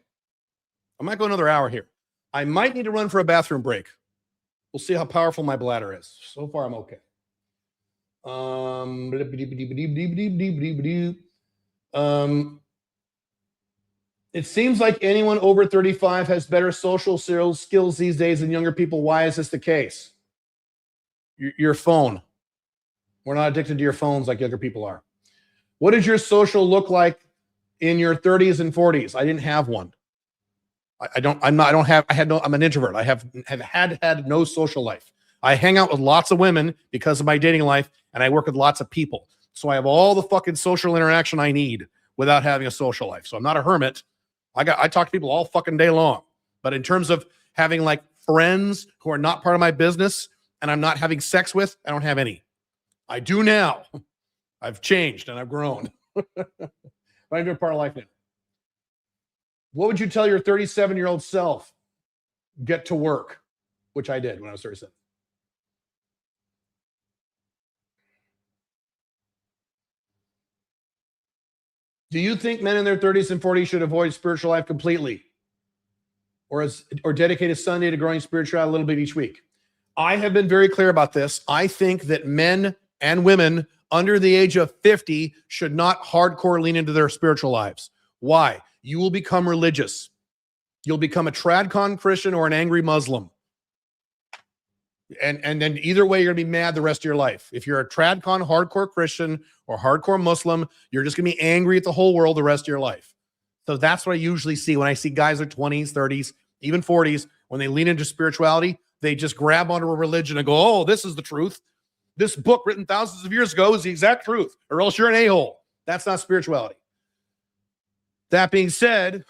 S1: I might go another hour here. I might need to run for a bathroom break. We'll see how powerful my bladder is. So far, I'm okay. It seems like anyone over 35 has better social skills these days than younger people. Why is this the case? Your phone. We're not addicted to your phones like younger people are. What did your social look like in your 30s and 40s? I didn't have one. I'm an introvert. I have had no social life. I hang out with lots of women because of my dating life, and I work with lots of people. So I have all the fucking social interaction I need without having a social life. So I'm not a hermit. I talk to people all fucking day long. But in terms of having like friends who are not part of my business and I'm not having sex with, I don't have any. I do now. I've changed and I've grown. I'm doing part of life now. What would you tell your 37-year-old self? Get to work, which I did when I was 37. Do you think men in their 30s and 40s should avoid spiritual life completely? Or dedicate a Sunday to growing spirituality a little bit each week? I have been very clear about this. I think that men and women under the age of 50 should not hardcore lean into their spiritual lives. Why? You will become religious. You'll become a tradcon Christian or an angry Muslim. And then either way, you're going to be mad the rest of your life. If you're a tradcon hardcore Christian or hardcore Muslim, you're just going to be angry at the whole world the rest of your life. So that's what I usually see when I see guys in their 20s, 30s, even 40s, when they lean into spirituality, they just grab onto a religion and go, oh, this is the truth. This book written thousands of years ago is the exact truth, or else you're an a-hole. That's not spirituality. That being said,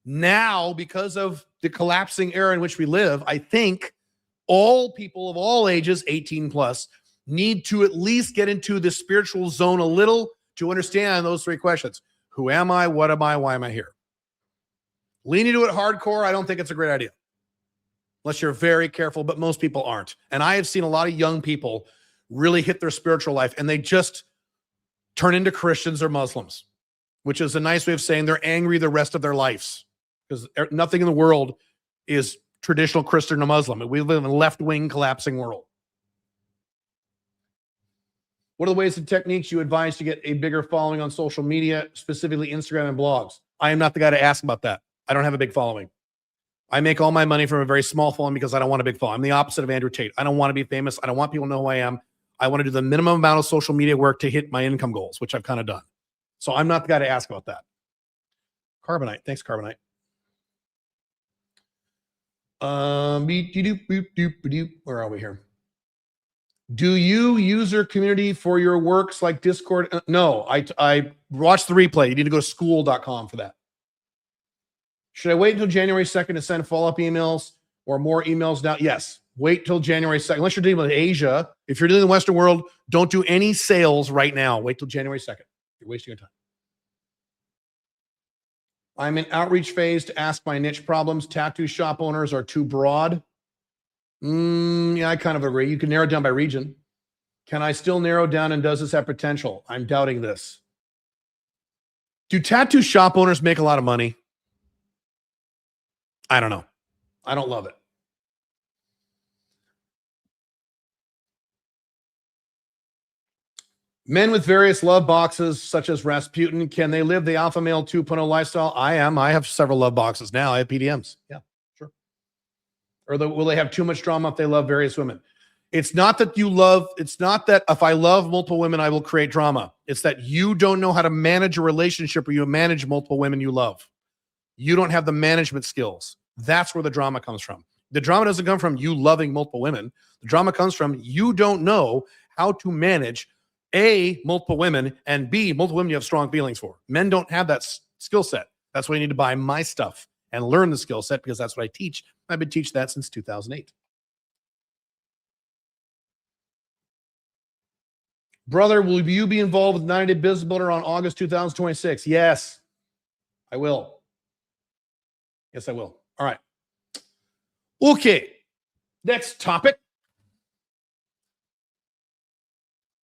S1: now, because of the collapsing era in which we live, I think all people of all ages, 18 plus, need to at least get into the spiritual zone a little to understand those three questions. Who am I? What am I? Why am I here? Leaning into it hardcore, I don't think it's a great idea. Unless you're very careful, but most people aren't. And I have seen a lot of young people really hit their spiritual life and they just turn into Christians or Muslims, which is a nice way of saying they're angry the rest of their lives because nothing in the world is traditional Christian or Muslim. We live in a left-wing collapsing world. What are the ways and techniques you advise to get a bigger following on social media, specifically Instagram and blogs? I am not the guy to ask about that. I don't have a big following. I make all my money from a very small following because I don't want a big following. I'm the opposite of Andrew Tate. I don't want to be famous. I don't want people to know who I am. I want to do the minimum amount of social media work to hit my income goals, which I've kind of done. So I'm not the guy to ask about that. Carbonite. Thanks, Carbonite. Where are we here? Do you use your community for your works like Discord? No, I watched the replay. You need to go to school.com for that. Should I wait until January 2nd to send follow-up emails or more emails now? Yes. Wait till January 2nd. Unless you're dealing with Asia. If you're dealing in the Western world, don't do any sales right now. Wait till January 2nd. You're wasting your time. I'm in outreach phase to ask my niche problems. Tattoo shop owners are too broad. Yeah, I kind of agree. You can narrow it down by region. Can I still narrow down and does this have potential? I'm doubting this. Do tattoo shop owners make a lot of money? I don't know. I don't love it. Men with various love boxes, such as Rasputin, can they live the alpha male 2.0 lifestyle? I have several love boxes now. I have PDMs. Yeah, sure. Or will they have too much drama if they love various women? It's not that if I love multiple women, I will create drama. It's that you don't know how to manage a relationship where you manage multiple women you love. You don't have the management skills. That's where the drama comes from. The drama doesn't come from you loving multiple women. The drama comes from you don't know how to manage A, multiple women, and B, multiple women you have strong feelings for. Men don't have that skill set. That's why you need to buy my stuff and learn the skill set, because that's what I teach. I've been teaching that since 2008. Brother, will you be involved with 90 Day Business Builder on August 2026? Yes, I will. Yes, I will. All right. Okay. Next topic.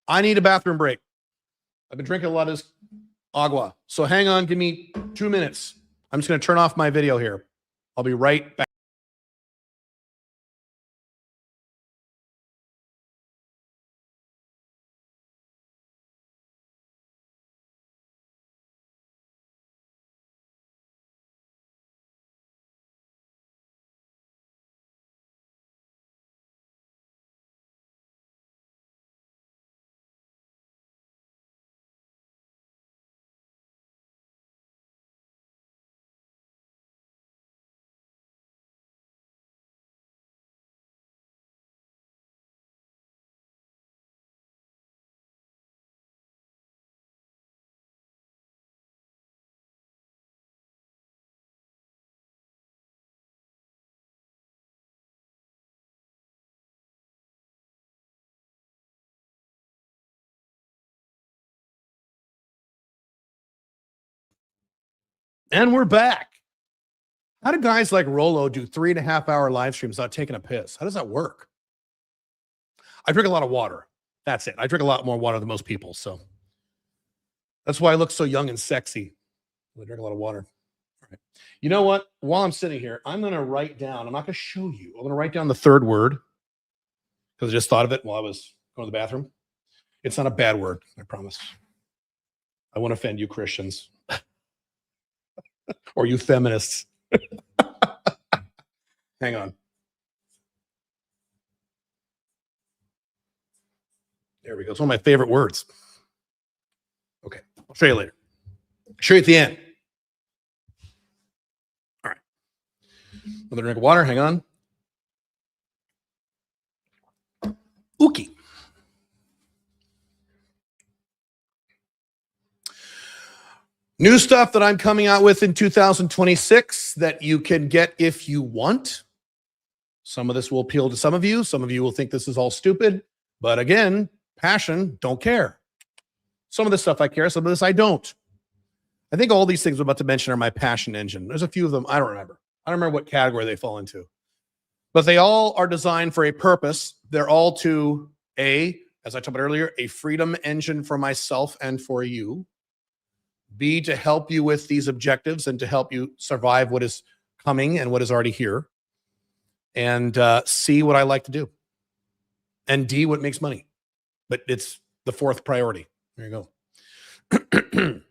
S1: I need a bathroom break. I've been drinking a lot of this agua. So hang on. Give me 2 minutes. I'm just going to turn off my video here. I'll be right back. And we're back. How do guys like Rolo do 3.5 hour live streams without taking a piss? How does that work? I drink a lot of water. That's it. I drink a lot more water than most people. So that's why I look so young and sexy. I drink a lot of water. All right. You know what? While I'm sitting here, I'm going to write down, I'm not going to show you. I'm going to write down the third word because I just thought of it while I was going to the bathroom. It's not a bad word, I promise. I won't offend you Christians or you feminists. Hang on. There we go. It's one of my favorite words. Okay. I'll show you later. Show you at the end. All right. Another drink of water. Hang on. Ookie. New stuff that I'm coming out with in 2026 that you can get if you want. Some of this will appeal to some of you. Some of you will think this is all stupid. But again, passion, don't care. Some of this stuff I care. Some of this I don't. I think all these things I'm about to mention are my passion engine. There's a few of them. I don't remember. I don't remember what category they fall into. But they all are designed for a purpose. They're all to as I talked about earlier, a freedom engine for myself and for you. B, to help you with these objectives and to help you survive what is coming and what is already here. And C, what I like to do. And D, what makes money. But it's the fourth priority. There you go.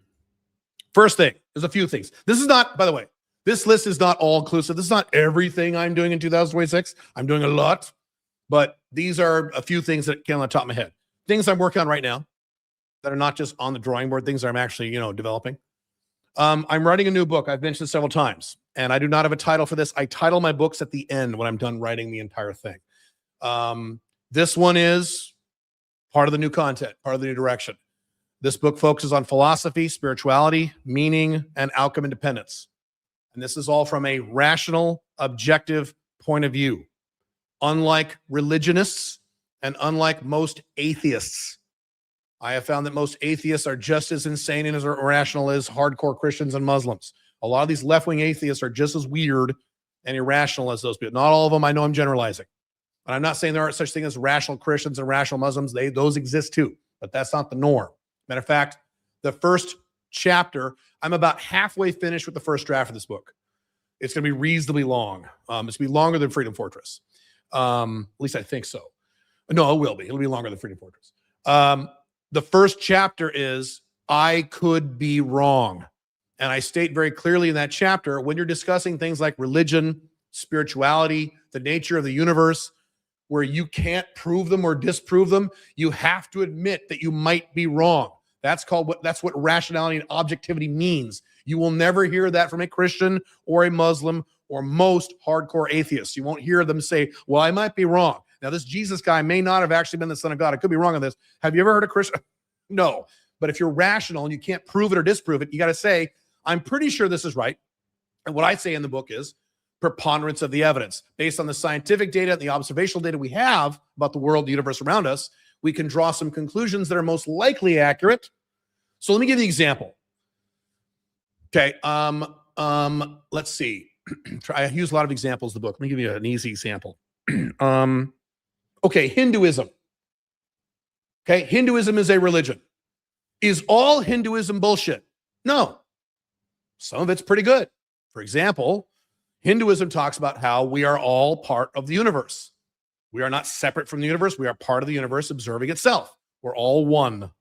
S1: First thing, there's a few things. This is not, by the way, this list is not all inclusive. This is not everything I'm doing in 2026. I'm doing a lot. But these are a few things that came on the top of my head. Things I'm working on right now that are not just on the drawing board, things that I'm actually, developing. I'm writing a new book. I've mentioned it several times, and I do not have a title for this. I title my books at the end when I'm done writing the entire thing. This one is part of the new content, part of the new direction. This book focuses on philosophy, spirituality, meaning, and outcome independence. And this is all from a rational, objective point of view. Unlike religionists and unlike most atheists, I have found that most atheists are just as insane and as irrational as hardcore Christians and Muslims. A lot of these left-wing atheists are just as weird and irrational as those people. Not all of them. I know I'm generalizing. And I'm not saying there aren't such things as rational Christians and rational Muslims. Those exist too, but that's not the norm. Matter of fact, the first chapter, I'm about halfway finished with the first draft of this book. It's going to be reasonably long. It's going to be longer than Freedom Fortress. At least I think so. No, it will be. It'll be longer than Freedom Fortress. The first chapter is, I could be wrong. And I state very clearly in that chapter, when you're discussing things like religion, spirituality, the nature of the universe, where you can't prove them or disprove them, you have to admit that you might be wrong. That's what rationality and objectivity means. You will never hear that from a Christian or a Muslim or most hardcore atheists. You won't hear them say, well, I might be wrong. Now, this Jesus guy may not have actually been the Son of God. I could be wrong on this. Have you ever heard a Christian? No. But if you're rational and you can't prove it or disprove it, you got to say, I'm pretty sure this is right. And what I say in the book is preponderance of the evidence. Based on the scientific data and the observational data we have about the world, the universe around us, we can draw some conclusions that are most likely accurate. So let me give you an example. Okay. Let's see. I use a lot of examples in the book. Let me give you an easy example. Okay. Hinduism. Okay. Hinduism is a religion. Is all Hinduism bullshit? No. Some of it's pretty good. For example, Hinduism talks about how we are all part of the universe. We are not separate from the universe. We are part of the universe observing itself. We're all one.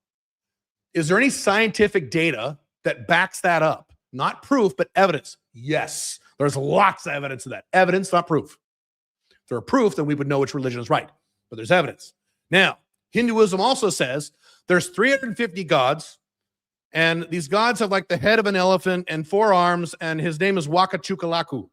S1: Is there any scientific data that backs that up? Not proof, but evidence. Yes. There's lots of evidence of that. Evidence, not proof. If there were proof, then we would know which religion is right. But there's evidence. Now, Hinduism also says there's 350 gods, and these gods have like the head of an elephant and 4 arms, and his name is Wakachukalaku.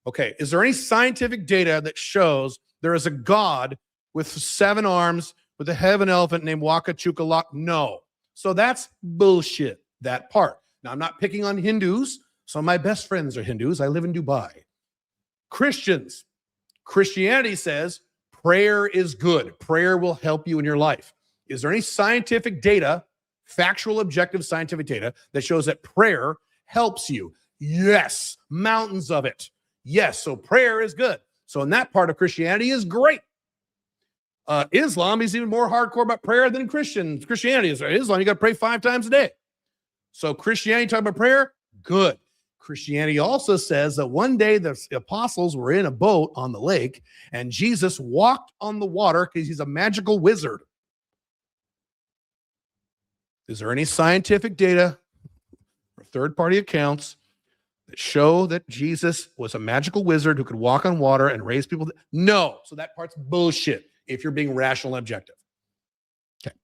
S1: Okay, is there any scientific data that shows there is a god with 7 arms with the head of an elephant named Wakachukalaku? No. So that's bullshit, that part. Now, I'm not picking on Hindus. Some of my best friends are Hindus. I live in Dubai. Christians. Christianity says prayer is good. Prayer will help you in your life. Is there any scientific data, factual, objective scientific data that shows that prayer helps you? Yes. Mountains of it. Yes. So prayer is good. So in that part of Christianity is great. Islam is even more hardcore about prayer than Christianity is. Islam, you got to pray 5 times a day. So Christianity talking about prayer, good. Christianity also says that one day the apostles were in a boat on the lake and Jesus walked on the water because he's a magical wizard. Is there any scientific data or third-party accounts that show that Jesus was a magical wizard who could walk on water and raise people? No. So that part's bullshit if you're being rational and objective. Okay.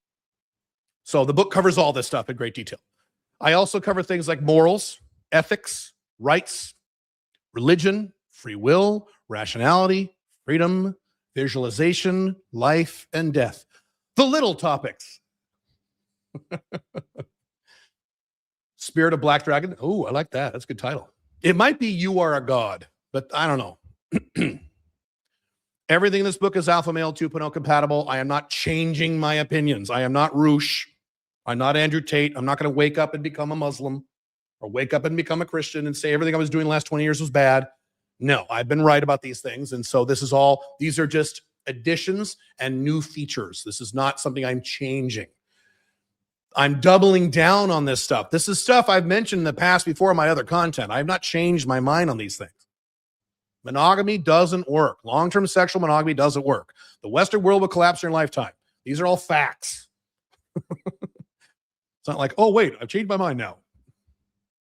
S1: So the book covers all this stuff in great detail. I also cover things like morals, ethics, rights, religion, free will, rationality, freedom, visualization, life, and death. The little topics. Spirit of Black Dragon. Oh, I like that. That's a good title. It might be You Are a God, but I don't know. Everything in this book is Alpha Male 2.0 compatible. I am not changing my opinions. I am not Roosh. I'm not Andrew Tate. I'm not going to wake up and become a Muslim or wake up and become a Christian and say everything I was doing the last 20 years was bad. No, I've been right about these things. And so these are just additions and new features. This is not something I'm changing. I'm doubling down on this stuff. This is stuff I've mentioned in the past before in my other content. I have not changed my mind on these things. Monogamy doesn't work. Long-term sexual monogamy doesn't work. The Western world will collapse in your lifetime. These are all facts. It's not like, oh, wait, I've changed my mind now.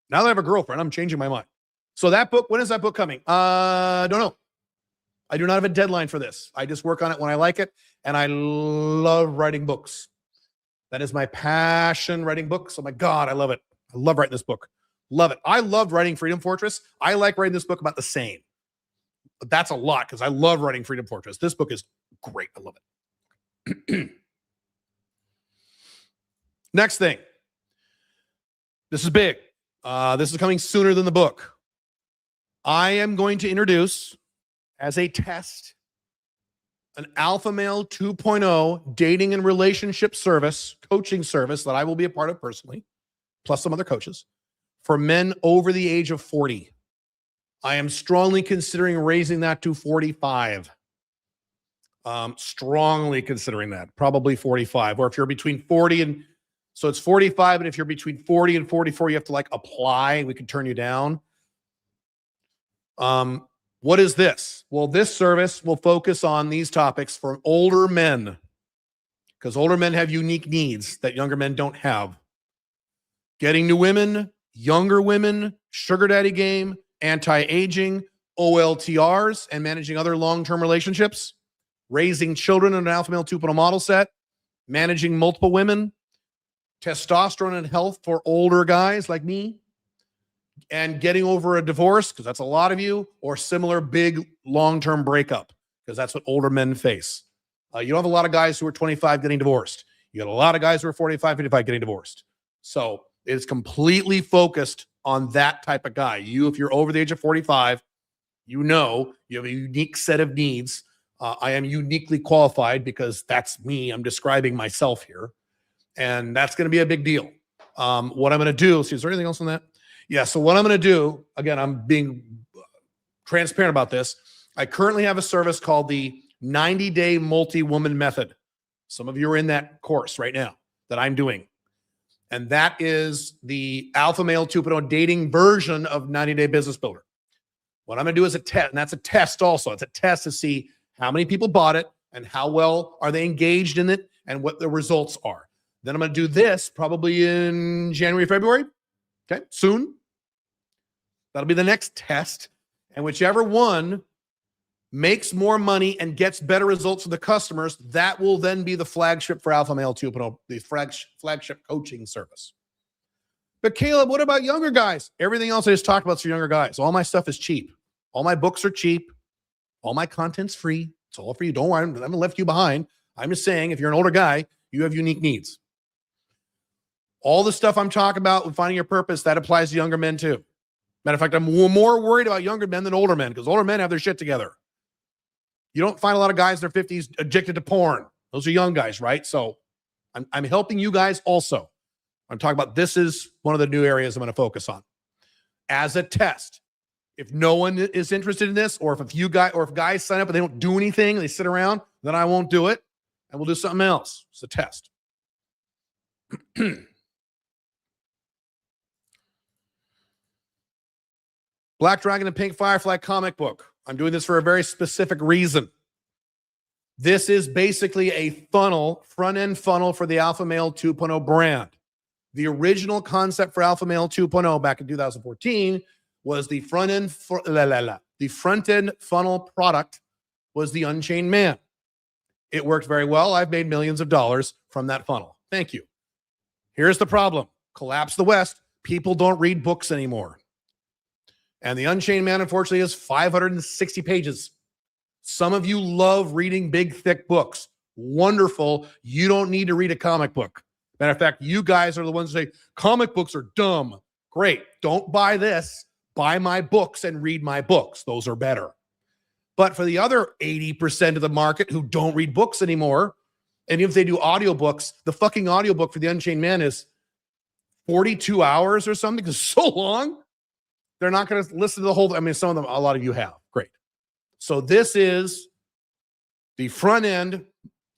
S1: Now that I have a girlfriend, I'm changing my mind. So that book, when is that book coming? Don't know. I do not have a deadline for this. I just work on it when I like it, and I love writing books. That is my passion, writing books. Oh my God, I love it. I love writing this book. Love it. I loved writing Freedom Fortress. I like writing this book about the same. But that's a lot because I love writing Freedom Fortress. This book is great. I love it. Next thing. This is big. This is coming sooner than the book. I am going to introduce, as a test, an Alpha Male 2.0 dating and relationship service, coaching service that I will be a part of personally, plus some other coaches, for men over the age of 40. I am strongly considering raising that to 45. Strongly considering that, probably 45. Or if you're between 40 and, so it's 45, and if you're between 40 and 44, you have to like apply. We can turn you down. What is this? Well, this service will focus on these topics for older men because older men have unique needs that younger men don't have. Getting to women, younger women, sugar daddy game, anti-aging, OLTRs, and managing other long-term relationships, raising children in an alpha male 2.0 model set, managing multiple women, testosterone and health for older guys like me, and getting over a divorce, because that's a lot of you, or similar big long-term breakup, because that's what older men face. You don't have a lot of guys who are 25 getting divorced. You got a lot of guys who are 45, 55 getting divorced. So it's completely focused on that type of guy. You, if you're over the age of 45, you know you have a unique set of needs. I am uniquely qualified because that's me. I'm describing myself here. And that's going to be a big deal. What I'm going to do, see, is there anything else on that? Yeah, so what I'm going to do, again, I'm being transparent about this. I currently have a service called the 90-Day Multi-Woman Method. Some of you are in that course right now that I'm doing. And that is the Alpha Male 2.0 dating version of 90-Day Business Builder. What I'm going to do is a test, and that's a test also. It's a test to see how many people bought it and how well are they engaged in it and what the results are. Then I'm going to do this probably in January, February. Okay, soon. That'll be the next test. And whichever one makes more money and gets better results for the customers, that will then be the flagship for Alpha Male 2.0, the flagship coaching service. But Caleb, what about younger guys? Everything else I just talked about is for younger guys. All my stuff is cheap. All my books are cheap. All my content's free. It's all for you. Don't worry, I haven't left you behind. I'm just saying, if you're an older guy, you have unique needs. All the stuff I'm talking about with finding your purpose, that applies to younger men too. Matter of fact, I'm more worried about younger men than older men, because older men have their shit together. You don't find a lot of guys in their 50s addicted to porn. Those are young guys, right? So I'm helping you guys also. I'm talking about, this is one of the new areas I'm going to focus on as a test. If no one is interested in this, or if guys sign up and they don't do anything, they sit around, then I won't do it, and we'll do something else. It's a test. Black Dragon and Pink Firefly comic book. I'm doing this for a very specific reason. This is basically a funnel, front-end funnel for the Alpha Male 2.0 brand. The original concept for Alpha Male 2.0 back in 2014 was the front-end funnel product was the Unchained Man. It worked very well. I've made millions of dollars from that funnel. Thank you. Here's the problem. Collapse the West. People don't read books anymore. And the Unchained Man, unfortunately, is 560 pages. Some of you love reading big, thick books. Wonderful. You don't need to read a comic book. Matter of fact, you guys are the ones who say, comic books are dumb. Great. Don't buy this. Buy my books and read my books. Those are better. But for the other 80% of the market who don't read books anymore, and if they do audiobooks, the fucking audiobook for the Unchained Man is 42 hours or something. It's so long. They're not going to listen to the whole. I mean, some of them, a lot of you have. Great. So this is the front end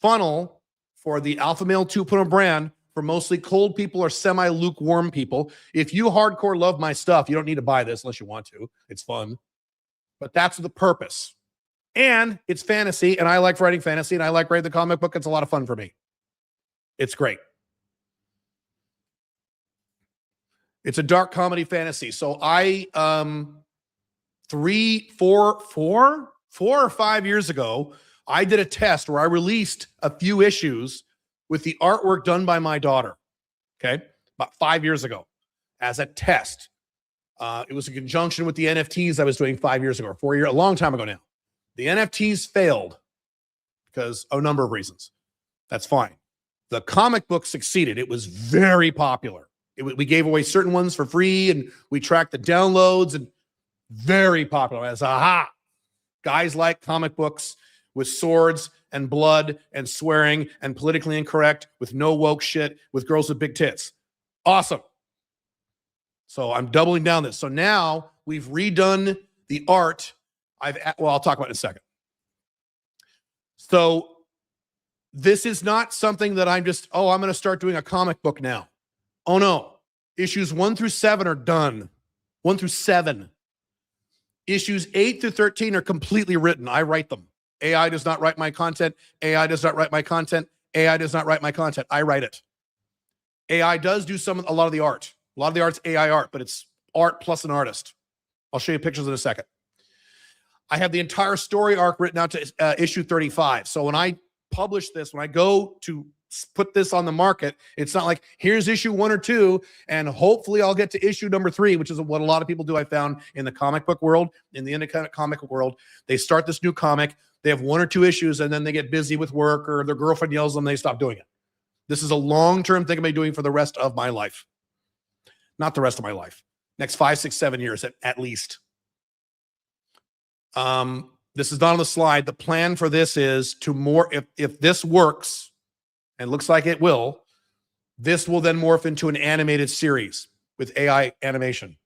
S1: funnel for the Alpha Male 2.0 brand for mostly cold people or semi-lukewarm people. If you hardcore love my stuff, you don't need to buy this unless you want to. It's fun. But that's the purpose. And it's fantasy, and I like writing fantasy, and I like writing the comic book. It's a lot of fun for me. It's great. It's a dark comedy fantasy. So I, 4 or 5 years ago, I did a test where I released a few issues with the artwork done by my daughter. Okay. About 5 years ago as a test. It was in conjunction with the NFTs I was doing 5 years ago, or 4 years, a long time ago now. The NFTs failed because of a number of reasons. That's fine. The comic book succeeded. It was very popular. We gave away certain ones for free, and we tracked the downloads, and very popular. As aha, guys like comic books with swords and blood and swearing and politically incorrect with no woke shit with girls with big tits. Awesome. So I'm doubling down this. So now we've redone the art. I'll talk about it in a second. So this is not something that I'm just, I'm going to start doing a comic book now. Oh no. Issues 1 through 7 are done. 1 through 7. Issues 8 through 13 are completely written. I write them. AI does not write my content. AI does not write my content. AI does not write my content. I write it. AI does do a lot of the art. A lot of the art's AI art, but it's art plus an artist. I'll show you pictures in a second. I have the entire story arc written out to issue 35. So when I publish this, when I go to put this on the market, it's not like here's issue 1 or 2 and hopefully I'll get to issue number 3, which is what a lot of people do. I found in the comic book world, in the independent comic book world, they start this new comic, they have 1 or 2 issues, and then they get busy with work or their girlfriend yells at them, they stop doing it. This is a long-term thing I'm going to be doing for the rest of my life. Not the rest of my life. Next 5, 6, 7 years at least. This is not on the slide. The plan for this is to if this works, and looks like it will, this will then morph into an animated series with AI animation.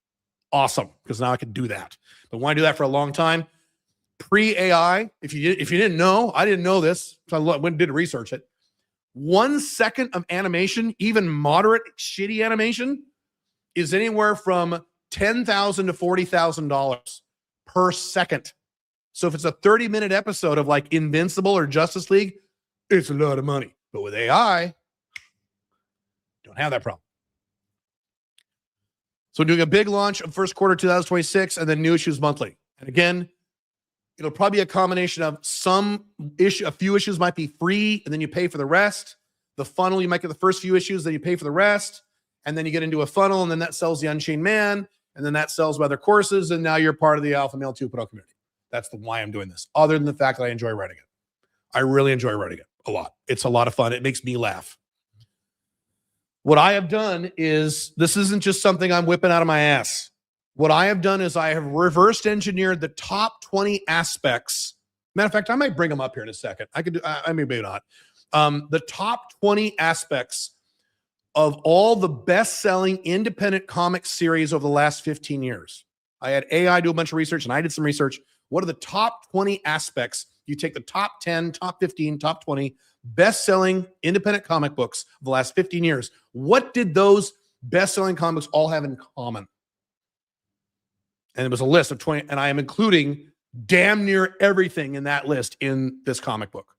S1: Awesome, because now I can do that. But want to do that for a long time. Pre-AI, if you didn't know, I didn't know this, so I went and did research it. 1 second of animation, even moderate shitty animation, is anywhere from $10,000 to $40,000 per second. So if it's a 30-minute episode of like Invincible or Justice League, it's a lot of money. But with AI, don't have that problem. So doing a big launch of first quarter 2026 and then new issues monthly. And again, it'll probably be a combination of a few issues might be free and then you pay for the rest. The funnel, you might get the first few issues, then you pay for the rest. And then you get into a funnel and then that sells the Unchained Man. And then that sells other courses. And now you're part of the Alpha Male 2.0 community. That's why I'm doing this. Other than the fact that I enjoy writing it. I really enjoy writing it a lot. It's a lot of fun. It makes me laugh. What I have done is, this isn't just something I'm whipping out of my ass. What I have done is I have reversed engineered the top 20 aspects. Matter of fact, I might bring them up here in a second. I could do, I mean, maybe not. The top 20 aspects of all the best-selling independent comic series over the last 15 years. I had AI do a bunch of research, and I did some research. What are the top 20 aspects? You take the top 10, top 15, top 20 best-selling independent comic books of the last 15 years. What did those best-selling comics all have in common? And it was a list of 20, and I am including damn near everything in that list in this comic book.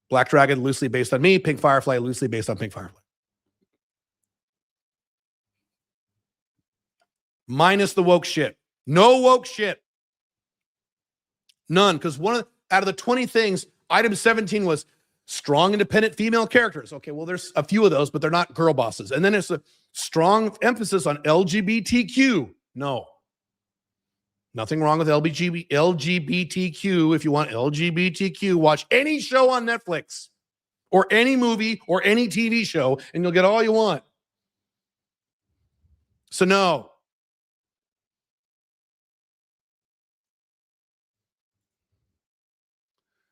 S1: Black Dragon, loosely based on me. Pink Firefly, loosely based on Pink Firefly. Minus the woke shit. No woke shit. None, because out of the 20 things, item 17 was strong, independent female characters. Okay, well, there's a few of those, but they're not girl bosses. And then it's a strong emphasis on LGBTQ. No. Nothing wrong with LGBTQ. If you want LGBTQ, watch any show on Netflix or any movie or any TV show, and you'll get all you want. So no.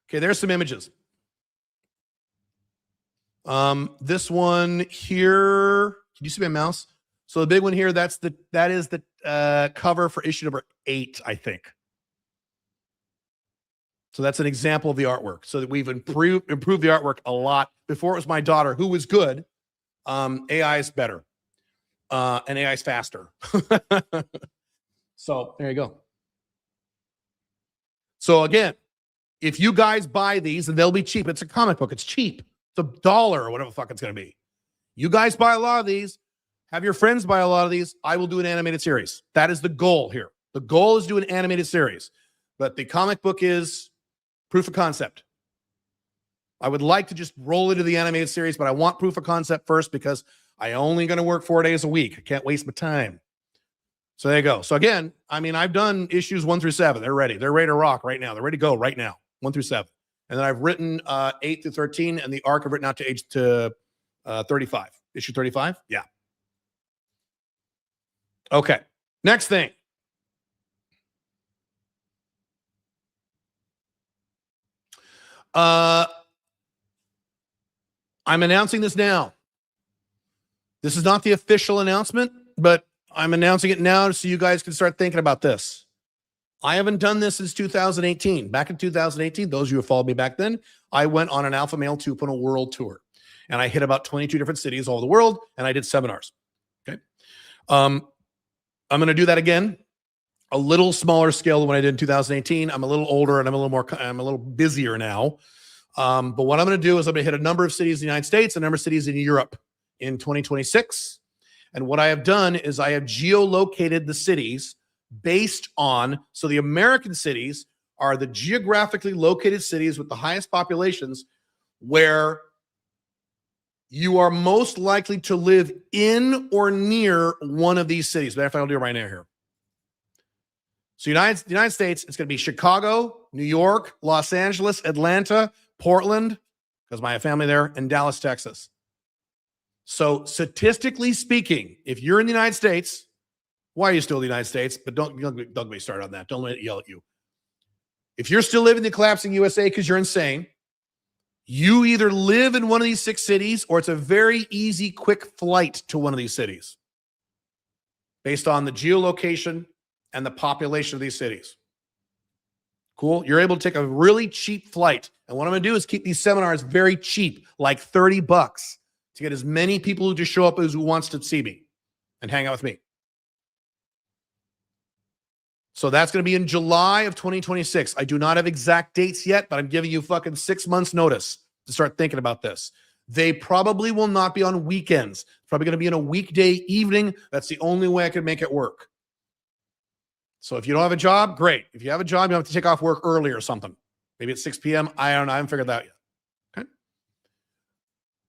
S1: Okay, there's some images. This one here, can you see my mouse? So the big one here, that is the cover for issue number 8, I think. So that's an example of the artwork. So that we've improved the artwork a lot. Before it was my daughter, who was good. AI is better. And AI is faster. So there you go. So again, if you guys buy these, and they'll be cheap. It's a comic book. It's cheap. It's $1 or whatever the fuck it's going to be. You guys buy a lot of these. Have your friends buy a lot of these. I will do an animated series. That is the goal here. The goal is to do an animated series. But the comic book is proof of concept. I would like to just roll into the animated series, but I want proof of concept first because I only going to work 4 days a week. I can't waste my time. So there you go. So again, I mean, I've done issues 1 through 7. They're ready. They're ready to rock right now. They're ready to go right now. 1 through 7. And then I've written 8 through 13, and the arc I've written out to 35. Issue 35? Yeah. Okay. Next thing. I'm announcing this now. This is not the official announcement, but I'm announcing it now so you guys can start thinking about this. I haven't done this since 2018. Back in 2018, those of you who followed me back then, I went on an Alpha Male 2.0 world tour. And I hit about 22 different cities all over the world, and I did seminars. Okay. I'm going to do that again. A little smaller scale than what I did in 2018. I'm a little older, and I'm a little busier now. But what I'm going to do is I'm going to hit a number of cities in the United States, a number of cities in Europe in 2026. And what I have done is I have geolocated the cities based on, so the American cities are the geographically located cities with the highest populations where you are most likely to live in or near one of these cities. Matter of fact, I'll do it right now here. So United States, it's going to be Chicago, New York, Los Angeles, Atlanta, Portland, because I have family there, and Dallas, Texas. So statistically speaking, if you're in the United States, why are you still in the United States? But don't get me started on that. Don't let it yell at you. If you're still living in the collapsing USA because you're insane, you either live in one of these 6 cities or it's a very easy, quick flight to one of these cities based on the geolocation and the population of these cities. Cool. You're able to take a really cheap flight. And what I'm going to do is keep these seminars very cheap, like $30 to get as many people who just show up as who wants to see me and hang out with me. So that's going to be in July of 2026. I do not have exact dates yet, but I'm giving you fucking 6 months notice to start thinking about this. They probably will not be on weekends. It's probably going to be in a weekday evening. That's the only way I could make it work. So if you don't have a job, great. If you have a job, you have to take off work early or something. Maybe at 6 p.m. I don't know. I haven't figured that out yet. Okay.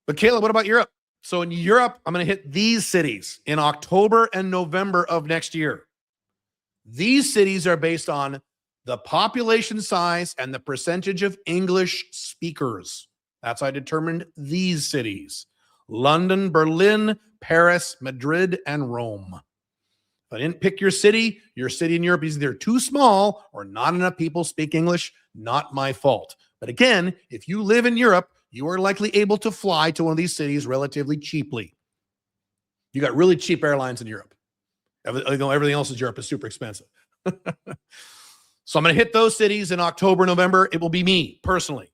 S1: But Caleb, what about Europe? So in Europe, I'm going to hit these cities in October and November of next year. These cities are based on the population size and the percentage of English speakers. That's how I determined these cities: London, Berlin, Paris, Madrid, and Rome. If I didn't pick your city in Europe is either too small or not enough people speak English. Not my fault. But again, if you live in Europe, you are likely able to fly to one of these cities relatively cheaply. You got really cheap airlines in Europe. Everything else in Europe is super expensive. So I'm going to hit those cities in October, November. It will be me personally.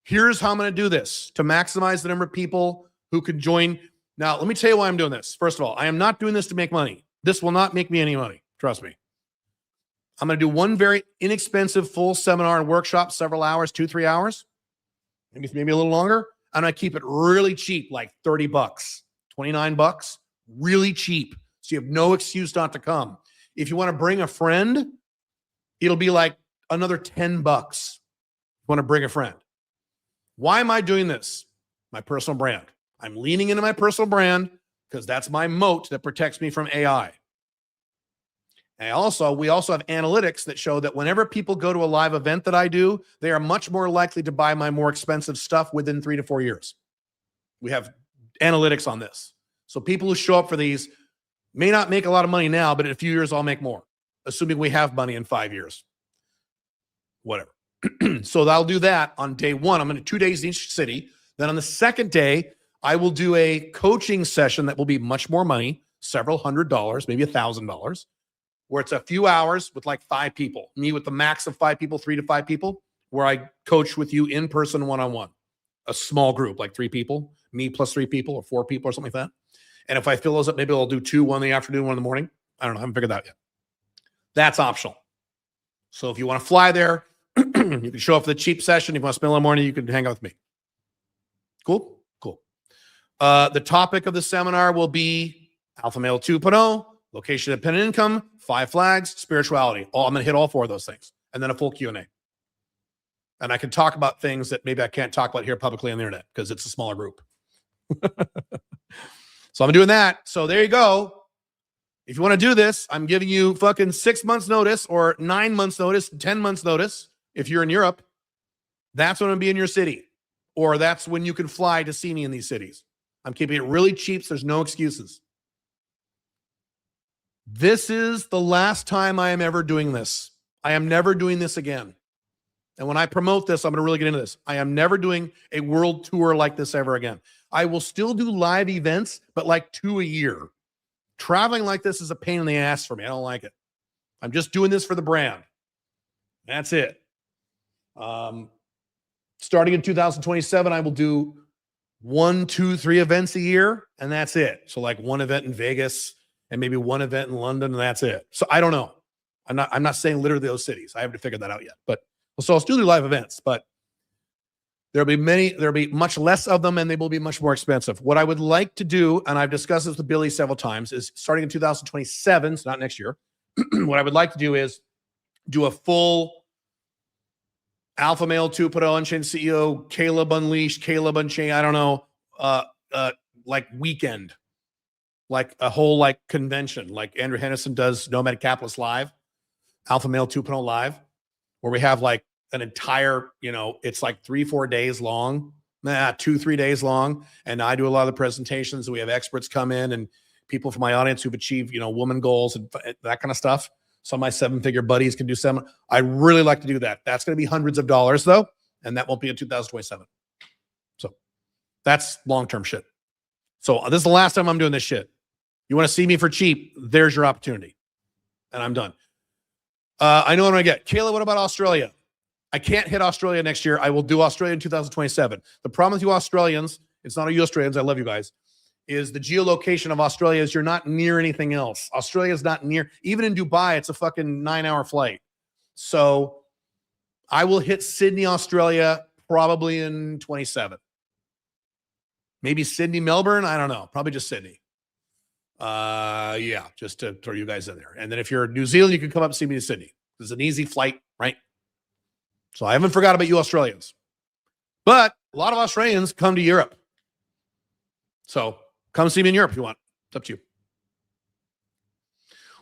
S1: Here's how I'm going to do this to maximize the number of people who could join. Now, let me tell you why I'm doing this. First of all, I am not doing this to make money. This will not make me any money. Trust me. I'm going to do one very inexpensive full seminar and workshop, several hours, 2-3 hours, maybe a little longer. I'm going to keep it really cheap, like $30, $29, really cheap. So you have no excuse not to come. If you want to bring a friend, it'll be like another $10. You want to bring a friend. Why am I doing this? My personal brand. I'm leaning into my personal brand because that's my moat that protects me from AI. And we also have analytics that show that whenever people go to a live event that I do, they are much more likely to buy my more expensive stuff within 3 to 4 years. We have analytics on this. So people who show up for these may not make a lot of money now, but in a few years, I'll make more, assuming we have money in 5 years. Whatever. So I'll do that on day one. I'm going to 2 days in each city. Then on the second day, I will do a coaching session that will be much more money, several $100, maybe $1,000, where it's a few hours with like 5 people. Me with the max of 5 people, 3 to 5 people, where I coach with you in person, one-on-one. A small group, like 3 people, me plus 3 people or 4 people or something like that. And if I fill those up, maybe I'll do 2, 1 in the afternoon, 1 in the morning. I don't know. I haven't figured that out yet. That's optional. So if you want to fly there, you can show up for the cheap session. If you want to spend a little morning, you can hang out with me. Cool? Cool. The topic of the seminar will be Alpha Male 2.0, location dependent income, 5 flags, spirituality. I'm going to hit all 4 of those things. And then a full Q&A. And I can talk about things that maybe I can't talk about here publicly on the internet because it's a smaller group. So I'm doing that. So there you go. If you want to do this, I'm giving you fucking 6 months notice or 9 months notice, 10 months notice. If you're in Europe, that's when I'm going to be in your city. Or that's when you can fly to see me in these cities. I'm keeping it really cheap, so there's no excuses. This is the last time I am ever doing this. I am never doing this again. And when I promote this, I'm going to really get into this. I am never doing a world tour like this ever again. I will still do live events, but like 2 a year. Traveling like this is a pain in the ass for me. I don't like it. I'm just doing this for the brand. That's it. Starting in 2027, I will do 1, 2, 3 events a year, and that's it. So like 1 event in Vegas and maybe 1 event in London, and that's it. So I don't know. I'm not saying literally those cities. I haven't figured that out yet. But so I'll still do live events, but There'll be much less of them, and they will be much more expensive. What I would like to do, and I've discussed this with Billy several times, is starting in 2027, so not next year. What I would like to do is do a full Alpha Male 2.0 Unchained CEO, Caleb Unleashed, Caleb Unchained, I don't know, like weekend, like a whole like convention, like Andrew Henderson does Nomad Capitalist Live, Alpha Male 2.0 Live, where we have like an entire, it's like 3-4 days long, 2-3 days long. And I do a lot of the presentations. We have experts come in and people from my audience who've achieved, woman goals and that kind of stuff. Some of my 7-figure buddies can do some. I really like to do that. That's going to be hundreds of dollars though. And that won't be in 2027. So that's long-term shit. So this is the last time I'm doing this shit. You want to see me for cheap? There's your opportunity. And I'm done. I know what I'm going to get. Kayla, what about Australia? I can't hit Australia next year. I will do Australia in 2027. The problem with you Australians, it's not you Australians, I love you guys, is the geolocation of Australia is you're not near anything else. Australia is not near. Even in Dubai, it's a fucking 9-hour flight. So I will hit Sydney, Australia, probably in 27. Maybe Sydney, Melbourne. I don't know. Probably just Sydney. Yeah, just to throw you guys in there. And then if you're in New Zealand, you can come up and see me in Sydney. It's an easy flight, right? So I haven't forgot about you Australians. But a lot of Australians come to Europe. So come see me in Europe if you want. It's up to you.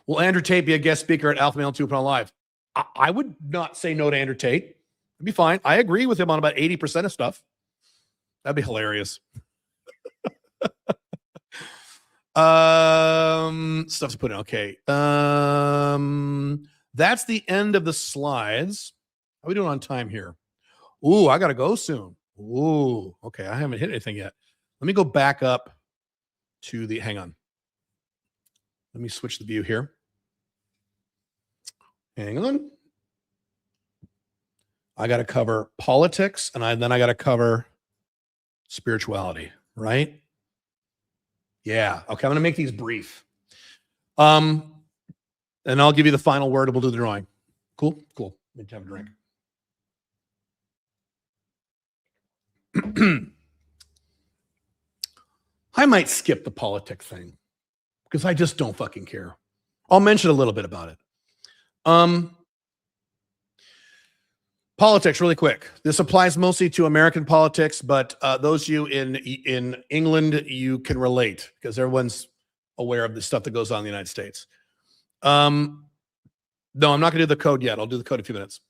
S1: Will Andrew Tate be a guest speaker at Alpha Male 2.0 Live? I would not say no to Andrew Tate. It'd be fine. I agree with him on about 80% of stuff. That'd be hilarious. Stuff to put in. Okay. That's the end of the slides. How are we doing on time here? Ooh, I got to go soon. Ooh, okay. I haven't hit anything yet. Let me go back up to the, hang on. Let me switch the view here. Hang on. I got to cover politics and then I got to cover spirituality, right? Yeah. Okay. I'm going to make these brief. And I'll give you the final word and we'll do the drawing. Cool. Cool. Let me have a drink. I might skip the politic thing because I just don't fucking care. I'll mention a little bit about it. Politics, really quick. This applies mostly to American politics, but those of you in England, you can relate because everyone's aware of the stuff that goes on in the United States. No, I'm not going to do the code yet. I'll do the code in a few minutes.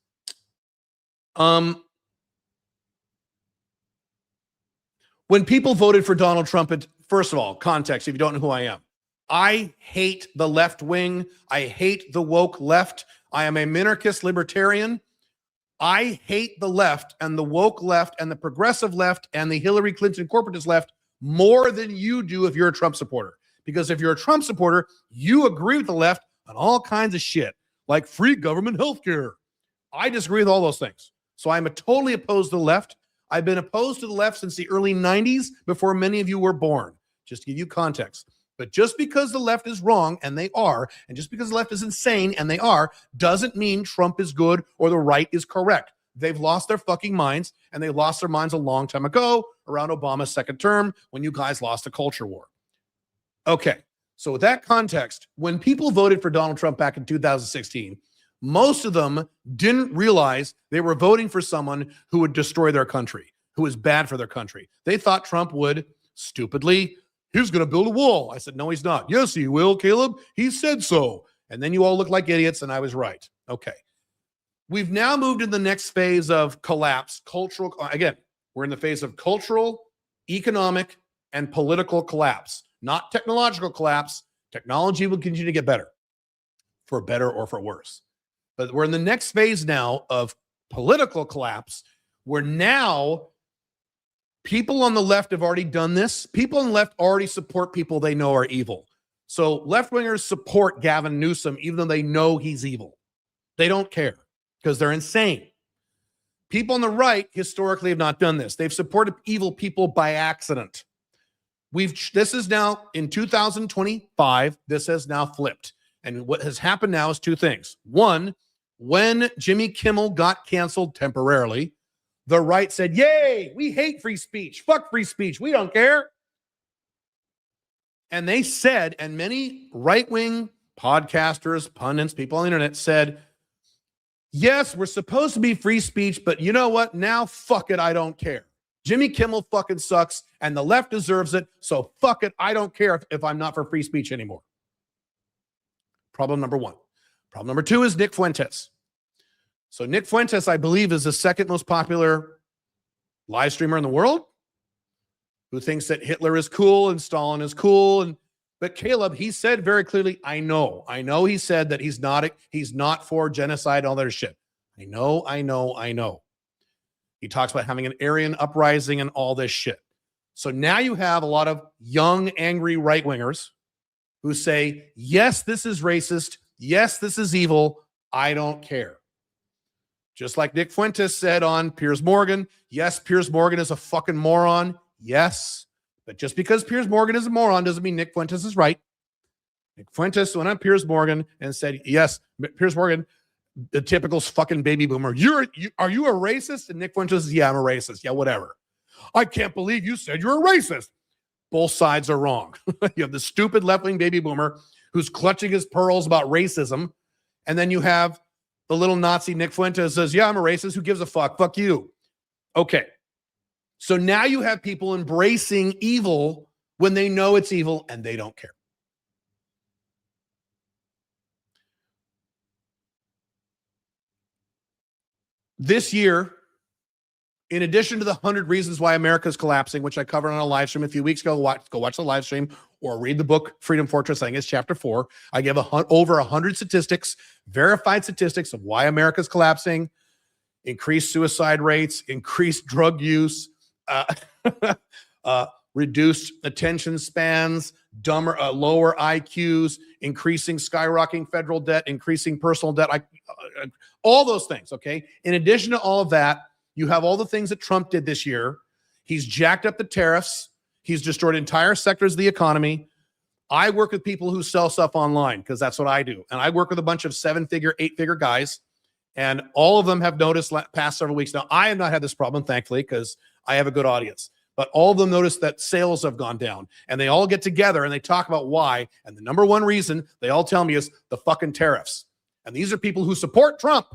S1: When people voted for Donald Trump, first of all, context, if you don't know who I am, I hate the left wing. I hate the woke left. I am a minarchist libertarian. I hate the left and the woke left and the progressive left and the Hillary Clinton corporatist left more than you do if you're a Trump supporter. Because if you're a Trump supporter, you agree with the left on all kinds of shit, like free government health care. I disagree with all those things. So I'm totally opposed to the left. I've been opposed to the left since the early 90s, before many of you were born, just to give you context. But just because the left is wrong, and they are, and just because the left is insane, and they are, doesn't mean Trump is good or the right is correct. They've lost their fucking minds, and they lost their minds a long time ago, around Obama's second term, when you guys lost the culture war. Okay, so with that context, when people voted for Donald Trump back in 2016, most of them didn't realize they were voting for someone who would destroy their country, who was bad for their country. They thought Trump would, stupidly, he's going to build a wall. I said, no, he's not. Yes, he will, Caleb. He said so. And then you all look like idiots, and I was right. Okay. We've now moved into the next phase of collapse, cultural. Again, we're in the phase of cultural, economic, and political collapse, not technological collapse. Technology will continue to get better, for better or for worse. But we're in the next phase now of political collapse, where now people on the left have already done this. People on the left already support people they know are evil. So left-wingers support Gavin Newsom, even though they know he's evil. They don't care because they're insane. People on the right historically have not done this. They've supported evil people by accident. This is now in 2025, this has now flipped. And what has happened now is two things. One, when Jimmy Kimmel got canceled temporarily, the right said, yay, we hate free speech. Fuck free speech. We don't care. And they said, and many right-wing podcasters, pundits, people on the internet said, yes, we're supposed to be free speech, but you know what? Now, fuck it, I don't care. Jimmy Kimmel fucking sucks, and the left deserves it, so fuck it, I don't care if I'm not for free speech anymore. Problem number one. Problem number two is Nick Fuentes. So Nick Fuentes, I believe, is the second most popular live streamer in the world, who thinks that Hitler is cool and Stalin is cool. But Caleb, he said very clearly, I know he said that he's not for genocide and all that shit. I know. He talks about having an Aryan uprising and all this shit. So now you have a lot of young, angry right-wingers who say, yes, this is racist. Yes, this is evil. I don't care. Just like Nick Fuentes said on Piers Morgan, yes, Piers Morgan is a fucking moron. Yes, but just because Piers Morgan is a moron doesn't mean Nick Fuentes is right. Nick Fuentes went on Piers Morgan and said, yes, Piers Morgan, the typical fucking baby boomer. Are you a racist? And Nick Fuentes says, yeah, I'm a racist. Yeah, whatever. I can't believe you said you're a racist. Both sides are wrong. You have the stupid left-wing baby boomer who's clutching his pearls about racism. And then you have the little Nazi Nick Fuentes says, yeah, I'm a racist. Who gives a fuck? Fuck you. Okay. So now you have people embracing evil when they know it's evil and they don't care. This year, in addition to the 100 reasons why America is collapsing, which I covered on a live stream a few weeks ago, go watch the live stream or read the book Freedom Fortress. I think it's chapter 4. I give over 100 statistics, verified statistics of why America is collapsing, increased suicide rates, increased drug use, reduced attention spans, lower IQs, increasing skyrocketing federal debt, increasing personal debt, all those things, okay? In addition to all of that, you have all the things that Trump did this year. He's jacked up the tariffs. He's destroyed entire sectors of the economy. I work with people who sell stuff online because that's what I do. And I work with a bunch of 7-figure, 8-figure guys. And all of them have noticed past several weeks. Now, I have not had this problem, thankfully, because I have a good audience. But all of them noticed that sales have gone down. And they all get together and they talk about why. And the number one reason they all tell me is the fucking tariffs. And these are people who support Trump.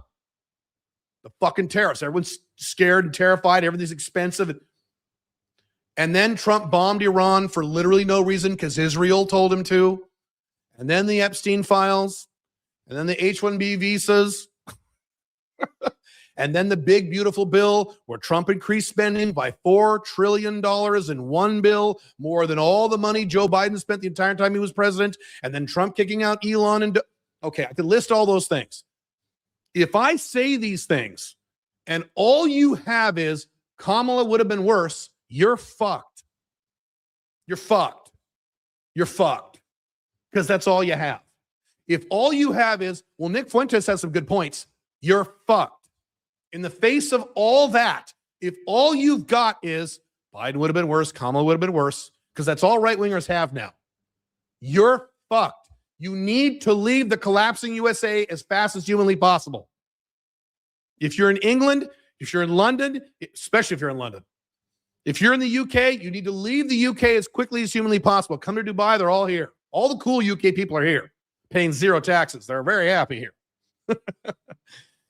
S1: The fucking tariffs. Everyone's scared and terrified. Everything's expensive. And then Trump bombed Iran for literally no reason because Israel told him to. And then the Epstein files. And then the H-1B visas. And then the big, beautiful bill where Trump increased spending by $4 trillion in one bill, more than all the money Joe Biden spent the entire time he was president. And then Trump kicking out Elon. And okay, I could list all those things. If I say these things and all you have is Kamala would have been worse, you're fucked. You're fucked. You're fucked. Because that's all you have. If all you have is, well, Nick Fuentes has some good points, you're fucked. In the face of all that, if all you've got is Biden would have been worse, Kamala would have been worse, because that's all right-wingers have now, you're fucked. You need to leave the collapsing USA as fast as humanly possible. If you're in England, if you're in London, especially if you're in London, if you're in the UK, you need to leave the UK as quickly as humanly possible. Come to Dubai, they're all here. All the cool UK people are here, paying zero taxes. They're very happy here.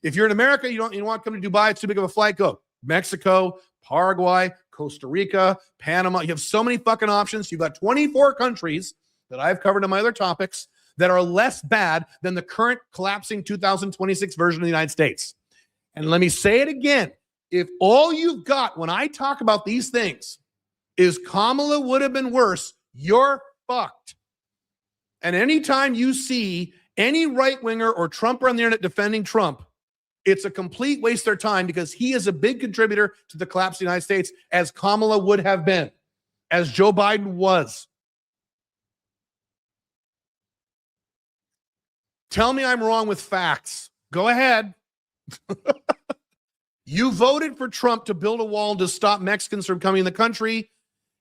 S1: If you're in America, you want to come to Dubai, it's too big of a flight, go. Mexico, Paraguay, Costa Rica, Panama. You have so many fucking options. You've got 24 countries that I've covered in my other topics that are less bad than the current collapsing 2026 version of the United States. And let me say it again. If all you've got when I talk about these things is Kamala would have been worse, you're fucked. And anytime you see any right-winger or Trumper on the internet defending Trump, it's a complete waste of their time because he is a big contributor to the collapse of the United States, as Kamala would have been, as Joe Biden was. Tell me I'm wrong with facts. Go ahead. You voted for Trump to build a wall to stop Mexicans from coming in the country,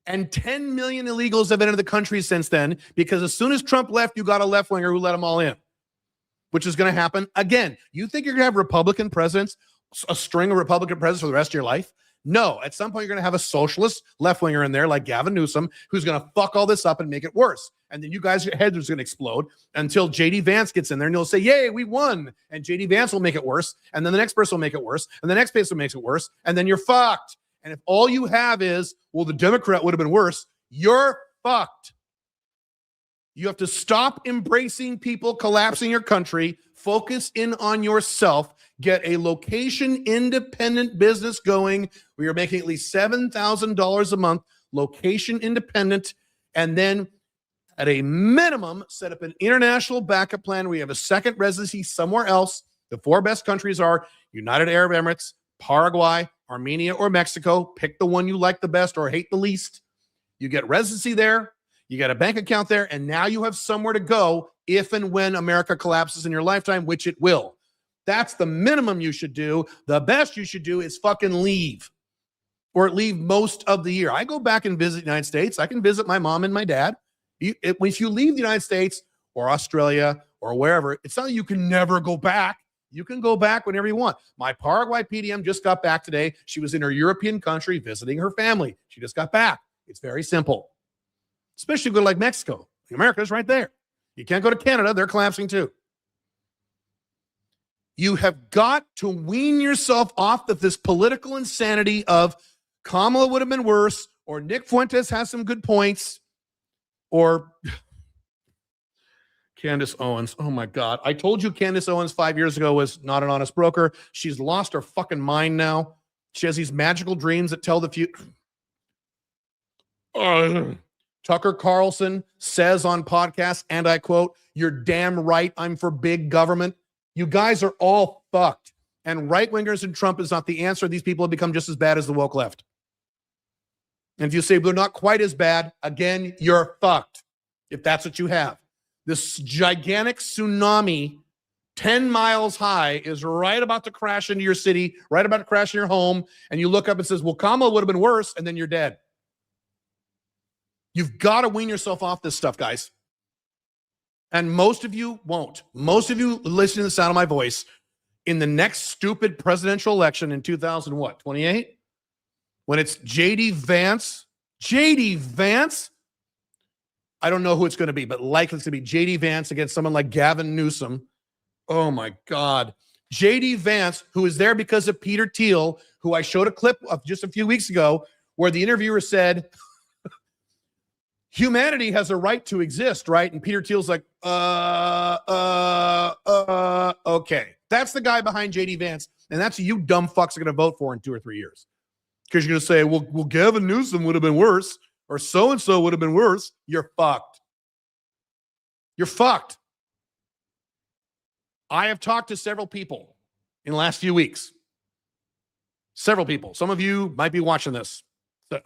S1: and 10 million illegals have entered the country since then because as soon as Trump left, you got a left-winger who let them all in, which is going to happen again. You think you're going to have Republican presidents a string of Republican presidents for the rest of your life? No. At some point, you're going to have a socialist left-winger in there like Gavin Newsom who's going to fuck all this up and make it worse. And then you guys, your heads are going to explode until J.D. Vance gets in there and you'll say, yay, we won. And J.D. Vance will make it worse. And then the next person will make it worse. And the next person makes it worse. And then you're fucked. And if all you have is, well, the Democrat would have been worse, you're fucked. You have to stop embracing people collapsing your country. Focus in on yourself. Get a location-independent business going where you're making at least $7,000 a month, location-independent, and then at a minimum, set up an international backup plan where you have a second residency somewhere else. The 4 best countries are United Arab Emirates, Paraguay, Armenia, or Mexico. Pick the one you like the best or hate the least. You get residency there. You got a bank account there, and now you have somewhere to go if and when America collapses in your lifetime, which it will. That's the minimum you should do. The best you should do is fucking leave, or leave most of the year. I go back and visit the United States. I can visit my mom and my dad. If you leave the United States or Australia or wherever, it's not that you can never go back. You can go back whenever you want. My Paraguay PDM just got back today. She was in her European country visiting her family. She just got back. It's very simple. Especially go to like Mexico. America's right there. You can't go to Canada. They're collapsing too. You have got to wean yourself off of this political insanity of Kamala would have been worse, or Nick Fuentes has some good points, or Candace Owens. Oh my God. I told you Candace Owens 5 years ago was not an honest broker. She's lost her fucking mind now. She has these magical dreams that tell the future. Tucker Carlson says on podcasts, and I quote, "You're damn right, I'm for big government." You guys are all fucked. And right-wingers and Trump is not the answer. These people have become just as bad as the woke left. And if you say they're not quite as bad, again, you're fucked. If that's what you have. This gigantic tsunami, 10 miles high, is right about to crash into your city, right about to crash in your home, and you look up and says, well, Kamala would have been worse, and then you're dead. You've got to wean yourself off this stuff, guys. And most of you won't. Most of you listening to the sound of my voice, in the next stupid presidential election in 2028, when it's J.D. Vance, I don't know who it's going to be, but likely it's going to be J.D. Vance against someone like Gavin Newsom. Oh my God. J.D. Vance, who is there because of Peter Thiel, who I showed a clip of just a few weeks ago, where the interviewer said, humanity has a right to exist, right? And Peter Thiel's like, okay. That's the guy behind J.D. Vance, and that's who you dumb fucks are going to vote for in 2 or 3 years. Because you're going to say, well, Gavin Newsom would have been worse, or so-and-so would have been worse. You're fucked. You're fucked. I have talked to several people in the last few weeks. Several people. Some of you might be watching this.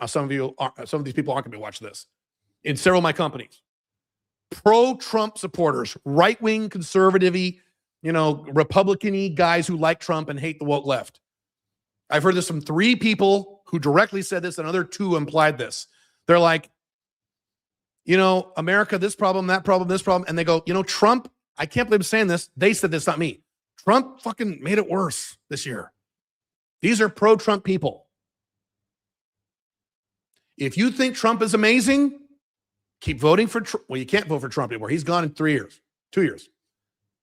S1: Some of these people aren't going to be watching this. In several of my companies. Pro-Trump supporters, right-wing, conservative-y, Republican-y guys who like Trump and hate the woke left. I've heard this from 3 people who directly said this, and another 2 implied this. They're like, America, this problem, that problem, this problem. And they go, Trump, I can't believe I'm saying this. They said this, not me. Trump fucking made it worse this year. These are pro-Trump people. If you think Trump is amazing, keep voting for Trump. Well, you can't vote for Trump anymore. He's gone in 3 years, 2 years.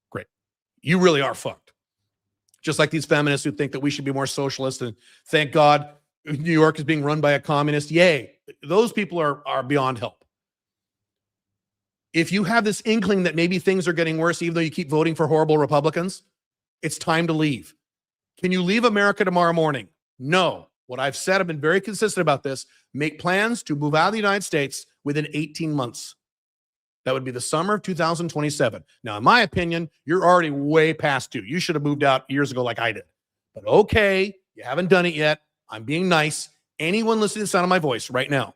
S1: Great. You really are fucked. Just like these feminists who think that we should be more socialist, and thank God New York is being run by a communist. Yay. Those people are beyond help. If you have this inkling that maybe things are getting worse, even though you keep voting for horrible Republicans, it's time to leave. Can you leave America tomorrow morning? No. What I've said, I've been very consistent about this. Make plans to move out of the United States within 18 months. That would be the summer of 2027. Now, in my opinion, you're already way past due. You should have moved out years ago like I did. But okay, you haven't done it yet. I'm being nice. Anyone listening to the sound of my voice right now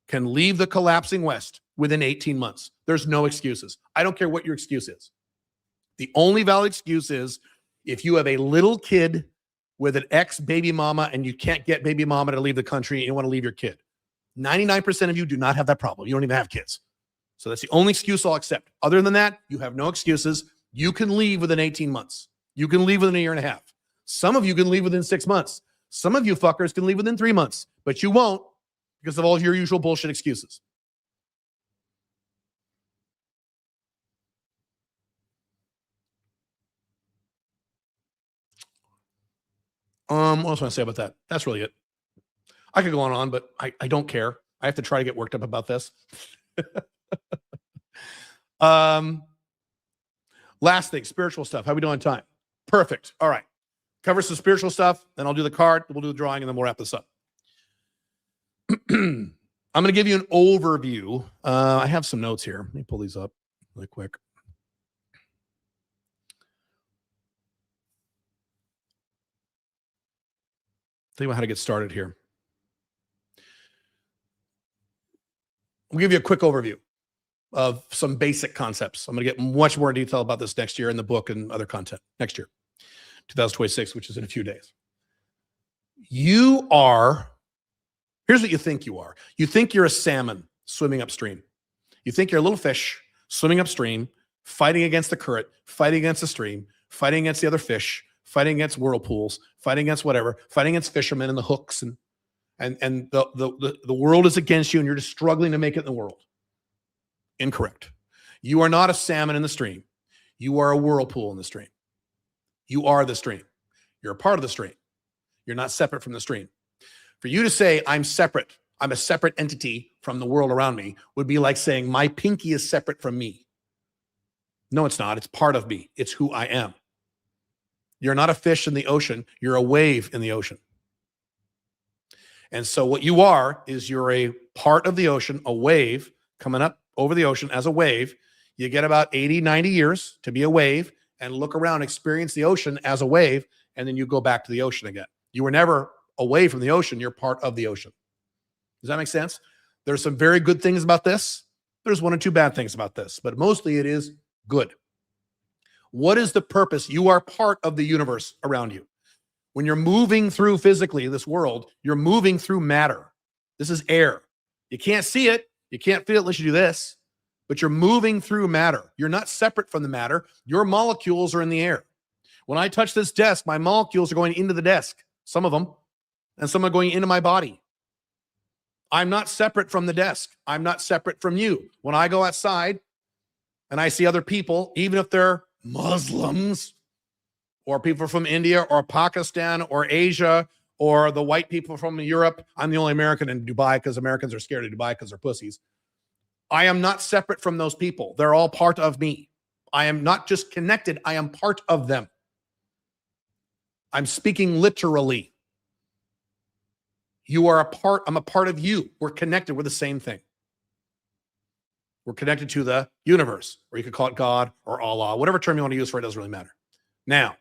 S1: can leave the collapsing West within 18 months. There's no excuses. I don't care what your excuse is. The only valid excuse is if you have a little kid with an ex-baby mama and you can't get baby mama to leave the country and you want to leave your kid. 99% of you do not have that problem. You don't even have kids. So that's the only excuse I'll accept. Other than that, you have no excuses. You can leave within 18 months. You can leave within a year and a half. Some of you can leave within 6 months. Some of you fuckers can leave within 3 months, but you won't because of all your usual bullshit excuses. What else want to say about that? That's really it. I could go on, but I don't care. I have to try to get worked up about this. Last thing, spiritual stuff. How we doing on time? Perfect. All right. Cover some spiritual stuff, then I'll do the card, we'll do the drawing, and then we'll wrap this up. I'm going to give you an overview. I have some notes here. Let me pull these up really quick. Tell you about how to get started here. We'll give you a quick overview of some basic concepts. I'm going to get much more detail about this next year in the book and other content next year, 2026, which is in a few days. You are, here's what you think you are. You think you're a salmon swimming upstream. You think you're a little fish swimming upstream, fighting against the current, fighting against the stream, fighting against the other fish, fighting against whirlpools, fighting against whatever, fighting against fishermen and the hooks, and the world is against you, and you're just struggling to make it in the world. Incorrect. You are not a salmon in the stream. You are a whirlpool in the stream. You are the stream. You're a part of the stream. You're not separate from the stream. For you to say, I'm separate, I'm a separate entity from the world around me, would be like saying, my pinky is separate from me. No, it's not. It's part of me. It's who I am. You're not a fish in the ocean. You're a wave in the ocean. And so what you are is you're a part of the ocean, a wave coming up over the ocean as a wave. You get about 80, 90 years to be a wave and look around, experience the ocean as a wave, and then you go back to the ocean again. You were never away from the ocean. You're part of the ocean. Does that make sense? There's some very good things about this. There's one or two bad things about this, but mostly it is good. What is the purpose? You are part of the universe around you. When you're moving through physically this world, you're moving through matter. This is air. You can't see it. You can't feel it unless you do this, but you're moving through matter. You're not separate from the matter. Your molecules are in the air. When I touch this desk, my molecules are going into the desk, some of them, and some are going into my body. I'm not separate from the desk. I'm not separate from you. When I go outside and I see other people, even if they're Muslims or people from India or Pakistan or Asia or the white people from Europe, I'm the only American in Dubai because Americans are scared of Dubai because they're pussies. I am not separate from those people. They're all part of me. I am not just connected. I am part of them. I'm speaking literally. You are a part. I'm a part of you. We're connected. We're the same thing. We're connected to the universe, or you could call it God or Allah, whatever term you want to use for it, doesn't really matter. Now,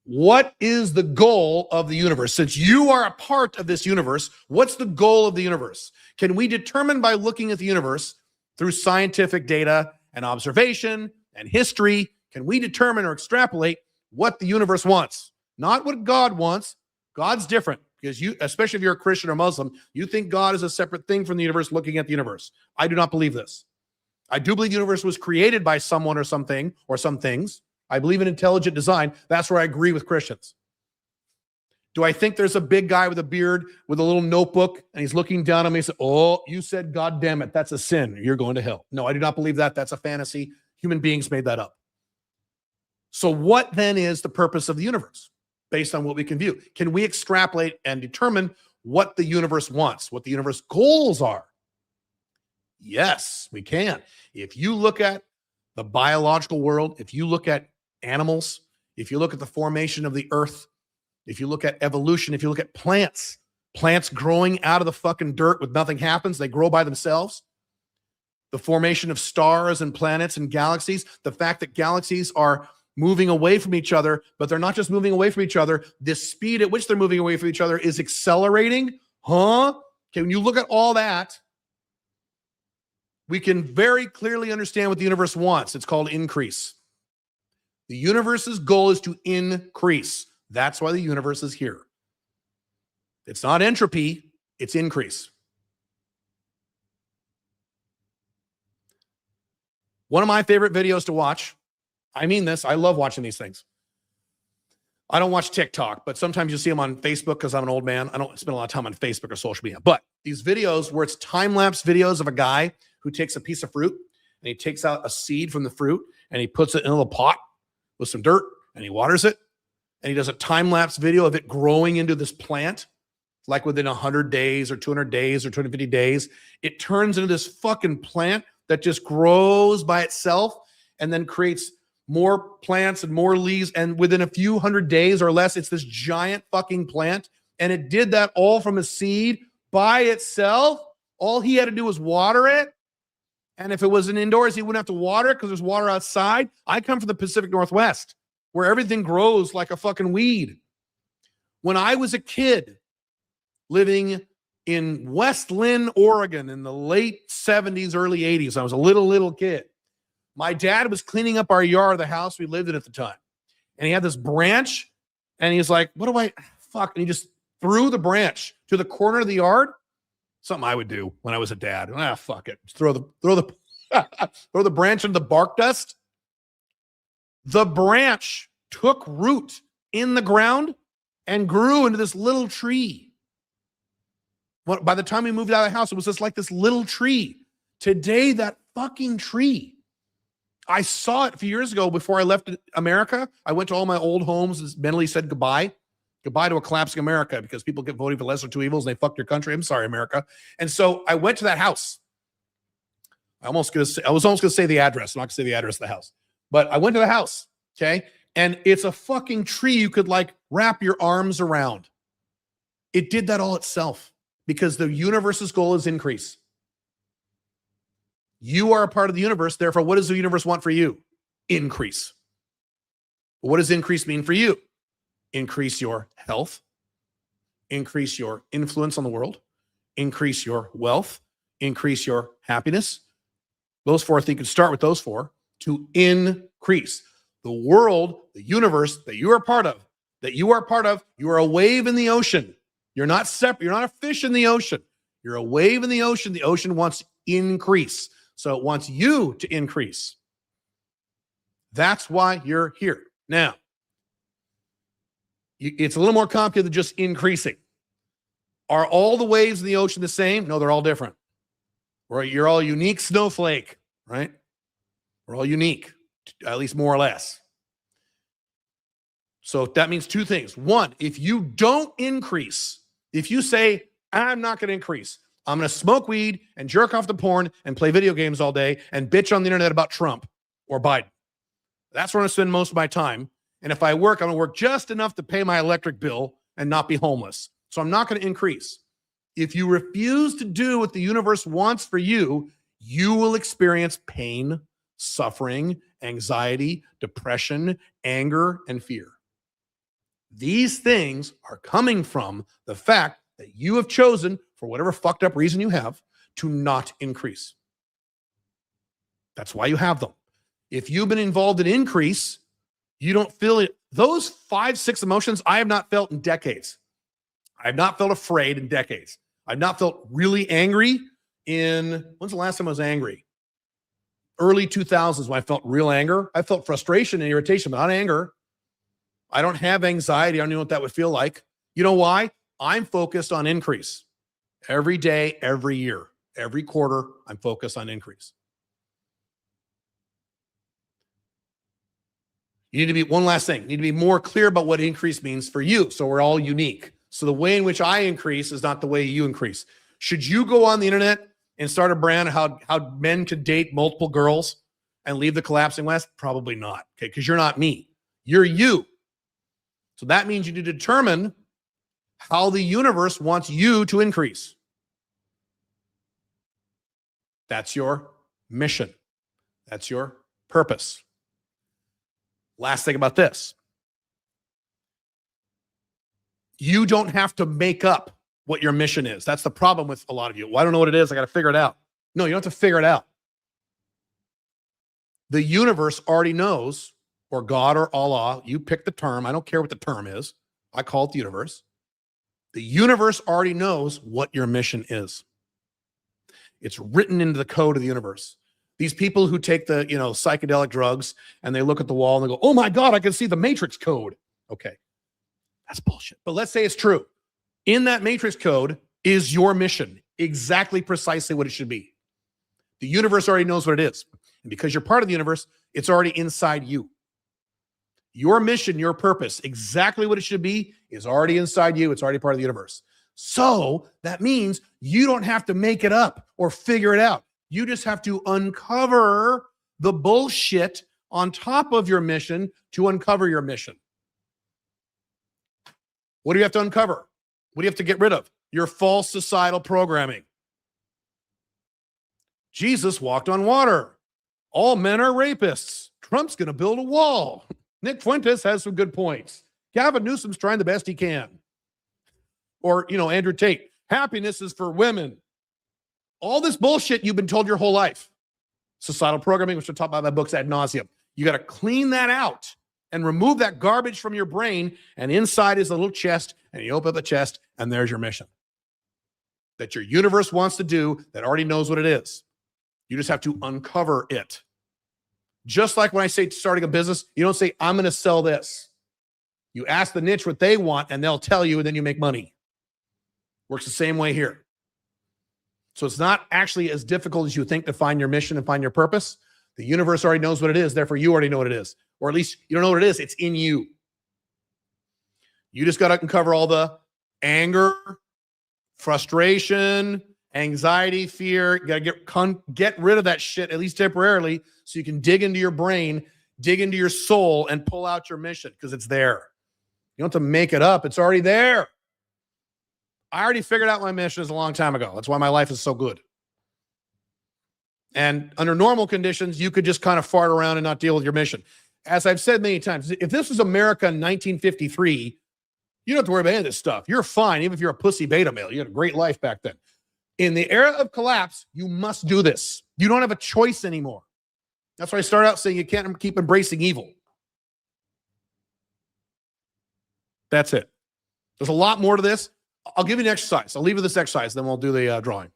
S1: what is the goal of the universe? Since you are a part of this universe, what's the goal of the universe? Can we determine by looking at the universe through scientific data and observation and history, can we determine or extrapolate what the universe wants? Not what God wants. God's different because you, especially if you're a Christian or Muslim, you think God is a separate thing from the universe looking at the universe. I do not believe this. I do believe the universe was created by someone or something or some things. I believe in intelligent design. That's where I agree with Christians. Do I think there's a big guy with a beard with a little notebook and he's looking down at me and says, oh, you said, God damn it, that's a sin. You're going to hell. No, I do not believe that. That's a fantasy. Human beings made that up. So what then is the purpose of the universe based on what we can view? Can we extrapolate and determine what the universe wants, what the universe goals are? Yes, we can. If you look at the biological world, if you look at animals, if you look at the formation of the earth, if you look at evolution, if you look at plants growing out of the fucking dirt with nothing happens, they grow by themselves. The formation of stars and planets and galaxies, the fact that galaxies are moving away from each other, but they're not just moving away from each other. The speed at which they're moving away from each other is accelerating. Okay, when you look at all that, we can very clearly understand what the universe wants. It's called increase. The universe's goal is to increase. That's why the universe is here. It's not entropy, it's increase. One of my favorite videos to watch, I mean this, I love watching these things. I don't watch TikTok, but sometimes you see them on Facebook because I'm an old man. I don't spend a lot of time on Facebook or social media. But these videos where it's time-lapse videos of a guy who takes a piece of fruit and he takes out a seed from the fruit and he puts it in a little pot with some dirt and he waters it. And he does a time-lapse video of it growing into this plant, like within 100 days or 200 days or 250 days. It turns into this fucking plant that just grows by itself and then creates more plants and more leaves. And within a few hundred days or less, it's this giant fucking plant. And it did that all from a seed by itself. All he had to do was water it. And if it was an indoors, he wouldn't have to water it because there's water outside. I come from the Pacific Northwest, where everything grows like a fucking weed. When I was a kid living in West Lynn, Oregon in the late 70s, early 80s, I was a little kid. My dad was cleaning up our yard, the house we lived in at the time. And he had this branch, and he's like, what do I, fuck? And he just threw the branch to the corner of the yard. Something I would do when I was a dad. Fuck it. Just throw the branch into the bark dust. The branch took root in the ground and grew into this little tree. Well, by the time we moved out of the house, it was just like this little tree. Today, that fucking tree, I saw it a few years ago before I left America. I went to all my old homes and mentally said goodbye. Goodbye to a collapsing America because people get voting for lesser two evils and they fuck your country. I'm sorry, America. And so I went to that house. I was almost going to say the address. I'm not going to say the address of the house. But I went to the house, okay? And it's a fucking tree you could like wrap your arms around. It did that all itself because the universe's goal is increase. You are a part of the universe. Therefore, what does the universe want for you? Increase. What does increase mean for you? Increase your health, increase your influence on the world, increase your wealth, increase your happiness. Those four, I think you can start with those four to increase. The world, the universe that you are part of, you are a wave in the ocean. You're not separate. You're not a fish in the ocean. You're a wave in the ocean. The ocean wants increase. So it wants you to increase. That's why you're here. Now, it's a little more complicated than just increasing. Are all the waves in the ocean the same? No, they're all different. You're all unique snowflake, right? We're all unique, at least more or less. So that means two things. One, if you don't increase, if you say, I'm not going to increase, I'm going to smoke weed and jerk off to porn and play video games all day and bitch on the internet about Trump or Biden. That's where I'm going to spend most of my time. And if I work, I'm going to work just enough to pay my electric bill and not be homeless. So I'm not going to increase. If you refuse to do what the universe wants for you, you will experience pain, suffering, anxiety, depression, anger, and fear. These things are coming from the fact that you have chosen, for whatever fucked up reason you have, to not increase. That's why you have them. If you've been involved in increase, you don't feel it. Those 5, 6 emotions I have not felt in decades. I have not felt afraid in decades. I've not felt really angry when's the last time I was angry? Early 2000s when I felt real anger. I felt frustration and irritation, but not anger. I don't have anxiety. I don't know what that would feel like. You know why? I'm focused on increase. Every day, every year, every quarter, I'm focused on increase. You need to be, one last thing, you need to be more clear about what increase means for you. So we're all unique. So the way in which I increase is not the way you increase. Should you go on the internet and start a brand how men could date multiple girls and leave the collapsing West? Probably not. Okay, because you're not me. You're you. So that means you need to determine how the universe wants you to increase. That's your mission. That's your purpose. Last thing about this. You don't have to make up what your mission is. That's the problem with a lot of you. Well, I don't know what it is. I got to figure it out. No, you don't have to figure it out. The universe already knows, or God or Allah, you pick the term. I don't care what the term is. I call it the universe. The universe already knows what your mission is. It's written into the code of the universe. These people who take the, psychedelic drugs and they look at the wall and they go, oh my God, I can see the matrix code. Okay. That's bullshit. But let's say it's true. In that matrix code is your mission, exactly precisely what it should be. The universe already knows what it is. And because you're part of the universe, it's already inside you. Your mission, your purpose, exactly what it should be, is already inside you. It's already part of the universe. So that means you don't have to make it up or figure it out. You just have to uncover the bullshit on top of your mission to uncover your mission. What do you have to uncover? What do you have to get rid of? Your false societal programming. Jesus walked on water. All men are rapists. Trump's going to build a wall. Nick Fuentes has some good points. Gavin Newsom's trying the best he can. Or, Andrew Tate. Happiness is for women. All this bullshit you've been told your whole life. Societal programming, which I talk about in my books ad nauseum. You got to clean that out and remove that garbage from your brain. And inside is a little chest. And you open up the chest, and there's your mission. That your universe wants to do, that already knows what it is. You just have to uncover it. Just like when I say starting a business, you don't say, I'm going to sell this. You ask the niche what they want, and they'll tell you, and then you make money. Works the same way here. So it's not actually as difficult as you think to find your mission and find your purpose. The universe already knows what it is. Therefore, you already know what it is. Or at least you don't know what it is. It's in you. You just got to uncover all the anger, frustration, anxiety, fear. You got to get rid of that shit, at least temporarily, so you can dig into your brain, dig into your soul, and pull out your mission, because it's there. You don't have to make it up. It's already there. I already figured out my mission is a long time ago. That's why my life is so good. And under normal conditions, you could just kind of fart around and not deal with your mission. As I've said many times, if this was America in 1953, you don't have to worry about any of this stuff. You're fine, even if you're a pussy beta male. You had a great life back then. In the era of collapse, you must do this. You don't have a choice anymore. That's why I start out saying you can't keep embracing evil. That's it. There's a lot more to this. I'll give you an exercise. I'll leave you this exercise, then we'll do the drawing.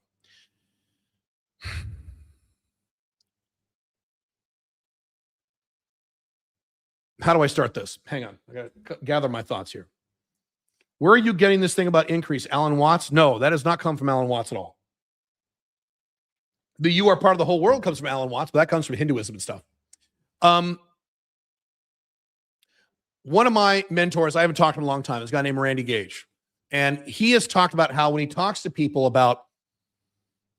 S1: How do I start this? Hang on. I got to gather my thoughts here. Where are you getting this thing about increase? Alan Watts? No, that has not come from Alan Watts at all. The "you are part of the whole world" comes from Alan Watts, but that comes from Hinduism and stuff. One of my mentors, I haven't talked to him in a long time, is a guy named Randy Gage. And he has talked about how when he talks to people about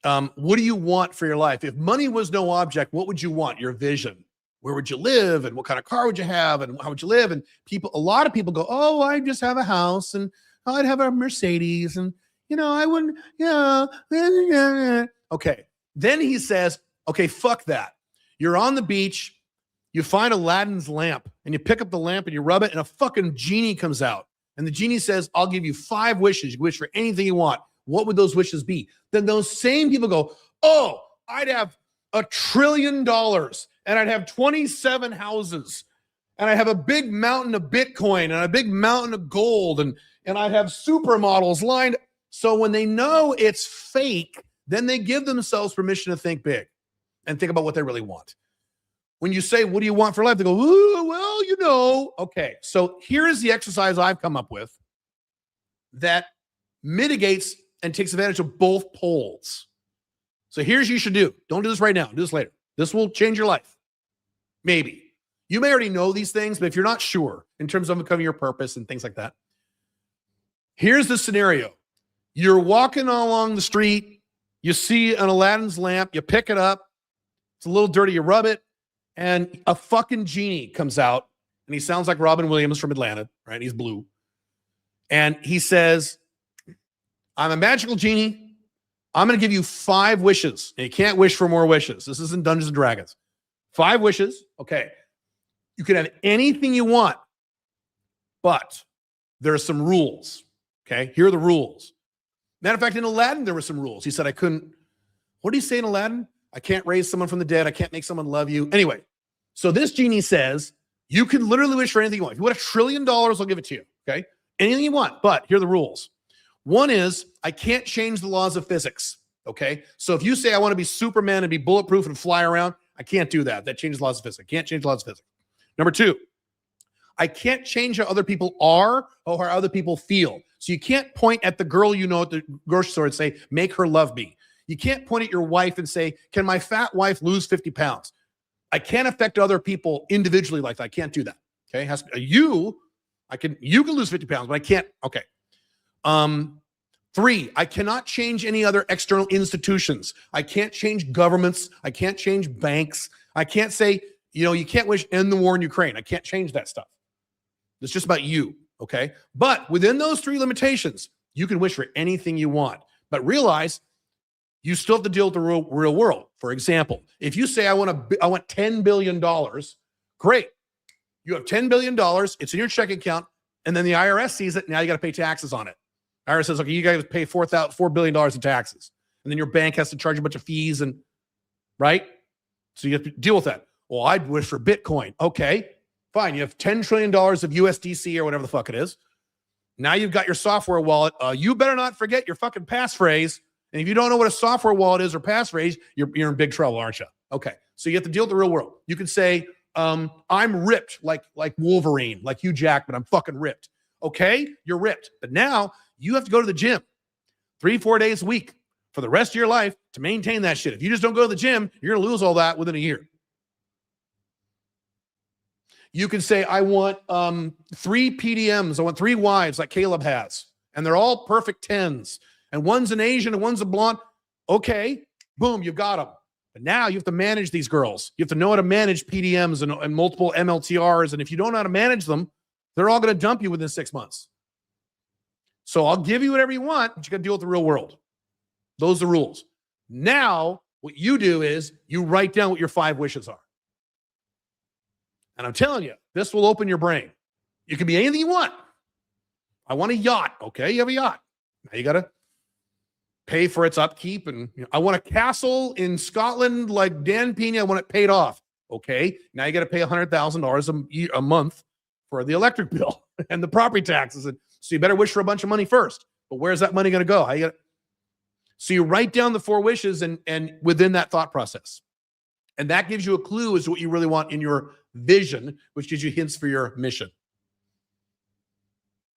S1: what do you want for your life? If money was no object, what would you want? Your vision. Where would you live? And what kind of car would you have? And how would you live? And a lot of people go, oh, I just have a house and I'd have a Mercedes and, I wouldn't, Okay. Then he says, okay, fuck that. You're on the beach. You find Aladdin's lamp and you pick up the lamp and you rub it and a fucking genie comes out. And the genie says, I'll give you 5 wishes. You can wish for anything you want. What would those wishes be? Then those same people go, oh, I'd have $1 trillion and I'd have 27 houses and I'd have a big mountain of Bitcoin and a big mountain of gold and I'd have supermodels lined. So when they know it's fake, then they give themselves permission to think big and think about what they really want. When you say, what do you want for life? They go, ooh, well, Okay, so here is the exercise I've come up with that mitigates and takes advantage of both poles. So here's what you should do. Don't do this right now. Do this later. This will change your life. Maybe. You may already know these things, but if you're not sure in terms of becoming your purpose and things like that, here's the scenario. You're walking along the street. You see an Aladdin's lamp. You pick it up. It's a little dirty. You rub it. And a fucking genie comes out. And he sounds like Robin Williams from Atlanta, right? He's blue. And he says, I'm a magical genie. I'm going to give you 5 wishes. And you can't wish for more wishes. This isn't Dungeons and Dragons. 5 wishes. Okay. You can have anything you want, but there are some rules. Okay. Here are the rules. Matter of fact, in Aladdin, there were some rules. He said, I couldn't. What did he say in Aladdin? I can't raise someone from the dead. I can't make someone love you. Anyway, so this genie says, you can literally wish for anything you want. If you want $1 trillion, I'll give it to you. Okay. Anything you want, but here are the rules. One is I can't change the laws of physics. Okay. So if you say I want to be Superman and be bulletproof and fly around, I can't do that. That changes the laws of physics. I can't change the laws of physics. Number 2, I can't change how other people are or how other people feel. So you can't point at the girl you know at the grocery store and say, make her love me. You can't point at your wife and say, can my fat wife lose 50 pounds? I can't affect other people individually like that. I can't do that. Okay. You can lose 50 pounds, but I can't. Okay. 3, I cannot change any other external institutions. I can't change governments. I can't change banks. I can't say, you can't wish end the war in Ukraine. I can't change that stuff. It's just about you. Okay. But within those 3 limitations, you can wish for anything you want, but realize you still have to deal with the real world. For example, if you say, I want $10 billion, great. You have $10 billion. It's in your checking account. And then the IRS sees it. Now you got to pay taxes on it. IRS says, okay, you got to pay $4 billion in taxes. And then your bank has to charge a bunch of fees right? So you have to deal with that. Well, I'd wish for Bitcoin. Okay, fine. You have $10 trillion of USDC or whatever the fuck it is. Now you've got your software wallet. You better not forget your fucking passphrase. And if you don't know what a software wallet is or passphrase, you're in big trouble, aren't you? Okay, so you have to deal with the real world. You can say, I'm ripped like Wolverine, like Hugh Jackman. I'm fucking ripped. Okay, you're ripped. But now you have to go to the gym 3-4 days a week for the rest of your life to maintain that shit. If you just don't go to the gym, you're going to lose all that within a year. You can say, I want 3 PDMs. I want 3 wives like Caleb has. And they're all perfect 10s. And one's an Asian and one's a blonde. Okay, boom, you've got them. But now you have to manage these girls. You have to know how to manage PDMs and multiple MLTRs. And if you don't know how to manage them, they're all going to dump you within 6 months. So I'll give you whatever you want, but you got to deal with the real world. Those are the rules. Now, what you do is you write down what your 5 wishes are. And I'm telling you, this will open your brain. You can be anything you want. I want a yacht. Okay, you have a yacht. Now you got to pay for its upkeep. And I want a castle in Scotland like Dan Pena. I want it paid off. Okay, now you got to pay $100,000 a month for the electric bill and the property taxes. And so you better wish for a bunch of money first. But where's that money going to go? So you write down the 4 wishes and within that thought process. And that gives you a clue as to what you really want in your vision, which gives you hints for your mission.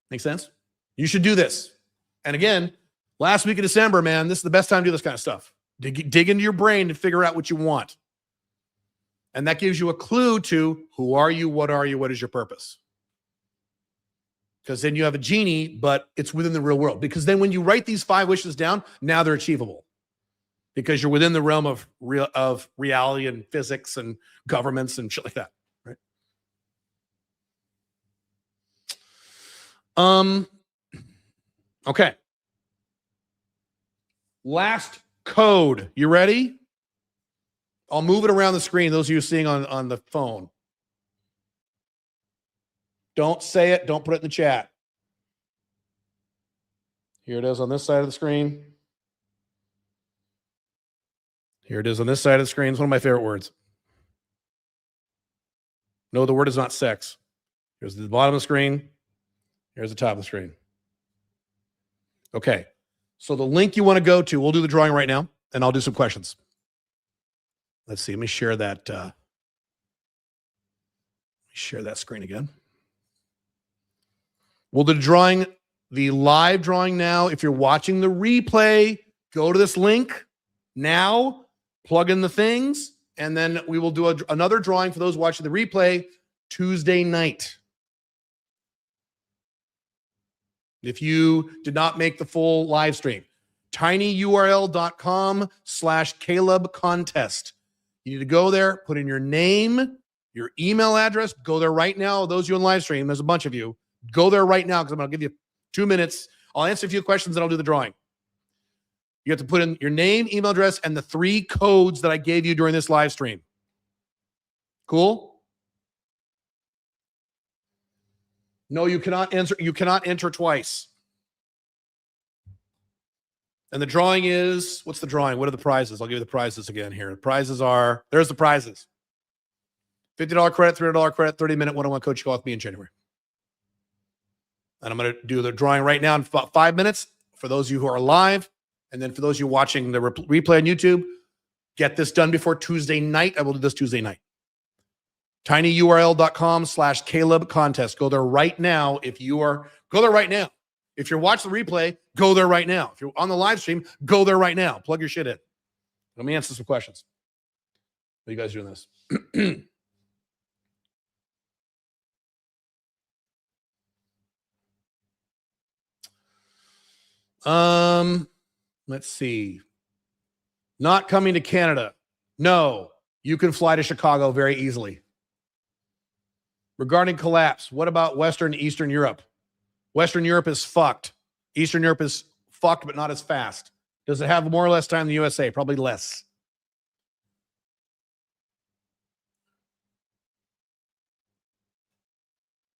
S1: Make sense? You should do this. And again, last week of December, man, this is the best time to do this kind of stuff. Dig into your brain and figure out what you want. And that gives you a clue to who are you, what is your purpose? Because then you have a genie, but it's within the real world. Because then when you write these 5 wishes down, now they're achievable. Because you're within the realm of reality and physics and governments and shit like that, right? Okay. Last code. You ready? I'll move it around the screen. Those of you seeing on the phone. Don't say it. Don't put it in the chat. Here it is on this side of the screen. Here it is on this side of the screen. It's one of my favorite words. No, the word is not sex. Here's the bottom of the screen. Here's the top of the screen. Okay. So the link you want to go to, we'll do the drawing right now, and I'll do some questions. Let's see. Let me share that. Share that screen again. We'll do the live drawing now. If you're watching the replay, go to this link now, plug in the things, and then we will do another drawing for those watching the replay Tuesday night. If you did not make the full live stream, tinyurl.com/Caleb contest. You need to go there, put in your name, your email address, go there right now. Those of you on live stream, there's a bunch of you. Go there right now because I'm going to give you 2 minutes. I'll answer a few questions and I'll do the drawing. You have to put in your name, email address, and the 3 codes that I gave you during this live stream. Cool? No, you cannot answer. You cannot enter twice. And the drawing is, what's the drawing? What are the prizes? I'll give you the prizes again here. The prizes are, there's the prizes. $50 credit, $300 credit, 30-minute one-on-one coaching call with me in January. And I'm going to do the drawing right now in about 5 minutes for those of you who are live. And then for those of you watching the replay on YouTube, get this done before Tuesday night. I will do this Tuesday night. tinyurl.com/Caleb contest. Go there right now. Go there right now. If you're watching the replay, go there right now. If you're on the live stream, go there right now. Plug your shit in. Let me answer some questions. How you guys doing this? Let's see. Not coming to Canada. No, you can fly to Chicago very easily. Regarding collapse, what about Western and Eastern Europe? Western Europe is fucked. Eastern Europe is fucked, but not as fast. Does it have more or less time than the USA? Probably less.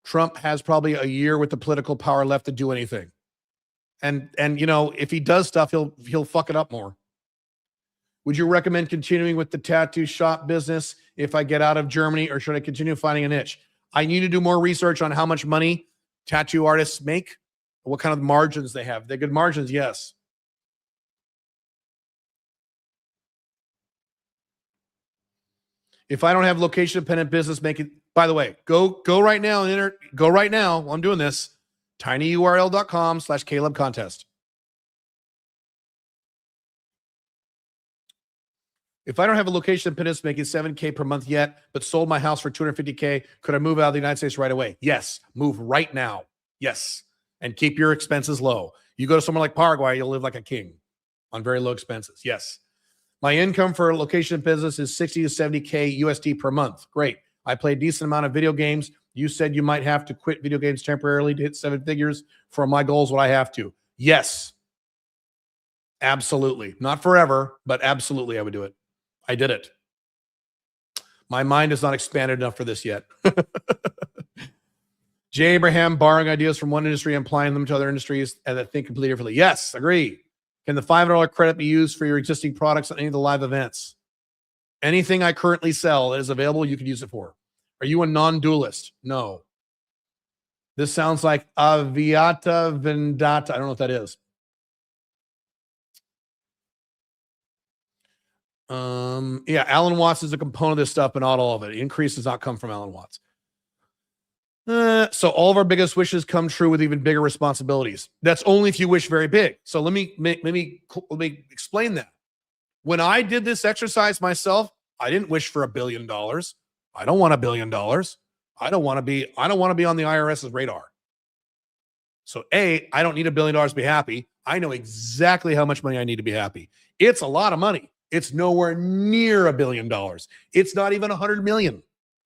S1: Trump has probably a year with the political power left to do anything. And you know, if he does stuff, he'll fuck it up more. Would you recommend continuing with the tattoo shop business if I get out of Germany, or should I continue finding a niche? I need to do more research on how much money tattoo artists make, what kind of margins they have. They're good margins, yes. If I don't have location dependent business, make it. By the way, go right now and enter. Go right now while I'm doing this. tinyurl.com/Caleb contest. If I don't have a location in Pinnis making $7K per month yet, but sold my house for $250K, could I move out of the United States right away? Yes. Move right now. Yes. And keep your expenses low. You go to somewhere like Paraguay, you'll live like a king on very low expenses. Yes. My income for a location business is 60 to 70K USD per month. Great. I play a decent amount of video games. You said you might have to quit video games temporarily to hit 7 figures. For my goals, would I have to? Yes. Absolutely. Not forever, but absolutely I would do it. I did it. My mind is not expanded enough for this yet. Jay Abraham, borrowing ideas from one industry, applying them to other industries, and that think completely differently. Yes, agree. Can the $500 credit be used for your existing products on any of the live events? Anything I currently sell that is available, you can use it for. Are you a non-dualist? No. This sounds like Aviata Vendata. I don't know what that is. Yeah, Alan Watts is a component of this stuff, but not all of it. Increase does not come from Alan Watts. So all of our biggest wishes come true with even bigger responsibilities. That's only if you wish very big. So let me explain that. When I did this exercise myself, I didn't wish for $1 billion. I don't want $1 billion. I don't want to be on the IRS's radar. So I don't need $1 billion to be happy. I know exactly how much money I need to be happy. It's a lot of money. It's nowhere near $1 billion. It's not even 100 million.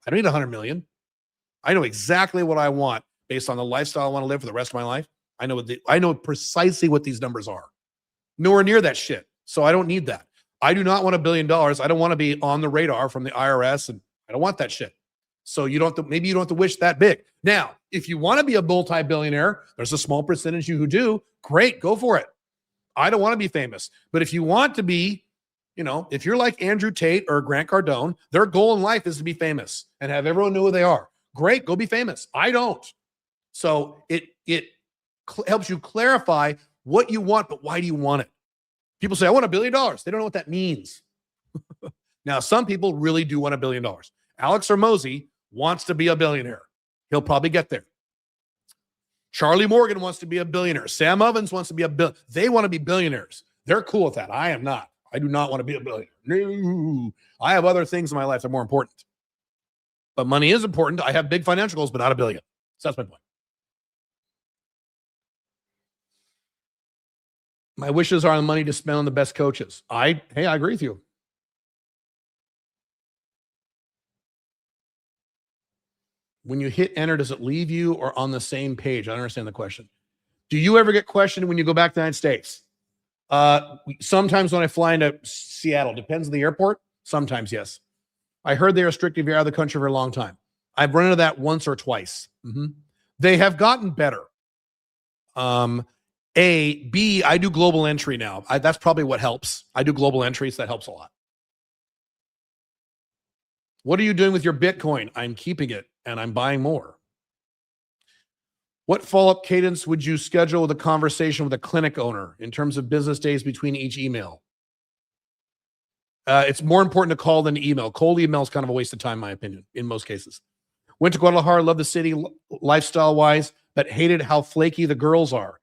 S1: I don't need 100 million. I know exactly what I want based on the lifestyle I want to live for the rest of my life. I know precisely what these numbers are. Nowhere near that shit. So I don't need that. I do not want $1 billion. I don't want to be on the radar from the IRS, and I don't want that shit. So maybe you don't have to wish that big. Now, if you want to be a multi-billionaire, there's a small percentage of you who do. Great, go for it. I don't want to be famous. But if you want to be, if you're like Andrew Tate or Grant Cardone, their goal in life is to be famous and have everyone know who they are. Great, go be famous. I don't. So it helps you clarify what you want, but why do you want it? People say, I want $1 billion. They don't know what that means. Now, some people really do want $1 billion. Alex Hormozi wants to be a billionaire. He'll probably get there. Charlie Morgan wants to be a billionaire. Sam Ovens wants to be they want to be billionaires. They're cool with that. I am not. I do not want to be a billionaire. No. I have other things in my life that are more important. But money is important. I have big financial goals, but not $1 billion. So that's my point. My wishes are on the money to spend on the best coaches. I agree with you. When you hit enter, does it leave you or on the same page? I don't understand the question. Do you ever get questioned when you go back to the United States? Sometimes when I fly into Seattle, depends on the airport. Sometimes, yes. I heard they are strict if you're out of the country for a long time. I've run into that once or twice. They have gotten better. B, I do global entry now. That's probably what helps. I do global entries. That helps a lot. What are you doing with your Bitcoin? I'm keeping it and I'm buying more. What follow-up cadence would you schedule with a conversation with a clinic owner in terms of business days between each email? It's more important to call than to email. Cold email is kind of a waste of time, in my opinion, in most cases. Went to Guadalajara, love the city lifestyle-wise, but hated how flaky the girls are.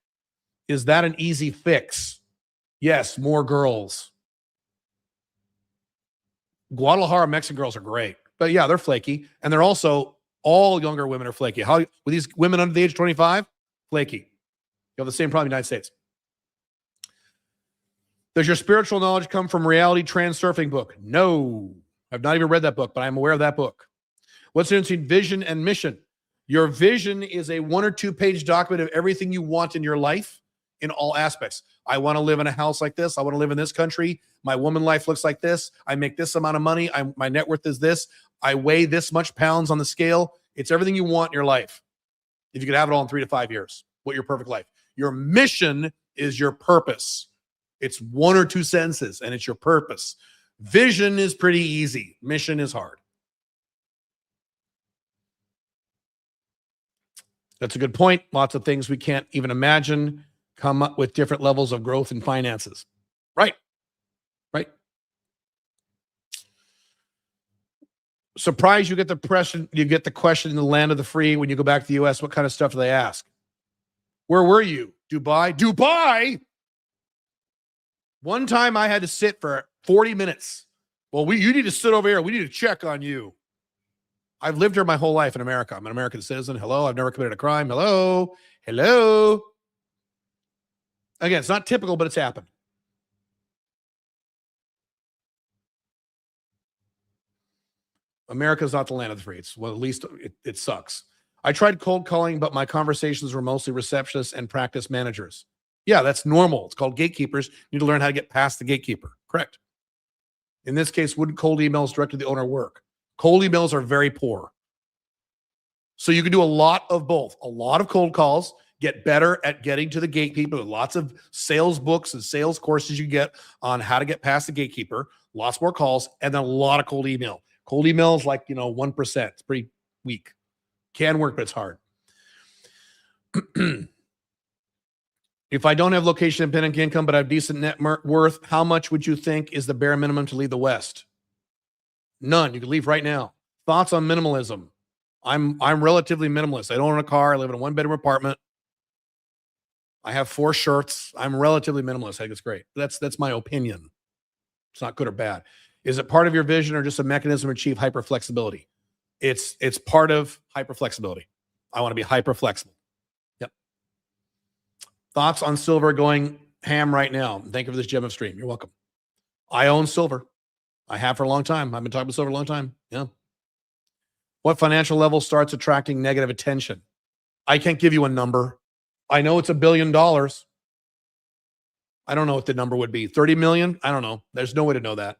S1: Is that an easy fix? Yes, more girls. Guadalajara Mexican girls are great, but yeah, they're flaky, and they're also all younger women are flaky. How with these women under the age of 25? Flaky. You have the same problem in the United States. Does your spiritual knowledge come from Reality Transurfing book? No, I've not even read that book, but I'm aware of that book. What's the difference between vision and mission? Your vision is a 1 or 2 page document of everything you want in your life in all aspects. I want to live in a house like this. I want to live in this country. My woman life looks like this. I make this amount of money. My net worth is this. I weigh this much pounds on the scale. It's everything you want in your life. If you could have it all in 3 to 5 years, what your perfect life. Your mission is your purpose. It's 1 or 2 sentences, and it's your purpose. Vision is pretty easy. Mission is hard. That's a good point. Lots of things we can't even imagine come up with different levels of growth and finances. Right. Right. Surprised you get the question in the land of the free when you go back to the US. What kind of stuff do they ask? Where were you? Dubai? Dubai? One time I had to sit for 40 minutes. Well, you need to sit over here. We need to check on you. I've lived here my whole life in America. I'm an American citizen. Hello. I've never committed a crime. Hello. Hello. Again, it's not typical, but it's happened. America's not the land of the free. Well, at least it sucks. I tried cold calling, but my conversations were mostly receptionists and practice managers. Yeah, that's normal. It's called gatekeepers. You need to learn how to get past the gatekeeper. Correct. In this case, would cold emails directed to the owner work? Cold emails are very poor. So you can do a lot of both. A lot of cold calls, get better at getting to the gatekeeper. Lots of sales books and sales courses you get on how to get past the gatekeeper. Lots more calls, and then a lot of cold email. Cold email is like, 1%. It's pretty weak. Can work, but it's hard. If I don't have location independent income, but I have decent net worth, how much would you think is the bare minimum to leave the West? None. You can leave right now. Thoughts on minimalism? I'm relatively minimalist. I don't own a car. I live in a 1-bedroom apartment. I have 4 shirts. I'm relatively minimalist. I think it's great. That's my opinion. It's not good or bad. Is it part of your vision or just a mechanism to achieve hyper flexibility? It's part of hyper flexibility. I want to be hyper flexible. Yep. Thoughts on silver going ham right now? Thank you for this gem of stream. You're welcome. I own silver. I have for a long time. I've been talking about silver a long time. Yeah. What financial level starts attracting negative attention? I can't give you a number. I know it's $1 billion. I don't know what the number would be. 30 million? I don't know. There's no way to know that.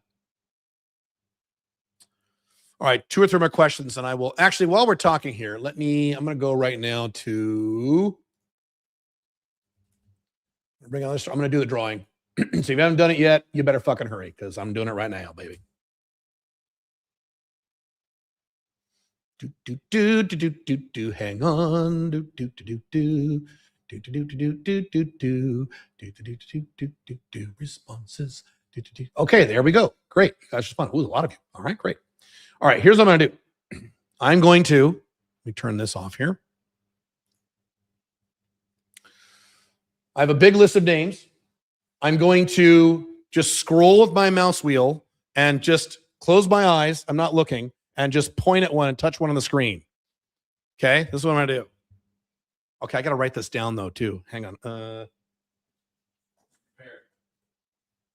S1: All right, 2 or 3 more questions, and I will actually, while we're talking here, I'm going to go right now to bring on this. I'm going to do the drawing. So if you haven't done it yet, you better fucking hurry because I'm doing it right now, baby. Hang on. Responses. Okay, there we go. Great. You guys respond. Ooh, a lot of you. All right, great. All right, here's what I'm going to do. I'm going to, let me turn this off here. I have a big list of names. I'm going to just scroll with my mouse wheel and just close my eyes. I'm not looking and just point at one and touch one on the screen. Okay, this is what I'm going to do. Okay, I got to write this down though too. Hang on.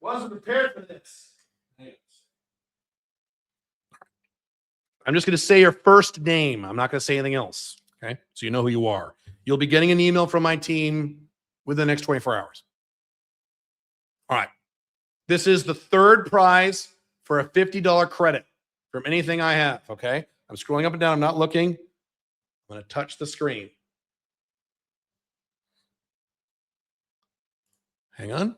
S1: Wasn't prepared for this. I'm just going to say your first name. I'm not going to say anything else. Okay, so you know who you are. You'll be getting an email from my team within the next 24 hours. All right. This is the 3rd prize for a $50 credit from anything I have. Okay, I'm scrolling up and down. I'm not looking. I'm going to touch the screen. Hang on.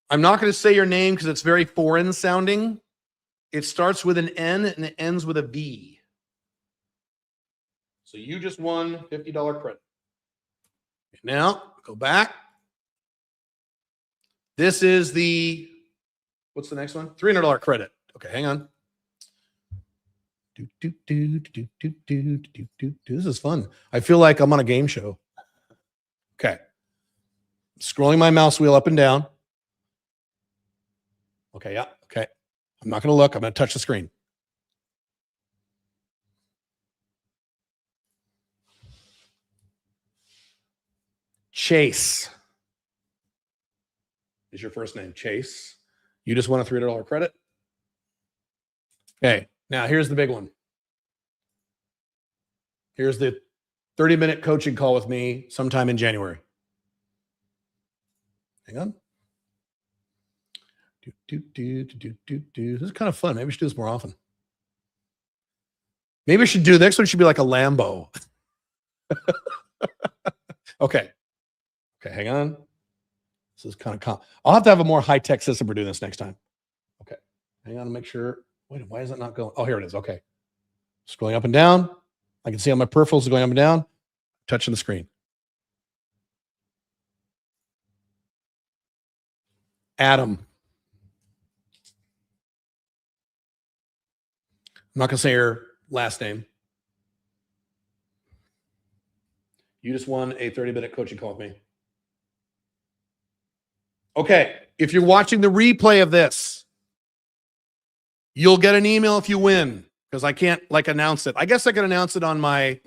S1: I'm not going to say your name because it's very foreign sounding. It starts with an N and it ends with a V. So you just won $50 credit. Now, go back. This is the What's the next one? $300 credit. Okay, hang on. This is fun. I feel like I'm on a game show. Okay. Scrolling my mouse wheel up and down. Okay, yeah, okay. I'm not going to look. I'm going to touch the screen. Chase is your first name. Chase. You just won a $300 credit. Okay, now here's the big one. Here's the 30-minute coaching call with me sometime in January. Hang on. This is kind of fun. Maybe we should do this more often. Maybe we should do, the next one should be like a Lambo. Okay. Okay, hang on. This is kind of I'll have to have a more high-tech system for doing this next time. Okay. Hang on to make sure. Wait, why is it not going? Oh, here it is. Okay. Scrolling up and down. I can see on my peripherals going up and down. Touching the screen. Adam. I'm not going to say your last name. You just won a 30-minute coaching call with me. Okay, if you're watching the replay of this, you'll get an email if you win, because I can't announce it. I guess I can announce it on my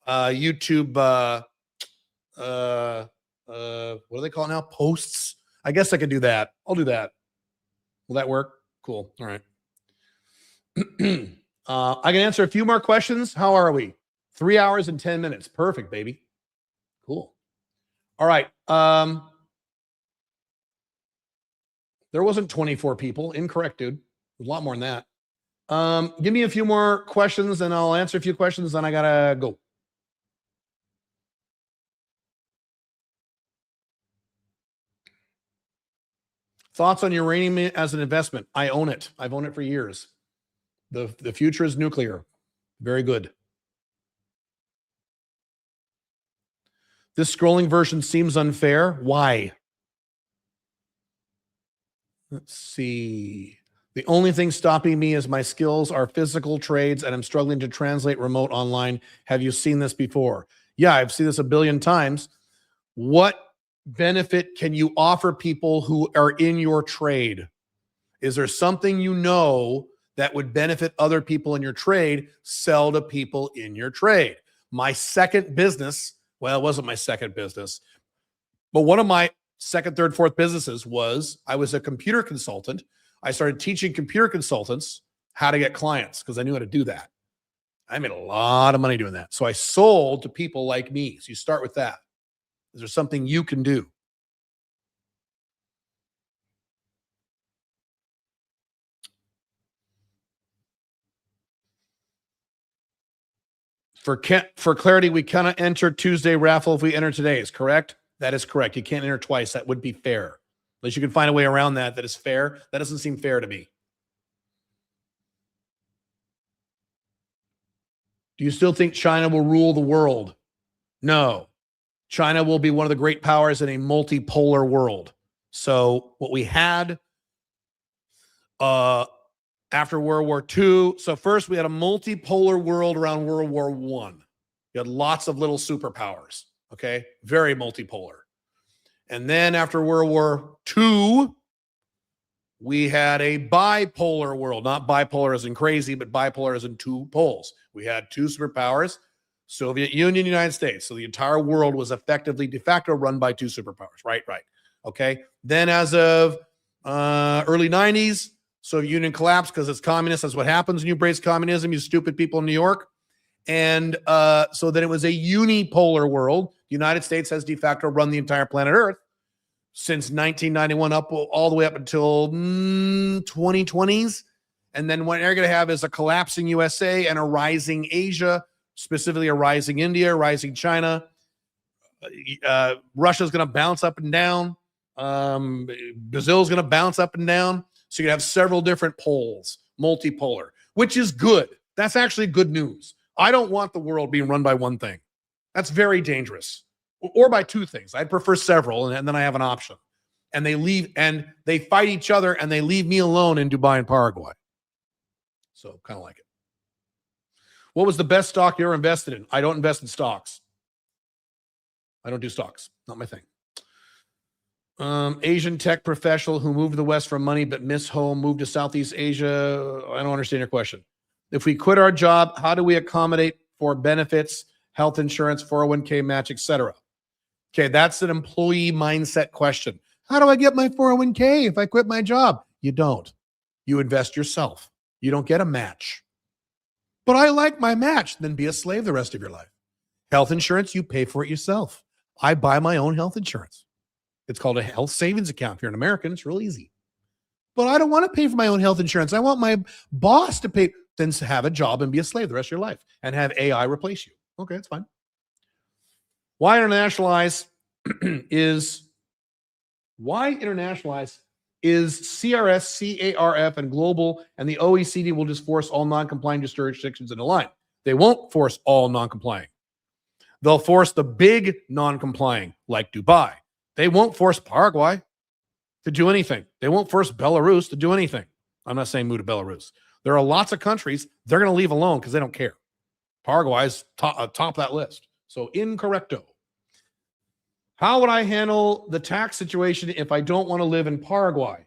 S1: YouTube, what do they call it now? Posts. I guess I could do that. I'll do that. Will that work? Cool. All right. I can answer a few more questions. How are we? 3 hours and 10 minutes. Perfect, baby. Cool. All right. There wasn't 24 people. Incorrect, dude. A lot more than that. Give me a few more questions and I'll answer a few questions, then I gotta go. Thoughts on uranium as an investment? I own it. I've owned it for years. The future is nuclear. Very good. This scrolling version seems unfair. Why? Let's see. The only thing stopping me is my skills are physical trades and I'm struggling to translate remote online. Have you seen this before? Yeah, I've seen this a billion times. What benefit can you offer people who are in your trade? Is there something you know that would benefit other people in your trade? Sell to people in your trade. My second business, well, it wasn't my second business, but one of my second, third, fourth businesses was I was a computer consultant. I started teaching computer consultants how to get clients because I knew how to do that. I made a lot of money doing that. So I sold to people like me. So you start with that. Is there something you can do? For clarity, we cannot enter Tuesday raffle if we enter today's, correct? That is correct. You can't enter twice. That would be fair. Unless you can find a way around that is fair. That doesn't seem fair to me. Do you still think China will rule the world? No. China will be one of the great powers in a multipolar world. So what we had after World War II, so first we had a multipolar world around World War I. You had lots of little superpowers, okay? Very multipolar. And then after World War II, we had a bipolar world, not bipolar as in crazy, but bipolar as in two poles. We had two superpowers, Soviet Union, United States. So the entire world was effectively de facto run by two superpowers, right? Okay. Then as of early 90s, Soviet Union collapsed because it's communist. That's what happens when you embrace communism, you stupid people in New York. And so then it was a unipolar world. The United States has de facto run the entire planet Earth since 1991 up all the way up until 2020s. And then what you're going to have is a collapsing USA and a rising Asia, specifically a rising India, rising China. Russia's going to bounce up and down. Brazil's going to bounce up and down. So you have several different poles, multipolar, which is good. That's actually good news. I don't want the world being run by one thing. That's very dangerous. Or by two things. I'd prefer several, and then I have an option. and they leave and they fight each other and they leave me alone in Dubai and Paraguay. So kind of like it. What was the best stock you ever invested in? I don't invest in stocks. I don't do stocks. Not my thing. Asian tech professional who moved to the West for money but missed home, moved to Southeast Asia. I don't understand your question. If we quit our job, how do we accommodate for benefits, health insurance, 401k match, etc.? Okay, that's an employee mindset question. How do I get my 401k if I quit my job? You don't. You invest yourself. You don't get a match. But I like my match. Then be a slave the rest of your life. Health insurance, you pay for it yourself. I buy my own health insurance. It's called a health savings account. If you're an American, it's real easy. But I don't want to pay for my own health insurance. I want my boss to pay. Then have a job and be a slave the rest of your life and have AI replace you. Okay, that's fine. Why internationalize is CRS, CARF, and global, and the OECD will just force all non-compliant jurisdictions into line. They won't force all non-complying. They'll force the big non-complying, like Dubai. They won't force Paraguay to do anything. They won't force Belarus to do anything. I'm not saying move to Belarus. There are lots of countries they're going to leave alone because they don't care. Paraguay's top that list. So incorrecto. How would I handle the tax situation if I don't want to live in Paraguay?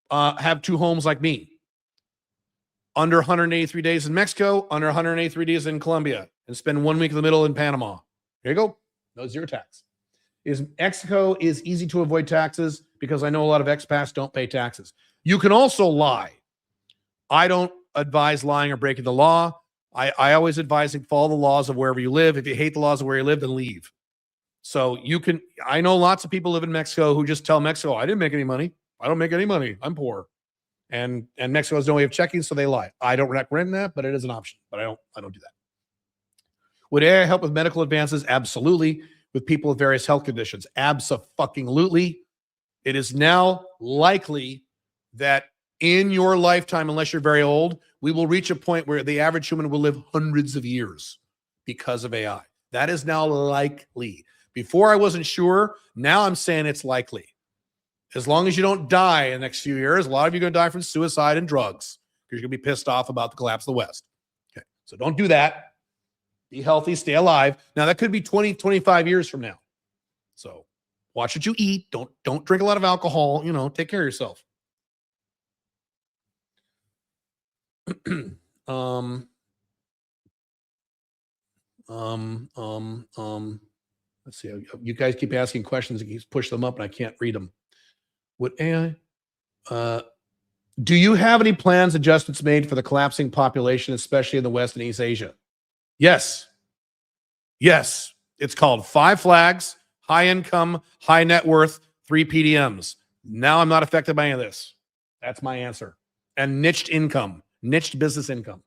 S1: Have two homes like me. Under 183 days in Mexico, under 183 days in Colombia, and spend 1 week in the middle in Panama. There you go. No zero tax. Mexico is easy to avoid taxes because I know a lot of expats don't pay taxes. You can also lie. I don't advise lying or breaking the law. I always advise to follow the laws of wherever you live. If you hate the laws of where you live, then leave. So you can, I know lots of people live in Mexico who just tell Mexico, I didn't make any money. I don't make any money. I'm poor. And Mexico has no way of checking, so they lie. I don't recommend that, but it is an option. But I don't do that. Would AI help with medical advances? Absolutely. With people with various health conditions? Abso-fucking-lutely. It is now likely that in your lifetime, unless you're very old, we will reach a point where the average human will live hundreds of years because of AI. That is now likely. Before I wasn't sure. Now I'm saying it's likely. As long as you don't die in the next few years, a lot of you are going to die from suicide and drugs because you're going to be pissed off about the collapse of the West. Okay, so don't do that. Be healthy, stay alive. Now, that could be 20, 25 years from now. So watch what you eat. Don't drink a lot of alcohol. Take care of yourself. Let's see. You guys keep asking questions and keep push them up, and I can't read them. Would AI? Do you have any plans, adjustments made for the collapsing population, especially in the West and East Asia? Yes. Yes. It's called 5 flags, high income, high net worth, 3 PDMs. Now I'm not affected by any of this. That's my answer. And niched income, niched business income.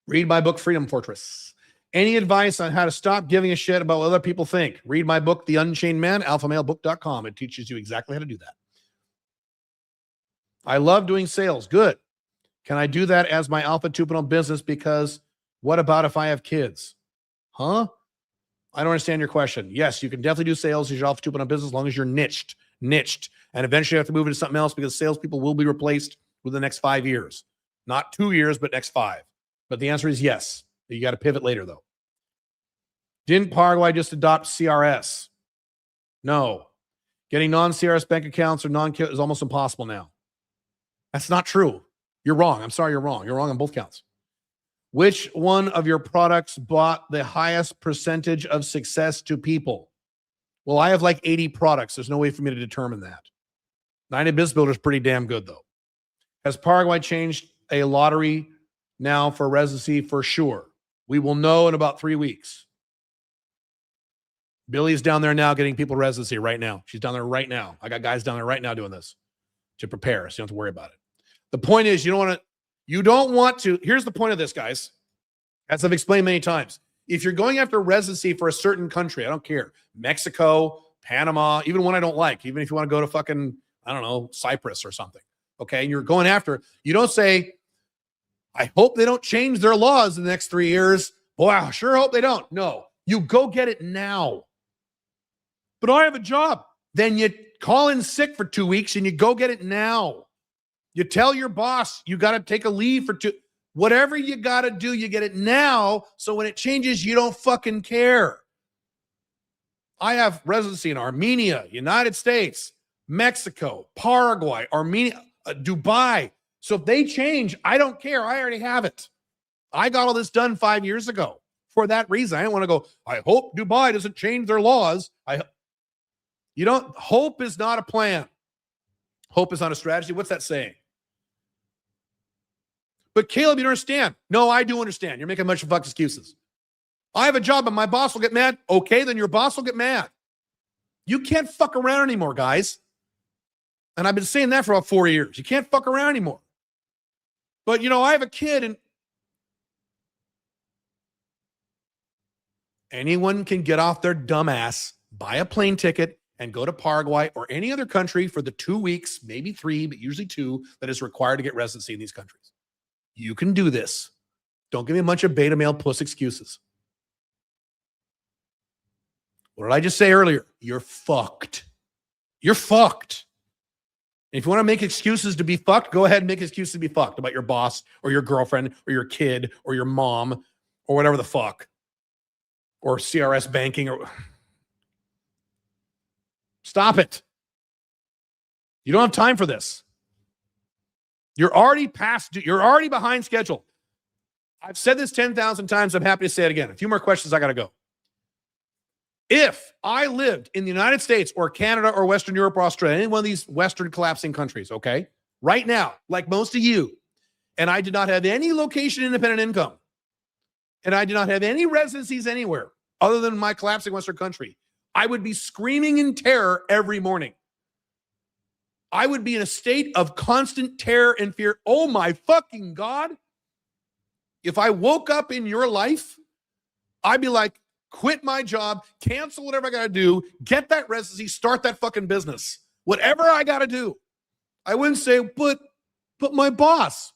S1: Read my book, Freedom Fortress. Any advice on how to stop giving a shit about what other people think? Read my book, The Unchained Man, alphamalebook.com. It teaches you exactly how to do that. I love doing sales. Good. Can I do that as my Alpha 2.0 business? Because what about if I have kids? Huh? I don't understand your question. Yes, you can definitely do sales as your Alpha 2.0 business as long as you're niched. And eventually you have to move into something else because salespeople will be replaced within the next 5 years. Not 2 years, but next 5. But the answer is yes. You got to pivot later, though. Didn't Paraguay just adopt CRS? No. Getting non-CRS bank accounts or non-kit is almost impossible now. That's not true. You're wrong. I'm sorry, you're wrong. You're wrong on both counts. Which one of your products brought the highest percentage of success to people? Well, I have like 80 products. There's no way for me to determine that. 90 Biz Builder is pretty damn good, though. Has Paraguay changed a lottery now for residency? For sure. We will know in about 3 weeks. Billy's down there now getting people residency right now. She's down there right now. I got guys down there right now doing this to prepare, so you don't have to worry about it. The point is, you don't want to. Here's the point of this, guys. As I've explained many times, if you're going after residency for a certain country, I don't care, Mexico, Panama, even one I don't like, even if you want to go to fucking, I don't know, Cyprus or something, okay, and you're going after, you don't say, I hope they don't change their laws in the next 3 years. Boy, I sure hope they don't. No, you go get it now. But I have a job. Then you call in sick for 2 weeks and you go get it now. You tell your boss you got to take a leave for whatever you got to do, you get it now. So when it changes, you don't fucking care. I have residency in Armenia, United States, Mexico, Paraguay, Armenia, Dubai. So if they change, I don't care. I already have it. I got all this done 5 years ago. For that reason, I don't want to go, I hope Dubai doesn't change their laws. Hope is not a plan. Hope is not a strategy. What's that saying? But Caleb, you don't understand. No, I do understand. You're making a bunch of fuck excuses. I have a job, but my boss will get mad. Okay, then your boss will get mad. You can't fuck around anymore, guys. And I've been saying that for about 4 years. You can't fuck around anymore. But, I have a kid, and anyone can get off their dumb ass, buy a plane ticket, and go to Paraguay or any other country for the 2 weeks, maybe 3, but usually 2, that is required to get residency in these countries. You can do this. Don't give me a bunch of beta male puss excuses. What did I just say earlier? You're fucked. You're fucked. And if you want to make excuses to be fucked, go ahead and make excuses to be fucked about your boss or your girlfriend or your kid or your mom or whatever the fuck. Or CRS banking or... Stop it. You don't have time for this. You're already behind schedule. I've said this 10,000 times. I'm happy to say it again. A few more questions. I got to go. If I lived in the United States or Canada or Western Europe or Australia, any one of these Western collapsing countries, okay, right now, like most of you, and I did not have any location independent income, and I did not have any residencies anywhere other than my collapsing Western country, I would be screaming in terror every morning. I would be in a state of constant terror and fear. Oh my fucking God. If I woke up in your life, I'd be like, quit my job, cancel whatever I got to do, get that residency, start that fucking business. Whatever I got to do. I wouldn't say, but my boss.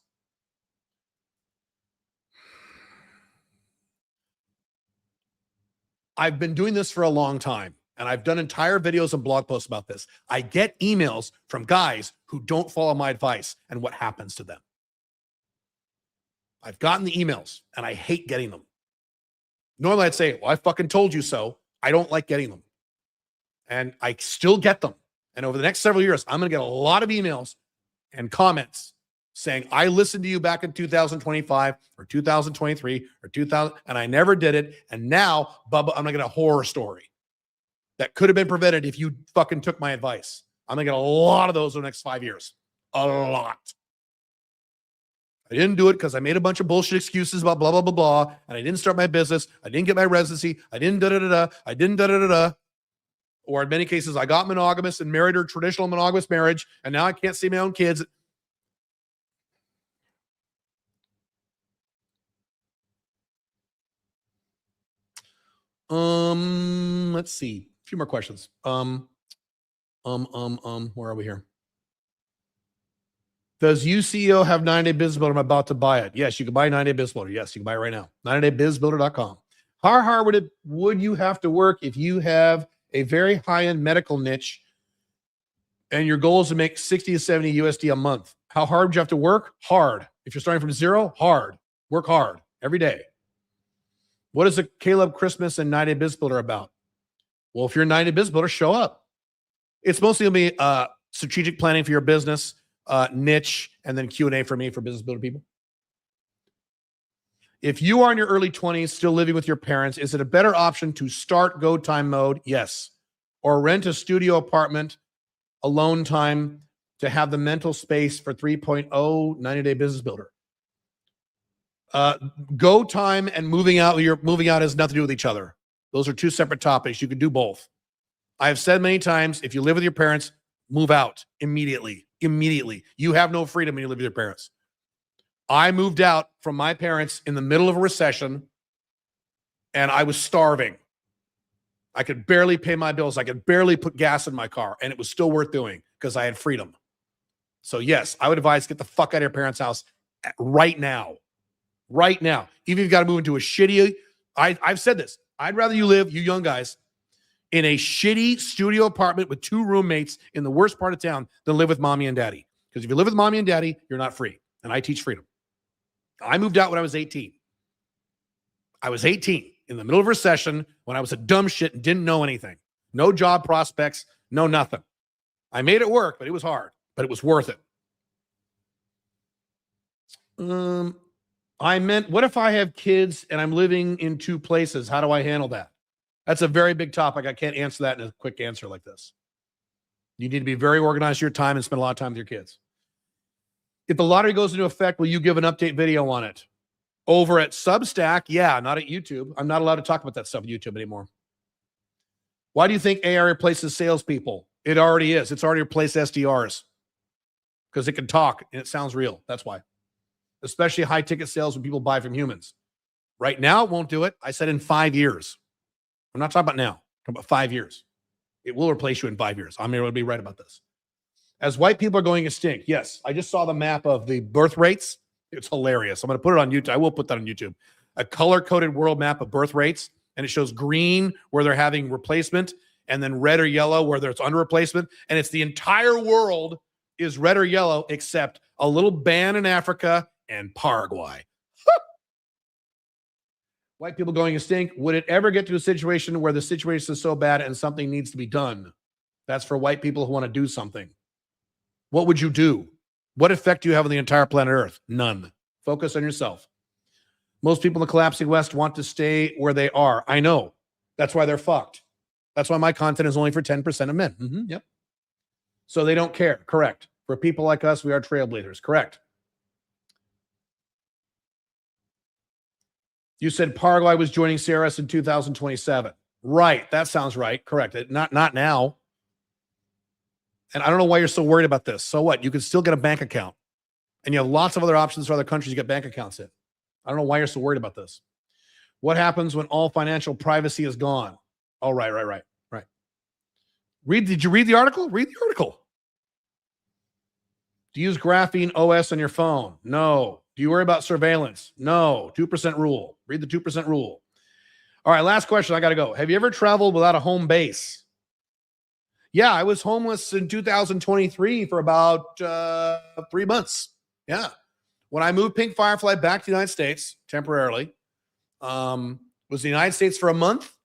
S1: I've been doing this for a long time, and I've done entire videos and blog posts about this. I get emails from guys who don't follow my advice and what happens to them. I've gotten the emails, and I hate getting them. Normally, I'd say, well, I fucking told you so. I don't like getting them. And I still get them. And over the next several years, I'm going to get a lot of emails and comments saying, I listened to you back in 2025 or 2023 or 2000, and I never did it. And now, Bubba, I'm going to get a horror story that could have been prevented if you fucking took my advice. I'm going to get a lot of those in the next 5 years. A lot. I didn't do it because I made a bunch of bullshit excuses about blah, blah, blah, blah. And I didn't start my business. I didn't get my residency. I didn't da-da-da-da. I didn't da-da-da-da. Or in many cases, I got monogamous and married a traditional monogamous marriage. And now I can't see my own kids. Let's see. A few more questions. Where are we here? Does UCO have 90-day business builder? I'm about to buy it. Yes, you can buy 90-day business builder. Yes, you can buy it right now. 90daybizbuilder.com. How hard would you have to work if you have a very high-end medical niche and your goal is to make 60 to 70 USD a month? How hard would you have to work? Hard. If you're starting from zero, hard. Work hard every day. What is a Caleb Christmas and 90-day business builder about? Well, if you're a 90-day business builder, show up. It's mostly going to be strategic planning for your business, niche, and then Q&A for me for business builder people. If you are in your early 20s, still living with your parents, is it a better option to start Go Time mode? Yes. Or rent a studio apartment, alone time, to have the mental space for 3.0 90-day business builder. Go time and moving out has nothing to do with each other. Those are two separate topics. You can do both. I have said many times, if you live with your parents, move out immediately. Immediately. You have no freedom when you live with your parents. I moved out from my parents in the middle of a recession, and I was starving. I could barely pay my bills. I could barely put gas in my car, and it was still worth doing because I had freedom. So yes, I would advise get the fuck out of your parents' house right now. Right now. Even if you've got to move into a shitty, I've said this. I'd rather you live, you young guys, in a shitty studio apartment with 2 roommates in the worst part of town than live with mommy and daddy. Because if you live with mommy and daddy, you're not free. And I teach freedom. I moved out when I was 18. I was 18 in the middle of a recession when I was a dumb shit and didn't know anything. No job prospects, no nothing. I made it work, but it was hard, but it was worth it. I meant, what if I have kids and I'm living in 2 places? How do I handle that? That's a very big topic. I can't answer that in a quick answer like this. You need to be very organized with your time and spend a lot of time with your kids. If the lottery goes into effect, will you give an update video on it? Over at Substack, yeah, not at YouTube. I'm not allowed to talk about that stuff on YouTube anymore. Why do you think AI replaces salespeople? It already is. It's already replaced SDRs because it can talk and it sounds real. That's why. Especially high-ticket sales when people buy from humans. Right now, it won't do it. I said in 5 years. I'm not talking about now. I'm talking about 5 years. It will replace you in 5 years. I'm going to be right about this. As white people are going extinct, yes. I just saw the map of the birth rates. It's hilarious. I'm going to put it on YouTube. I will put that on YouTube. A color-coded world map of birth rates, and it shows green where they're having replacement, and then red or yellow where there's under replacement. And it's the entire world is red or yellow except a little band in Africa and Paraguay. White people going extinct. Would it ever get to a situation where the situation is so bad and something needs to be done? That's for white people who want to do something. What would you do? What effect do you have on the entire planet Earth? None. Focus on yourself. Most people in the collapsing West want to stay where they are. I know. That's why they're fucked. That's why my content is only for 10% of men. Yep. So they don't care. Correct. For people like us, we are trailblazers. Correct. You said Paraguay was joining CRS in 2027. Right. That sounds right. Correct. Not now. And I don't know why you're so worried about this. So what? You can still get a bank account. And you have lots of other options for other countries to get bank accounts in. I don't know why you're so worried about this. What happens when all financial privacy is gone? Oh, right. Did you read the article? Read the article. Do you use Graphene OS on your phone? No. Do you worry about surveillance? No. 2% rule. Read the 2% rule. All right, last question. I got to go. Have you ever traveled without a home base? Yeah, I was homeless in 2023 for about 3 months. Yeah. When I moved Pink Firefly back to the United States temporarily, was in the United States for a month,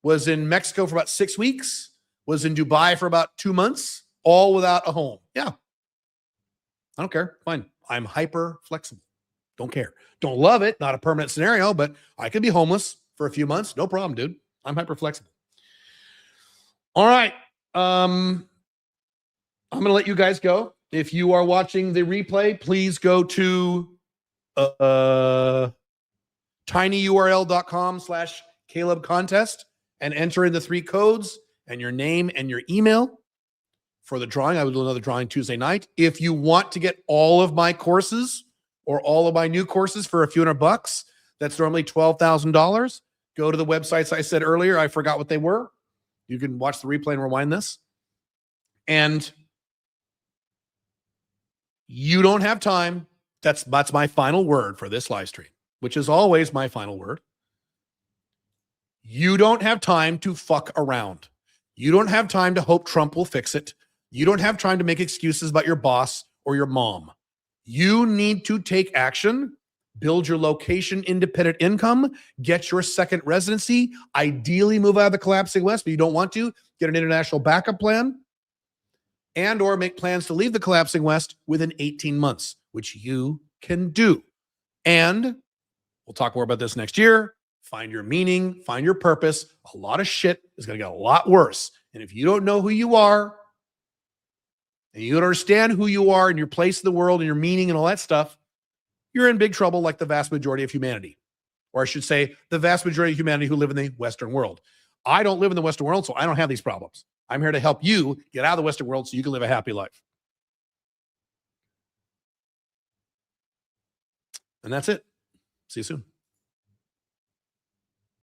S1: was in Mexico for about 6 weeks, was in Dubai for about 2 months, all without a home. Yeah. I don't care. Fine. I'm hyper flexible. Don't care. Don't love it. Not a permanent scenario, but I could be homeless for a few months. No problem, dude. I'm hyper flexible. All right. I'm going to let you guys go. If you are watching the replay, please go to tinyurl.com/Caleb contest and enter in the 3 codes and your name and your email for the drawing. I will do another drawing Tuesday night. If you want to get all of my courses or all of my new courses for a few $100, that's normally $12,000. Go to the websites I said earlier. I forgot what they were. You can watch the replay and rewind this. And you don't have time. That's my final word for this live stream, which is always my final word. You don't have time to fuck around. You don't have time to hope Trump will fix it. You don't have time to make excuses about your boss or your mom. You need to take action, build your location independent income, get your second residency, ideally move out of the collapsing West, but you don't want to, get an international backup plan, and or make plans to leave the collapsing West within 18 months, which you can do. And we'll talk more about this next year. Find your meaning, find your purpose. A lot of shit is going to get a lot worse. And if you don't know who you are, and you don't understand who you are and your place in the world and your meaning and all that stuff, you're in big trouble like the vast majority of humanity. Or I should say, the vast majority of humanity who live in the Western world. I don't live in the Western world, so I don't have these problems. I'm here to help you get out of the Western world so you can live a happy life. And that's it. See you soon.